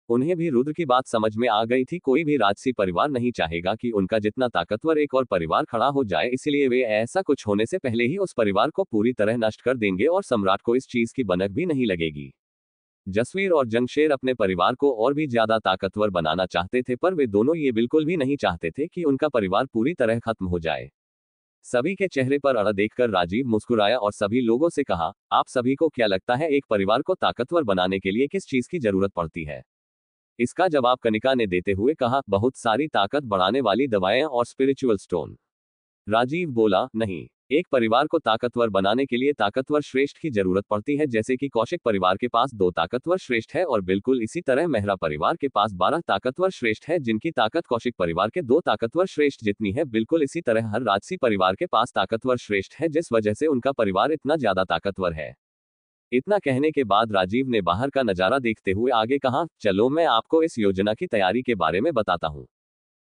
उन्हें भी रुद्र की बात समझ में आ गई थी। कोई भी राजसी परिवार नहीं चाहेगा कि उनका जितना ताकतवर एक और परिवार खड़ा हो जाए, इसलिए वे ऐसा कुछ होने से पहले ही उस परिवार को पूरी तरह नष्ट कर देंगे और सम्राट को इस चीज की भनक भी नहीं लगेगी। जसवीर और जंगशेर अपने परिवार को और भी ज्यादा ताकतवर बनाना चाहते थे, पर वे दोनों ये बिल्कुल भी नहीं चाहते थे कि उनका परिवार पूरी तरह खत्म हो जाए। सभी के चेहरे पर अड़ा देखकर राजीव मुस्कुराया और सभी लोगों से कहा, आप सभी को क्या लगता है एक परिवार को ताकतवर बनाने के लिए किस चीज की जरूरत पड़ती है? इसका जवाब कनिका ने देते हुए कहा, बहुत सारी ताकत बढ़ाने वाली दवाएं और स्पिरिचुअल स्टोन। राजीव बोला, नहीं, एक परिवार को ताकतवर बनाने के लिए ताकतवर श्रेष्ठ की जरूरत पड़ती है। जैसे कि कौशिक परिवार के पास 2 ताकतवर श्रेष्ठ है, और बिल्कुल इसी तरह मेहरा परिवार के पास 12 ताकतवर श्रेष्ठ है, जिनकी ताकत कौशिक परिवार के 2 ताकतवर श्रेष्ठ जितनी है। बिल्कुल इसी तरह हर राजसी परिवार के पास ताकतवर श्रेष्ठ है, जिस वजह से उनका परिवार इतना ज्यादा ताकतवर है। इतना कहने के बाद राजीव ने बाहर का नजारा देखते हुए आगे कहा, चलो मैं आपको इस योजना की तैयारी के बारे में बताता हूँ।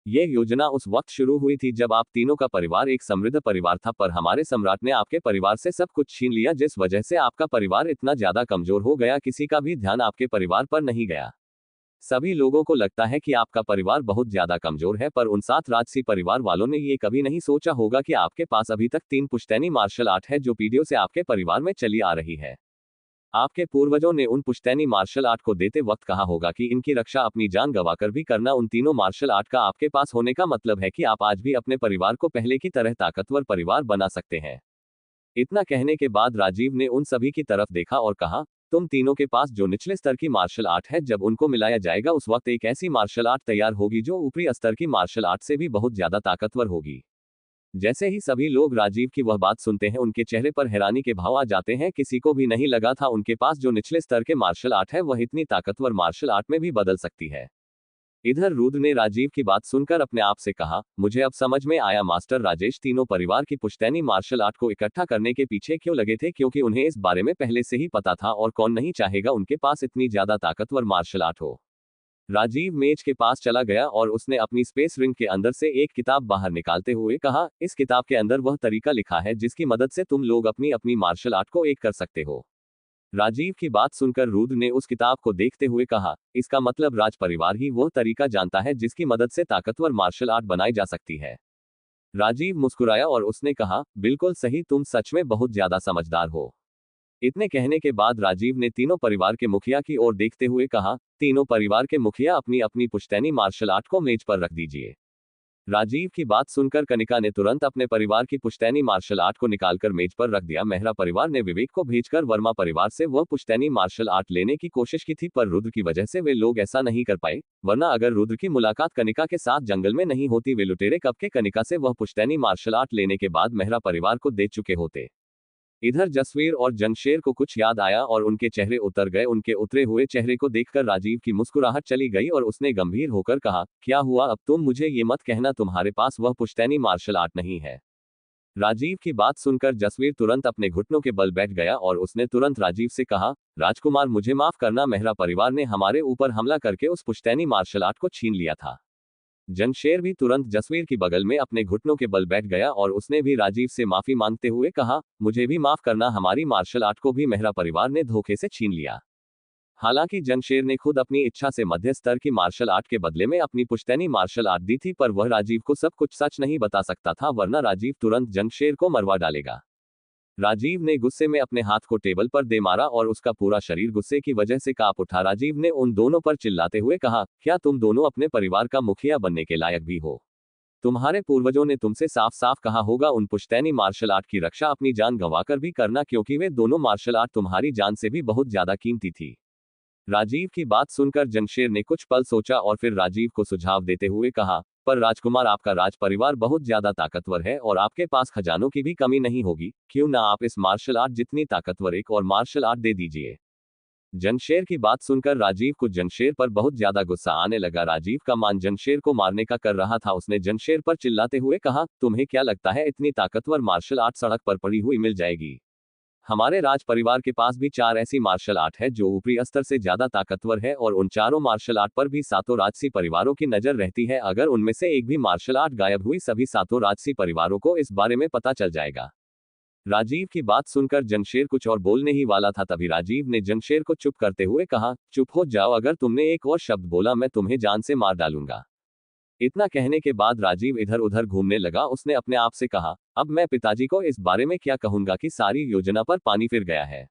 यह योजना उस वक्त शुरू हुई थी जब आप तीनों का परिवार एक समृद्ध परिवार था, पर हमारे सम्राट ने आपके परिवार से सब कुछ छीन लिया, जिस वजह से आपका परिवार इतना ज्यादा कमजोर हो गया, किसी का भी ध्यान आपके परिवार पर नहीं गया। सभी लोगों को लगता है कि आपका परिवार बहुत ज्यादा कमजोर है, पर उन 7 राजसी परिवार वालों ने ये कभी नहीं सोचा होगा कि आपके पास अभी तक 3 पुश्तैनी मार्शल आर्ट है जो पीढ़ियों से आपके परिवार में चली आ रही है। आपके पूर्वजों ने उन पुश्तैनी मार्शल आर्ट को देते वक्त कहा होगा कि इनकी रक्षा अपनी जान गंवाकर भी करना। उन तीनों मार्शल आर्ट का आपके पास होने का मतलब है कि आप आज भी अपने परिवार को पहले की तरह ताकतवर परिवार बना सकते हैं। इतना कहने के बाद राजीव ने उन सभी की तरफ देखा और कहा, तुम तीनों के पास जो निचले स्तर की मार्शल आर्ट है, जब उनको मिलाया जाएगा उस वक्त एक ऐसी मार्शल आर्ट तैयार होगी जो ऊपरी स्तर की मार्शल आर्ट से भी बहुत ज्यादा ताकतवर होगी। जैसे ही सभी लोग राजीव की वह बात सुनते हैं, उनके चेहरे पर हैरानी के भाव आ जाते हैं। किसी को भी नहीं लगा था उनके पास जो निचले स्तर के मार्शल आर्ट है वह इतनी ताकतवर मार्शल आर्ट में भी बदल सकती है। इधर रुद्र ने राजीव की बात सुनकर अपने आप से कहा, मुझे अब समझ में आया मास्टर राजेश तीनों परिवार की पुश्तैनी मार्शल आर्ट को इकट्ठा करने के पीछे क्यों लगे थे, क्योंकि उन्हें इस बारे में पहले से ही पता था, और कौन नहीं चाहेगा उनके पास इतनी ज्यादा ताकतवर मार्शल आर्ट हो। राजीव मेज के पास चला गया और उसने अपनी स्पेस रिंग के अंदर से एक किताब बाहर निकालते हुए कहा, इस किताब के अंदर वह तरीका लिखा है जिसकी मदद से तुम लोग अपनी अपनी मार्शल आर्ट को एक कर सकते हो। राजीव की बात सुनकर रुद्र ने उस किताब को देखते हुए कहा, इसका मतलब राज परिवार ही वह तरीका जानता है जिसकी मदद से ताकतवर मार्शल आर्ट बनाई जा सकती है। राजीव मुस्कुराया और उसने कहा, बिल्कुल सही, तुम सच में बहुत ज्यादा समझदार हो। इतने कहने के बाद राजीव ने तीनों परिवार के मुखिया की ओर देखते हुए कहा, तीनों परिवार के मुखिया अपनी अपनी पुश्तैनी मार्शल आर्ट को मेज पर रख दीजिए। राजीव की बात सुनकर कनिका ने तुरंत अपने परिवार की पुश्तैनी मार्शल आर्ट को निकालकर मेज पर रख दिया। मेहरा परिवार ने विवेक को भेजकर वर्मा परिवार से वह पुश्तैनी मार्शल आर्ट लेने की कोशिश की थी, पर रुद्र की वजह से वे लोग ऐसा नहीं कर पाए। वरना अगर रुद्र की मुलाकात कनिका के साथ जंगल में नहीं होती, वे लुटेरे कब के कनिका से वह पुश्तैनी मार्शल आर्ट लेने के बाद मेहरा परिवार को दे चुके होते। इधर जसवीर और जंगशेर को कुछ याद आया और उनके चेहरे उतर गए। उनके उतरे हुए चेहरे को देखकर राजीव की मुस्कुराहट चली गई और उसने गंभीर होकर कहा, क्या हुआ? अब तुम मुझे ये मत कहना तुम्हारे पास वह पुश्तैनी मार्शल आर्ट नहीं है। राजीव की बात सुनकर जसवीर तुरंत अपने घुटनों के बल बैठ गया और उसने तुरंत राजीव से कहा, राजकुमार मुझे माफ करना, मेहरा परिवार ने हमारे ऊपर हमला करके उस पुश्तैनी मार्शल आर्ट को छीन लिया था। जंगशेर भी तुरंत जसवीर की बगल में अपने घुटनों के बल बैठ गया और उसने भी राजीव से माफी मांगते हुए कहा, मुझे भी माफ करना, हमारी मार्शल आर्ट को भी मेहरा परिवार ने धोखे से छीन लिया। हालांकि जंगशेर ने खुद अपनी इच्छा से मध्य स्तर की मार्शल आर्ट के बदले में अपनी पुश्तैनी मार्शल आर्ट दी थी, पर वह राजीव को सब कुछ सच नहीं बता सकता था, वरना राजीव तुरंत जंगशेर को मरवा डालेगा। राजीव ने गुस्से में अपने हाथ को टेबल पर दे मारा और उसका पूरा शरीर गुस्से की वजह से कांप उठा। राजीव ने उन दोनों पर चिल्लाते हुए कहा, क्या तुम दोनों अपने परिवार का मुखिया बनने के लायक भी हो? तुम्हारे पूर्वजों ने तुमसे साफ साफ कहा होगा उन पुश्तैनी मार्शल आर्ट की रक्षा अपनी जान गंवाकर भी करना, क्योंकि वे दोनों मार्शल आर्ट तुम्हारी जान से भी बहुत ज्यादा कीमती थी। राजीव की बात सुनकर जंगशेर ने कुछ पल सोचा और फिर राजीव को सुझाव देते हुए कहा, पर राजकुमार आपका राज परिवार बहुत ज्यादा ताकतवर है और आपके पास खजानों की भी कमी नहीं होगी, क्यों ना आप इस मार्शल आर्ट जितनी ताकतवर एक और मार्शल आर्ट दे दीजिए। जंगशेर की बात सुनकर राजीव को जंगशेर पर बहुत ज्यादा गुस्सा आने लगा। राजीव का मान जंगशेर को मारने का कर रहा था। उसने जंगशेर पर चिल्लाते हुए कहा, तुम्हें क्या लगता है इतनी ताकतवर मार्शल आर्ट सड़क पर पड़ी हुई मिल जाएगी? हमारे राज परिवार के पास भी 4 ऐसी मार्शल आर्ट है जो ऊपरी स्तर से ज्यादा ताकतवर है और उन चारों मार्शल आर्ट पर भी सातों राजसी परिवारों की नजर रहती है। अगर उनमें से एक भी मार्शल आर्ट गायब हुई, सभी सातों राजसी परिवारों को इस बारे में पता चल जाएगा। राजीव की बात सुनकर जंगशेर कुछ और बोलने ही वाला था, तभी राजीव ने जंगशेर को चुप करते हुए कहा, चुप हो जाओ, अगर तुमने एक और शब्द बोला मैं तुम्हें जान से मार डालूंगा। इतना कहने के बाद राजीव इधर उधर घूमने लगा। उसने अपने आप से कहा, अब मैं पिताजी को इस बारे में क्या कहूंगा कि सारी योजना पर पानी फिर गया है।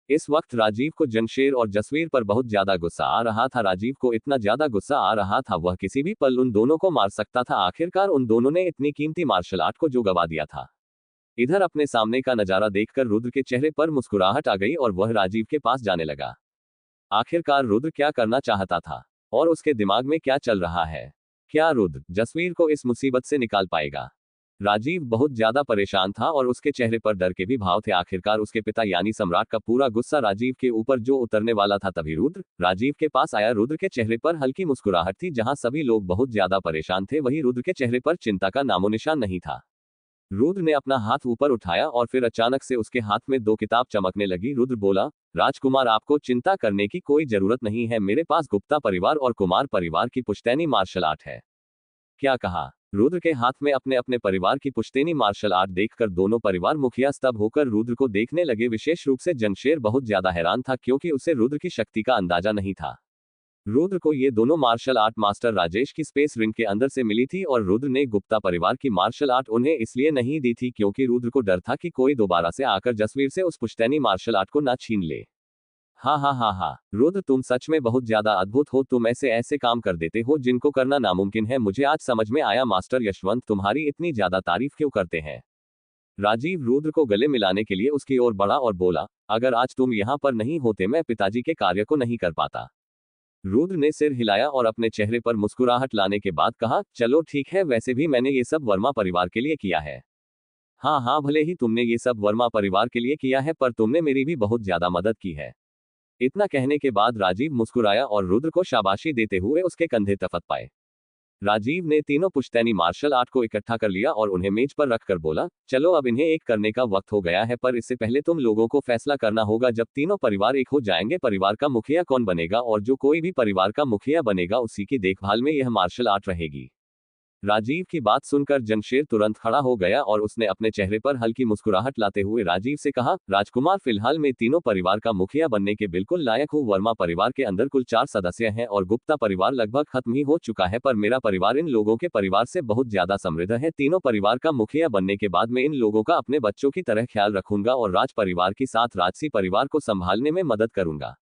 इस वक्त राजीव को जंगशेर और जसवीर पर बहुत ज्यादा गुस्सा आ रहा था। राजीव को इतना ज्यादा गुस्सा आ रहा था, वह किसी भी पल उन दोनों को मार सकता था। आखिरकार उन दोनों ने इतनी कीमती मार्शल आर्ट को जो गवा दिया था। इधर अपने सामने का नजारा देखकर रुद्र के चेहरे पर मुस्कुराहट आ गई और वह राजीव के पास जाने लगा। आखिरकार रुद्र क्या करना चाहता था और उसके दिमाग में क्या चल रहा है? क्या रुद्र जसवीर को इस मुसीबत से निकाल पाएगा? राजीव बहुत ज्यादा परेशान था और उसके चेहरे पर डर के भी भाव थे। आखिरकार उसके पिता यानी सम्राट का पूरा गुस्सा राजीव के ऊपर जो उतरने वाला था। तभी रुद्र राजीव के पास आया। रुद्र के चेहरे पर हल्की मुस्कुराहट थी। जहां सभी लोग बहुत ज्यादा परेशान थे, वहीं रुद्र के चेहरे पर चिंता का नामोनिशान नहीं था। रुद्र ने अपना हाथ ऊपर उठाया और फिर अचानक से उसके हाथ में 2 किताब चमकने लगी। रुद्र बोला, राजकुमार आपको चिंता करने की कोई जरूरत नहीं है, मेरे पास गुप्ता परिवार और कुमार परिवार की पुश्तैनी मार्शल आर्ट है। क्या कहा? रुद्र के हाथ में अपने अपने परिवार की पुश्तैनी मार्शल आर्ट देखकर दोनों परिवार मुखिया स्तब्ध होकर रुद्र को देखने लगे। विशेष रूप से जंगशेर बहुत ज्यादा हैरान था, क्योंकि उसे रुद्र की शक्ति का अंदाजा नहीं था। रुद्र को ये दोनों मार्शल आर्ट मास्टर राजेश की स्पेस रिंग के अंदर से मिली थी और रुद्र ने गुप्ता परिवार की मार्शल आर्ट उन्हें इसलिए नहीं दी थी क्योंकि रुद्र को डर था कि कोई दोबारा से आकर जसवीर से उस पुश्तैनी मार्शल आर्ट को ना छीन ले। हाँ, रुद्र तुम सच में बहुत ज्यादा अद्भुत हो। तुम ऐसे ऐसे काम कर देते हो जिनको करना नामुमकिन है। मुझे आज समझ में आया मास्टर यशवंत तुम्हारी इतनी ज्यादा तारीफ क्यों करते हैं। राजीव रुद्र को गले मिलाने के लिए उसकी ओर बढ़ा और बोला, अगर आज तुम यहाँ पर नहीं होते मैं पिताजी के कार्य को नहीं कर पाता। रुद्र ने सिर हिलाया और अपने चेहरे पर मुस्कुराहट लाने के बाद कहा, चलो ठीक है, वैसे भी मैंने ये सब वर्मा परिवार के लिए किया है। हाँ, भले ही तुमने ये सब वर्मा परिवार के लिए किया है, पर तुमने मेरी भी बहुत ज्यादा मदद की है। इतना कहने के बाद राजीव मुस्कुराया और रुद्र को शाबाशी देते हुए उसके कंधे तफत पाए। राजीव ने तीनों पुश्तैनी मार्शल आर्ट को इकट्ठा कर लिया और उन्हें मेज पर रखकर बोला, चलो अब इन्हें एक करने का वक्त हो गया है, पर इससे पहले तुम लोगों को फैसला करना होगा। जब तीनों परिवार एक हो जाएंगे, परिवार का मुखिया कौन बनेगा, और जो कोई भी परिवार का मुखिया बनेगा उसी की देखभाल में यह मार्शल आर्ट रहेगी। राजीव की बात सुनकर जंगशेर तुरंत खड़ा हो गया और उसने अपने चेहरे पर हल्की मुस्कुराहट लाते हुए राजीव से कहा, राजकुमार फिलहाल मैं तीनों परिवार का मुखिया बनने के बिल्कुल लायक हूँ। वर्मा परिवार के अंदर कुल 4 सदस्य हैं और गुप्ता परिवार लगभग खत्म ही हो चुका है, पर मेरा परिवार इन लोगों के परिवार से बहुत ज्यादा समृद्ध है। तीनों परिवार का मुखिया बनने के बाद मैं इन लोगों का अपने बच्चों की तरह ख्याल रखूंगा और राज परिवार के साथ राजसी परिवार को संभालने में मदद करूंगा।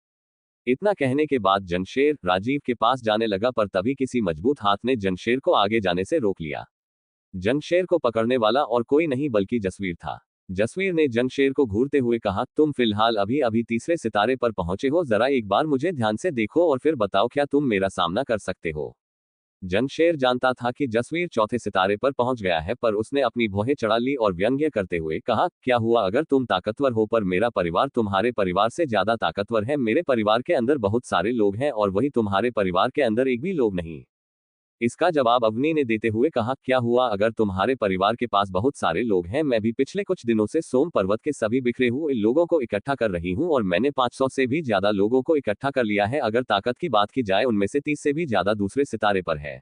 इतना कहने के बाद जमशेर राजीव के पास जाने लगा, पर तभी किसी मजबूत हाथ ने जमशेर को आगे जाने से रोक लिया। जमशेर को पकड़ने वाला और कोई नहीं बल्कि जसवीर था। जसवीर ने जमशेर को घूरते हुए कहा, तुम फिलहाल अभी अभी तीसरे सितारे पर पहुंचे हो, जरा एक बार मुझे ध्यान से देखो और फिर बताओ क्या तुम मेरा सामना कर सकते हो। जमशेर जानता था कि जसवीर चौथे सितारे पर पहुंच गया है, पर उसने अपनी भौहें चढ़ा ली और व्यंग्य करते हुए कहा, क्या हुआ अगर तुम ताकतवर हो, पर मेरा परिवार तुम्हारे परिवार से ज्यादा ताकतवर है। मेरे परिवार के अंदर बहुत सारे लोग हैं और वही तुम्हारे परिवार के अंदर एक भी लोग नहीं। इसका जवाब अवनी ने देते हुए कहा, क्या हुआ अगर तुम्हारे परिवार के पास बहुत सारे लोग हैं। मैं भी पिछले कुछ दिनों से सोम पर्वत के सभी बिखरे हुए लोगों को इकट्ठा कर रही हूं और मैंने 500 से भी ज्यादा लोगों को इकट्ठा कर लिया है। अगर ताकत की बात की जाए उनमें से 30 से भी ज्यादा दूसरे सितारे पर है।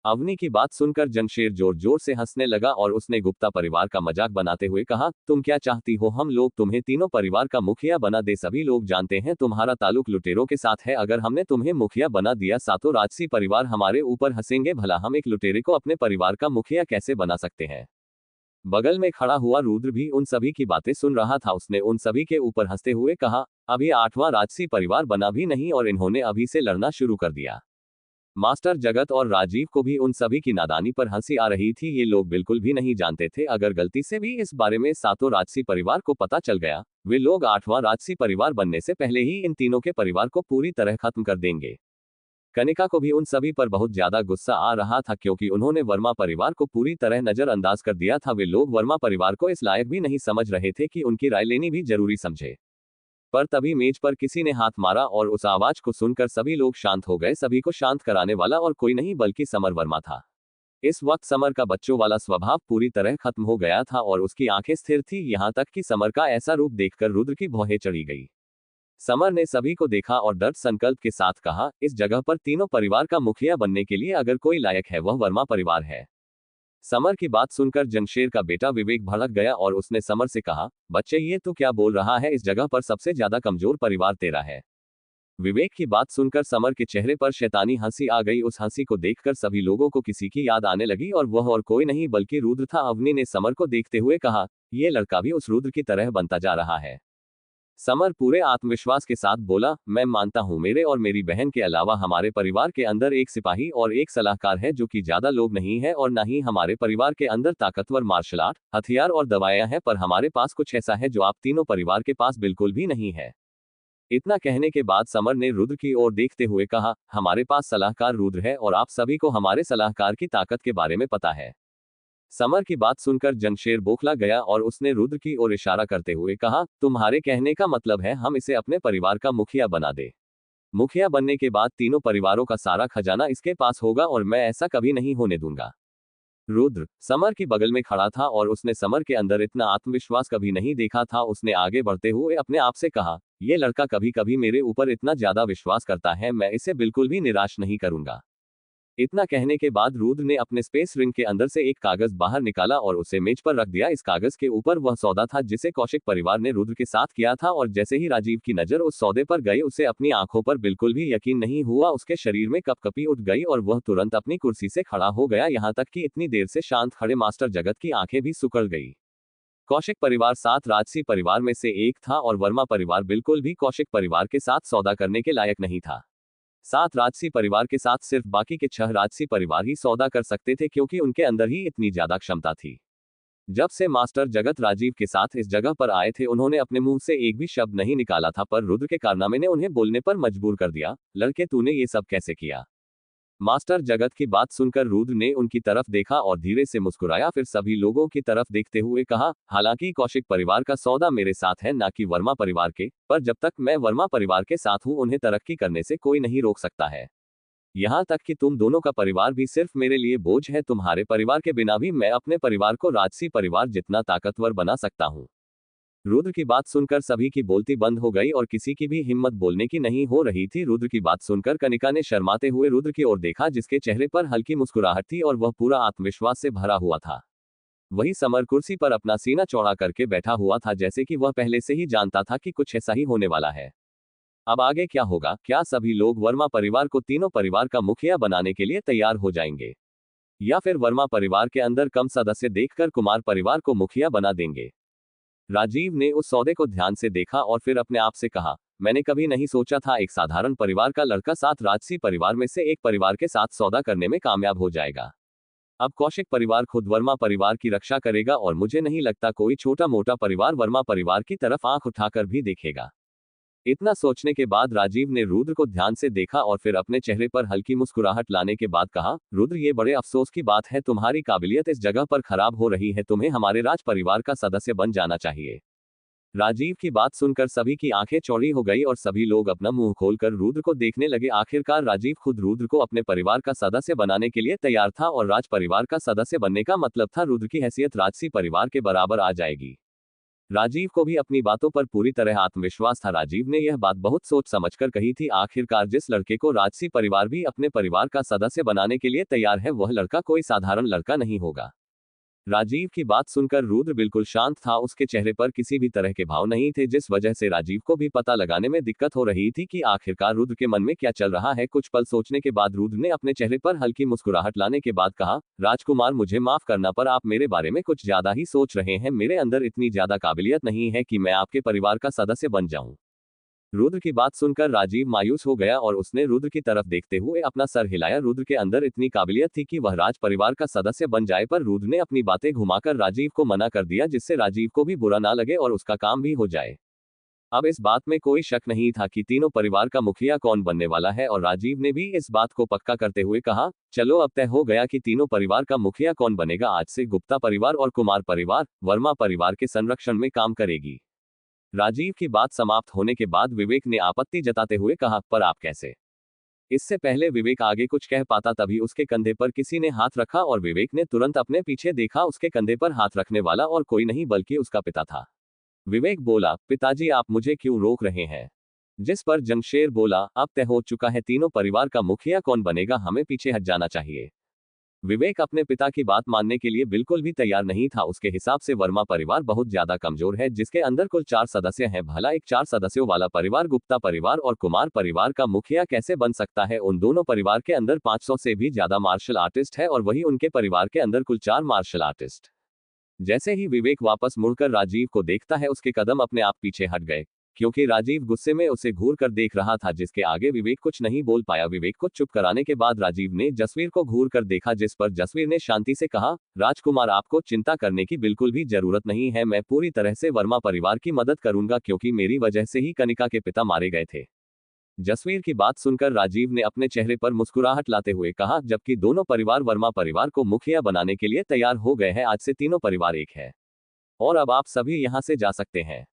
अवनी की बात सुनकर जमशेर जोर जोर से हंसने लगा और उसने गुप्ता परिवार का मजाक बनाते हुए कहा, तुम क्या चाहती हो, हम लोग तुम्हें तीनों परिवार का मुखिया बना दे। सभी लोग जानते हैं तुम्हारा ताल्लुक लुटेरों के साथ है। अगर हमने तुम्हें मुखिया बना दिया, सातों राजसी परिवार हमारे ऊपर हंसेंगे। भला हम एक लुटेरे को अपने परिवार का मुखिया कैसे बना सकते हैं। बगल में खड़ा हुआ रुद्र भी उन सभी की बातें सुन रहा था। उसने उन सभी के ऊपर हंसते हुए कहा, अभी 8वां राजसी परिवार बना भी नहीं और इन्होंने अभी से लड़ना शुरू कर दिया। मास्टर जगत और राजीव को भी उन सभी की नादानी पर हंसी आ रही थी। ये लोग बिल्कुल भी नहीं जानते थे, अगर गलती से भी इस बारे में सातों राजसी परिवार को पता चल गया, वे लोग 8वां राजसी परिवार बनने से पहले ही इन तीनों के परिवार को पूरी तरह खत्म कर देंगे। कनिका को भी उन सभी पर बहुत ज्यादा गुस्सा आ रहा था, क्योंकि उन्होंने वर्मा परिवार को पूरी तरह नजरअंदाज कर दिया था। वे लोग वर्मा परिवार को इस लायक भी नहीं समझ रहे थे कि उनकी राय लेनी भी जरूरी समझे। पर तभी मेज पर किसी ने हाथ मारा और उस आवाज को सुनकर सभी लोग शांत हो गए। सभी को शांत कराने वाला और कोई नहीं बल्कि समर वर्मा था। इस वक्त समर का बच्चों वाला स्वभाव पूरी तरह खत्म हो गया था और उसकी आंखें स्थिर थी, यहां तक कि समर का ऐसा रूप देखकर रुद्र की भौहें चढ़ी गई। समर ने सभी को देखा और दृढ़ संकल्प के साथ कहा, इस जगह पर तीनों परिवार का मुखिया बनने के लिए अगर कोई लायक है वह वर्मा परिवार है। समर की बात सुनकर जमशेर का बेटा विवेक भड़क गया और उसने समर से कहा, बच्चे ये तो क्या बोल रहा है, इस जगह पर सबसे ज्यादा कमजोर परिवार तेरा है। विवेक की बात सुनकर समर के चेहरे पर शैतानी हंसी आ गई। उस हंसी को देखकर सभी लोगों को किसी की याद आने लगी और वह और कोई नहीं बल्कि रुद्र था। अवनी ने समर को देखते हुए कहा, यह लड़का भी उस रुद्र की तरह बनता जा रहा है। समर पूरे आत्मविश्वास के साथ बोला, मैं मानता हूं मेरे और मेरी बहन के अलावा हमारे परिवार के अंदर एक सिपाही और एक सलाहकार है, जो कि ज्यादा लोग नहीं है और न ही हमारे परिवार के अंदर ताकतवर मार्शल आर्ट, हथियार और दवाएं हैं, पर हमारे पास कुछ ऐसा है जो आप तीनों परिवार के पास बिल्कुल भी नहीं है। इतना कहने के बाद समर ने रुद्र की ओर देखते हुए कहा, हमारे पास सलाहकार रुद्र है और आप सभी को हमारे सलाहकार की ताकत के बारे में पता है। समर की बात सुनकर जमशेर बौखला गया और उसने रुद्र की ओर इशारा करते हुए कहा, तुम्हारे कहने का मतलब है हम इसे अपने परिवार का मुखिया बना दे। मुखिया बनने के बाद तीनों परिवारों का सारा खजाना इसके पास होगा और मैं ऐसा कभी नहीं होने दूंगा। रुद्र समर की बगल में खड़ा था और उसने समर के अंदर इतना आत्मविश्वास कभी नहीं देखा था। उसने आगे बढ़ते हुए अपने आप से कहा, यह लड़का कभी कभी मेरे ऊपर इतना ज्यादा विश्वास करता है, मैं इसे बिल्कुल भी निराश नहीं करूंगा। इतना कहने के बाद रुद्र ने अपने स्पेस रिंग के अंदर से एक कागज बाहर निकाला और उसे मेज पर रख दिया। इस कागज के ऊपर वह सौदा था जिसे कौशिक परिवार ने रुद्र के साथ किया था और जैसे ही राजीव की नजर उस सौदे पर गई, उसे अपनी आंखों पर बिल्कुल भी यकीन नहीं हुआ। उसके शरीर में कपकपी उठ गई और वह तुरंत अपनी कुर्सी से खड़ा हो गया, यहां तक कि इतनी देर से शांत खड़े मास्टर जगत की आंखें भी सिकुड़ गई। कौशिक परिवार 7 राजसी परिवार में से एक था और वर्मा परिवार बिल्कुल भी कौशिक परिवार के साथ सौदा करने के लायक नहीं था। 7 राजसी परिवार के साथ सिर्फ बाकी के 6 राजसी परिवार ही सौदा कर सकते थे, क्योंकि उनके अंदर ही इतनी ज्यादा क्षमता थी। जब से मास्टर जगत राजीव के साथ इस जगह पर आए थे, उन्होंने अपने मुंह से एक भी शब्द नहीं निकाला था, पर रुद्र के कारनामे ने उन्हें बोलने पर मजबूर कर दिया। लड़के, तूने ये सब कैसे किया? मास्टर जगत की बात सुनकर रुद्र ने उनकी तरफ देखा और धीरे से मुस्कुराया, फिर सभी लोगों की तरफ देखते हुए कहा, हालांकि कौशिक परिवार का सौदा मेरे साथ है, ना कि वर्मा परिवार के, पर जब तक मैं वर्मा परिवार के साथ हूं उन्हें तरक्की करने से कोई नहीं रोक सकता है। यहां तक कि तुम दोनों का परिवार भी सिर्फ मेरे लिए बोझ है। तुम्हारे परिवार के बिना भी मैं अपने परिवार को राजसी परिवार जितना ताकतवर बना सकता हूं। रुद्र की बात सुनकर सभी की बोलती बंद हो गई और किसी की भी हिम्मत बोलने की नहीं हो रही थी। रुद्र की बात सुनकर कनिका ने शर्माते हुए रुद्र की ओर देखा, जिसके चेहरे पर हल्की मुस्कुराहट थी और वह पूरा आत्मविश्वास से भरा हुआ था। वही समर कुर्सी पर अपना सीना चौड़ा करके बैठा हुआ था, जैसे कि वह पहले से ही जानता था कि कुछ ऐसा ही होने वाला है। अब आगे क्या होगा? क्या सभी लोग वर्मा परिवार को तीनों परिवार का मुखिया बनाने के लिए तैयार हो जाएंगे, या फिर वर्मा परिवार के अंदर कम सदस्य देखकर कुमार परिवार को मुखिया बना देंगे? राजीव ने उस सौदे को ध्यान से देखा और फिर अपने आप से कहा, मैंने कभी नहीं सोचा था एक साधारण परिवार का लड़का साथ राजसी परिवार में से एक परिवार के साथ सौदा करने में कामयाब हो जाएगा। अब कौशिक परिवार खुद वर्मा परिवार की रक्षा करेगा और मुझे नहीं लगता कोई छोटा मोटा परिवार वर्मा परिवार की तरफ आंख उठाकर भी देखेगा। इतना सोचने के बाद राजीव ने रुद्र को ध्यान से देखा और फिर अपने चेहरे पर हल्की मुस्कुराहट लाने के बाद कहा, रुद्र ये बड़े अफसोस की बात है, तुम्हारी काबिलियत इस जगह पर खराब हो रही है, तुम्हें हमारे राज परिवार का सदस्य बन जाना चाहिए। राजीव की बात सुनकर सभी की आंखें चौड़ी हो गई और सभी लोग अपना मुंह खोलकर रुद्र को देखने लगे। आखिरकार राजीव खुद रुद्र को अपने परिवार का सदस्य बनाने के लिए तैयार था और राज परिवार का सदस्य बनने का मतलब था रुद्र की हैसियत राजसी परिवार के बराबर आ जाएगी। राजीव को भी अपनी बातों पर पूरी तरह आत्मविश्वास था। राजीव ने यह बात बहुत सोच समझकर कही थी। आखिरकार जिस लड़के को राजसी परिवार भी अपने परिवार का सदस्य बनाने के लिए तैयार है, वह लड़का कोई साधारण लड़का नहीं होगा। राजीव की बात सुनकर रुद्र बिल्कुल शांत था, उसके चेहरे पर किसी भी तरह के भाव नहीं थे, जिस वजह से राजीव को भी पता लगाने में दिक्कत हो रही थी कि आखिरकार रुद्र के मन में क्या चल रहा है। कुछ पल सोचने के बाद रुद्र ने अपने चेहरे पर हल्की मुस्कुराहट लाने के बाद कहा, राजकुमार मुझे माफ करना पर आप मेरे बारे में कुछ ज्यादा ही सोच रहे हैं। मेरे अंदर इतनी ज्यादा काबिलियत नहीं है कि मैं आपके परिवार का सदस्य बन जाऊं। रुद्र की बात सुनकर राजीव मायूस हो गया और उसने रुद्र की तरफ देखते हुए अपना सर हिलाया। रुद्र के अंदर इतनी काबिलियत थी कि वह राज परिवार का सदस्य बन जाए, पर रुद्र ने अपनी बातें घुमाकर राजीव को मना कर दिया, जिससे राजीव को भी बुरा ना लगे और उसका काम भी हो जाए। अब इस बात में कोई शक नहीं था कि तीनों परिवार का मुखिया कौन बनने वाला है और राजीव ने भी इस बात को पक्का करते हुए कहा, चलो अब तय हो गया कि तीनों परिवार का मुखिया कौन बनेगा। आज से गुप्ता परिवार और कुमार परिवार वर्मा परिवार के संरक्षण में काम करेगी। राजीव की बात समाप्त होने के बाद विवेक ने आपत्ति जताते हुए कहा, पर आप कैसे? इससे पहले विवेक आगे कुछ कह पाता तभी उसके कंधे पर किसी ने हाथ रखा और विवेक ने तुरंत अपने पीछे देखा। उसके कंधे पर हाथ रखने वाला और कोई नहीं बल्कि उसका पिता था। विवेक बोला, पिताजी आप मुझे क्यों रोक रहे हैं? जिस पर जमशेर बोला, अब तय हो चुका है, तीनों परिवार का मुखिया कौन बनेगा, हमें पीछे हट जाना चाहिए। विवेक अपने पिता की बात मानने के लिए बिल्कुल भी तैयार नहीं था। उसके हिसाब से वर्मा परिवार बहुत ज्यादा कमजोर है, जिसके अंदर कुल 4 सदस्य हैं। भला एक 4 सदस्यों वाला परिवार गुप्ता परिवार और कुमार परिवार का मुखिया कैसे बन सकता है? उन दोनों परिवार के अंदर 500 से भी ज्यादा मार्शल आर्टिस्ट है और वही उनके परिवार के अंदर कुल 4 मार्शल आर्टिस्ट। जैसे ही विवेक वापस मुड़कर राजीव को देखता है, उसके कदम अपने आप पीछे हट गए, क्योंकि राजीव गुस्से में उसे घूर कर देख रहा था, जिसके आगे विवेक कुछ नहीं बोल पाया। विवेक को चुप कराने के बाद राजीव ने जसवीर को घूर कर देखा, जिस पर जसवीर ने शांति से कहा, राजकुमार आपको चिंता करने की बिल्कुल भी जरूरत नहीं है, मैं पूरी तरह से वर्मा परिवार की मदद करूंगा, क्योंकि मेरी वजह से ही कनिका के पिता मारे गए थे। जसवीर की बात सुनकर राजीव ने अपने चेहरे पर मुस्कुराहट लाते हुए कहा, जबकि दोनों परिवार वर्मा परिवार को मुखिया बनाने के लिए तैयार हो गए हैं, आज से तीनों परिवार एक है और अब आप सभी यहां से जा सकते हैं।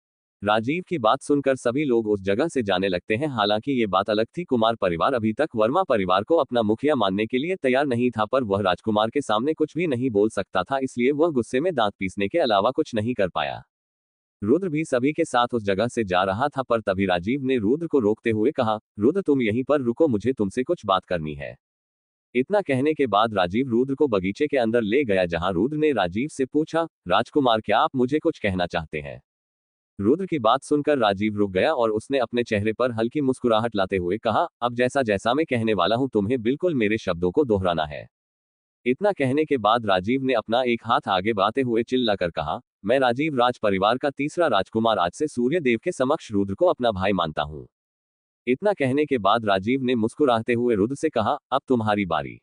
राजीव की बात सुनकर सभी लोग उस जगह से जाने लगते हैं। हालांकि ये बात अलग थी, कुमार परिवार अभी तक वर्मा परिवार को अपना मुखिया मानने के लिए तैयार नहीं था, पर वह राजकुमार के सामने कुछ भी नहीं बोल सकता था, इसलिए वह गुस्से में दांत पीसने के अलावा कुछ नहीं कर पाया। रुद्र भी सभी के साथ उस जगह से जा रहा था, पर तभी राजीव ने रुद्र को रोकते हुए कहा, रुद्र तुम यहीं पर रुको, मुझे तुमसे कुछ बात करनी है। इतना कहने के बाद राजीव रुद्र को बगीचे के अंदर ले गया, जहां रुद्र ने राजीव से पूछा, राजकुमार क्या आप मुझे कुछ कहना चाहते हैं? रुद्र की बात सुनकर राजीव रुक गया और उसने अपने चेहरे पर हल्की मुस्कुराहट लाते हुए कहा, अब जैसा जैसा मैं कहने वाला हूं, तुम्हें बिल्कुल मेरे शब्दों को दोहराना है। इतना कहने के बाद राजीव ने अपना एक हाथ आगे बढ़ाते हुए चिल्लाकर कहा, मैं राजीव राज परिवार का तीसरा राजकुमार आज से सूर्य देव के समक्ष रुद्र को अपना भाई मानता हूं। इतना कहने के बाद राजीव ने मुस्कुराते हुए रुद्र से कहा, अब तुम्हारी बारी।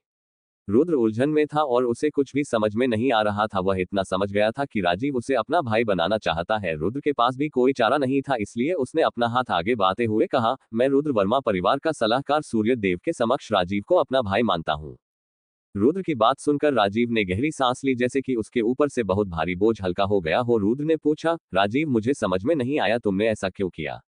रुद्र उलझन में था और उसे कुछ भी समझ में नहीं आ रहा था। वह इतना समझ गया था कि राजीव उसे अपना भाई बनाना चाहता है। रुद्र के पास भी कोई चारा नहीं था, इसलिए उसने अपना हाथ आगे बढ़ाते हुए कहा, मैं रुद्र वर्मा परिवार का सलाहकार सूर्य देव के समक्ष राजीव को अपना भाई मानता हूं। रुद्र की बात सुनकर राजीव ने गहरी सांस ली, जैसे कि उसके ऊपर से बहुत भारी बोझ हल्का हो गया हो। रुद्र ने पूछा, राजीव मुझे समझ में नहीं आया, तुमने ऐसा क्यों किया?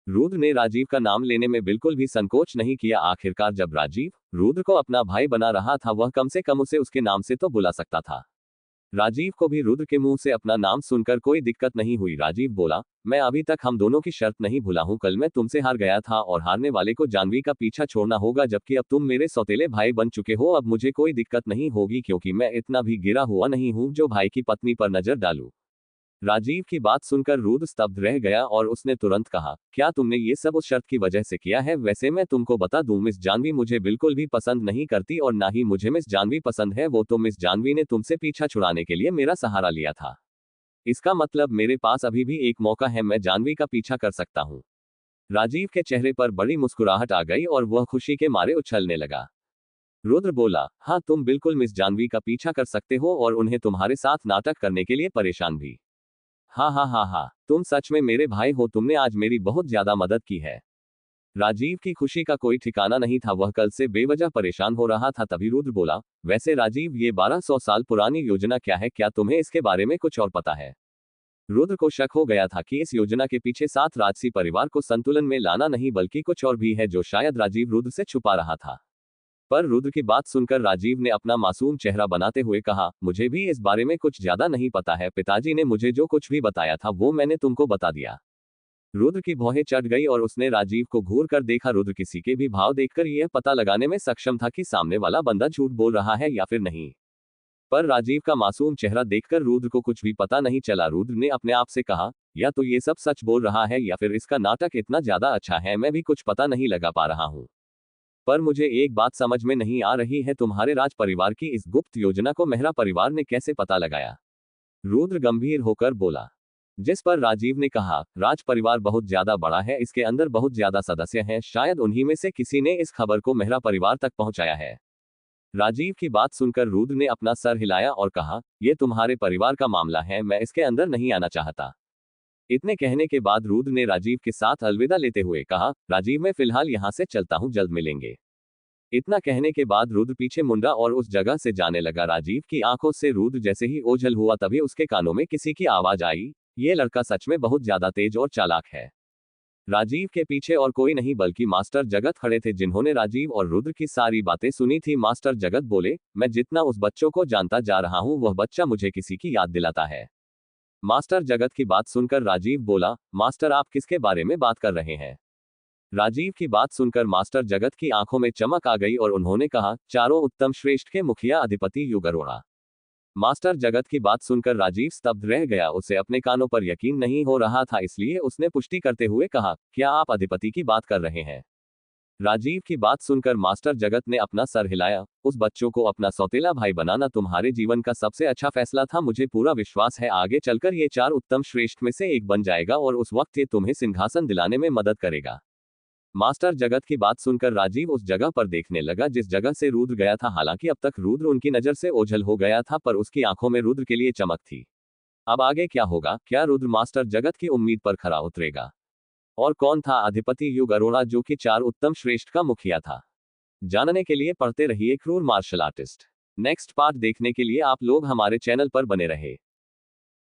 रुद्र ने राजीव का नाम लेने में बिल्कुल भी संकोच नहीं किया। आखिरकार जब राजीव रुद्र को अपना भाई बना रहा था, वह कम से कम उसे उसके नाम से तो बुला सकता था। राजीव को भी रुद्र के मुंह से अपना नाम सुनकर कोई दिक्कत नहीं हुई। राजीव बोला, मैं अभी तक हम दोनों की शर्त नहीं भूला हूं। कल मैं तुमसे हार गया था और हारने वाले को जानवी का पीछा छोड़ना होगा, जबकि अब तुम मेरे सौतेले भाई बन चुके हो। अब मुझे कोई दिक्कत नहीं होगी, क्योंकि मैं इतना भी गिरा हुआ नहीं हूं जो भाई की पत्नी पर नजर डालूं। राजीव की बात सुनकर रुद्र स्तब्ध रह गया और उसने तुरंत कहा, क्या तुमने ये सब उस शर्त की वजह से किया है? वैसे मैं तुमको बता दूं, मिस जानवी मुझे बिल्कुल भी पसंद नहीं करती और ना ही मुझे मिस जानवी पसंद है। वो तो मिस जानवी ने तुमसे पीछा छुड़ाने के लिए मेरा सहारा लिया था। इसका मतलब मेरे पास अभी भी एक मौका है, मैं जानवी का पीछा कर सकता हूं। राजीव के चेहरे पर बड़ी मुस्कुराहट आ गई और वह खुशी के मारे उछलने लगा। रुद्र बोला, हाँ तुम बिल्कुल मिस जानवी का पीछा कर सकते हो और उन्हें तुम्हारे साथ नाटक करने के लिए परेशान भी। हाँ हाँ हाँ हाँ, तुम सच में मेरे भाई हो, तुमने आज मेरी बहुत ज्यादा मदद की है। राजीव की खुशी का कोई ठिकाना नहीं था, वह कल से बेवजह परेशान हो रहा था। तभी रुद्र बोला, वैसे राजीव ये 1200 साल पुरानी योजना क्या है, क्या तुम्हें इसके बारे में कुछ और पता है? रुद्र को शक हो गया था कि इस योजना के पीछे सात राजसी परिवार को संतुलन में लाना नहीं बल्कि कुछ और भी है जो शायद राजीव रुद्र से छुपा रहा था। पर रुद्र की बात सुनकर राजीव ने अपना मासूम चेहरा बनाते हुए कहा, मुझे भी इस बारे में कुछ ज्यादा नहीं पता है, पिताजी ने मुझे जो कुछ भी बताया था वो मैंने तुमको बता दिया। रुद्र की भौहें चढ़ गई और उसने राजीव को घूर कर देखा। रुद्र किसी के भी भाव देखकर यह पता लगाने में सक्षम था कि सामने वाला बंदा झूठ बोल रहा है या फिर नहीं। पर राजीव का मासूम चेहरा देखकर रुद्र को कुछ भी पता नहीं चला। रुद्र ने अपने आप से कहा, या तो ये सब सच बोल रहा है या फिर इसका नाटक इतना ज्यादा अच्छा है मैं भी कुछ पता नहीं लगा पा रहा हूँ। पर मुझे एक बात समझ में नहीं आ रही है, तुम्हारे राज परिवार की इस गुप्त योजना को मेहरा परिवार ने कैसे पता लगाया? रुद्र गंभीर होकर बोला। जिस पर राजीव ने कहा, राज परिवार बहुत ज्यादा बड़ा है, इसके अंदर बहुत ज्यादा सदस्य हैं, शायद उन्हीं में से किसी ने इस खबर को मेहरा परिवार तक पहुंचाया है। राजीव की बात सुनकर रुद्र ने अपना सर हिलाया और कहा, यह तुम्हारे परिवार का मामला है, मैं इसके अंदर नहीं आना चाहता। इतने कहने के बाद रुद्र ने राजीव के साथ अलविदा लेते हुए कहा, राजीव मैं फिलहाल यहाँ से चलता हूँ, जल्द मिलेंगे। इतना कहने के बाद रुद्र पीछे मुंडा और उस जगह से जाने लगा। राजीव की आंखों से रुद्र जैसे ही ओझल हुआ तभी उसके कानों में किसी की आवाज आई, ये लड़का सच में बहुत ज्यादा तेज और चालाक है। राजीव के पीछे और कोई नहीं बल्कि मास्टर जगत खड़े थे, जिन्होंने राजीव और रुद्र की सारी बातें सुनी थी। मास्टर जगत बोले, मैं जितना उस बच्चों को जानता जा रहा हूँ वह बच्चा मुझे किसी की याद दिलाता है। मास्टर जगत की बात सुनकर राजीव बोला, मास्टर आप किसके बारे में बात कर रहे हैं? राजीव की बात सुनकर मास्टर जगत की आंखों में चमक आ गई और उन्होंने कहा, चारों उत्तम श्रेष्ठ के मुखिया अधिपति युग अरोड़ा। मास्टर जगत की बात सुनकर राजीव स्तब्ध रह गया, उसे अपने कानों पर यकीन नहीं हो रहा था, इसलिए उसने पुष्टि करते हुए कहा, क्या आप अधिपति की बात कर रहे हैं? राजीव की बात सुनकर मास्टर जगत ने अपना सर हिलाया, उस बच्चों को अपना सौतेला भाई बनाना तुम्हारे जीवन का सबसे अच्छा फैसला था। मुझे पूरा विश्वास है आगे चलकर ये चार उत्तम श्रेष्ठ में से एक बन जाएगा और उस वक्त ये तुम्हें सिंहासन दिलाने में मदद करेगा। मास्टर जगत की बात सुनकर राजीव उस जगह पर देखने लगा जिस जगह से रुद्र गया था। हालांकि अब तक रुद्र उनकी नजर से ओझल हो गया था, पर उसकी आंखों में रुद्र के लिए चमक थी। अब आगे क्या होगा? क्या रुद्र मास्टर जगत की उम्मीद पर खरा उतरेगा? और कौन था अधिपति युग अरोड़ा जो कि चार उत्तम श्रेष्ठ का मुखिया था? जानने के लिए पढ़ते रहिए क्रूर मार्शल आर्टिस्ट। नेक्स्ट पार्ट देखने के लिए आप लोग हमारे चैनल पर बने रहे।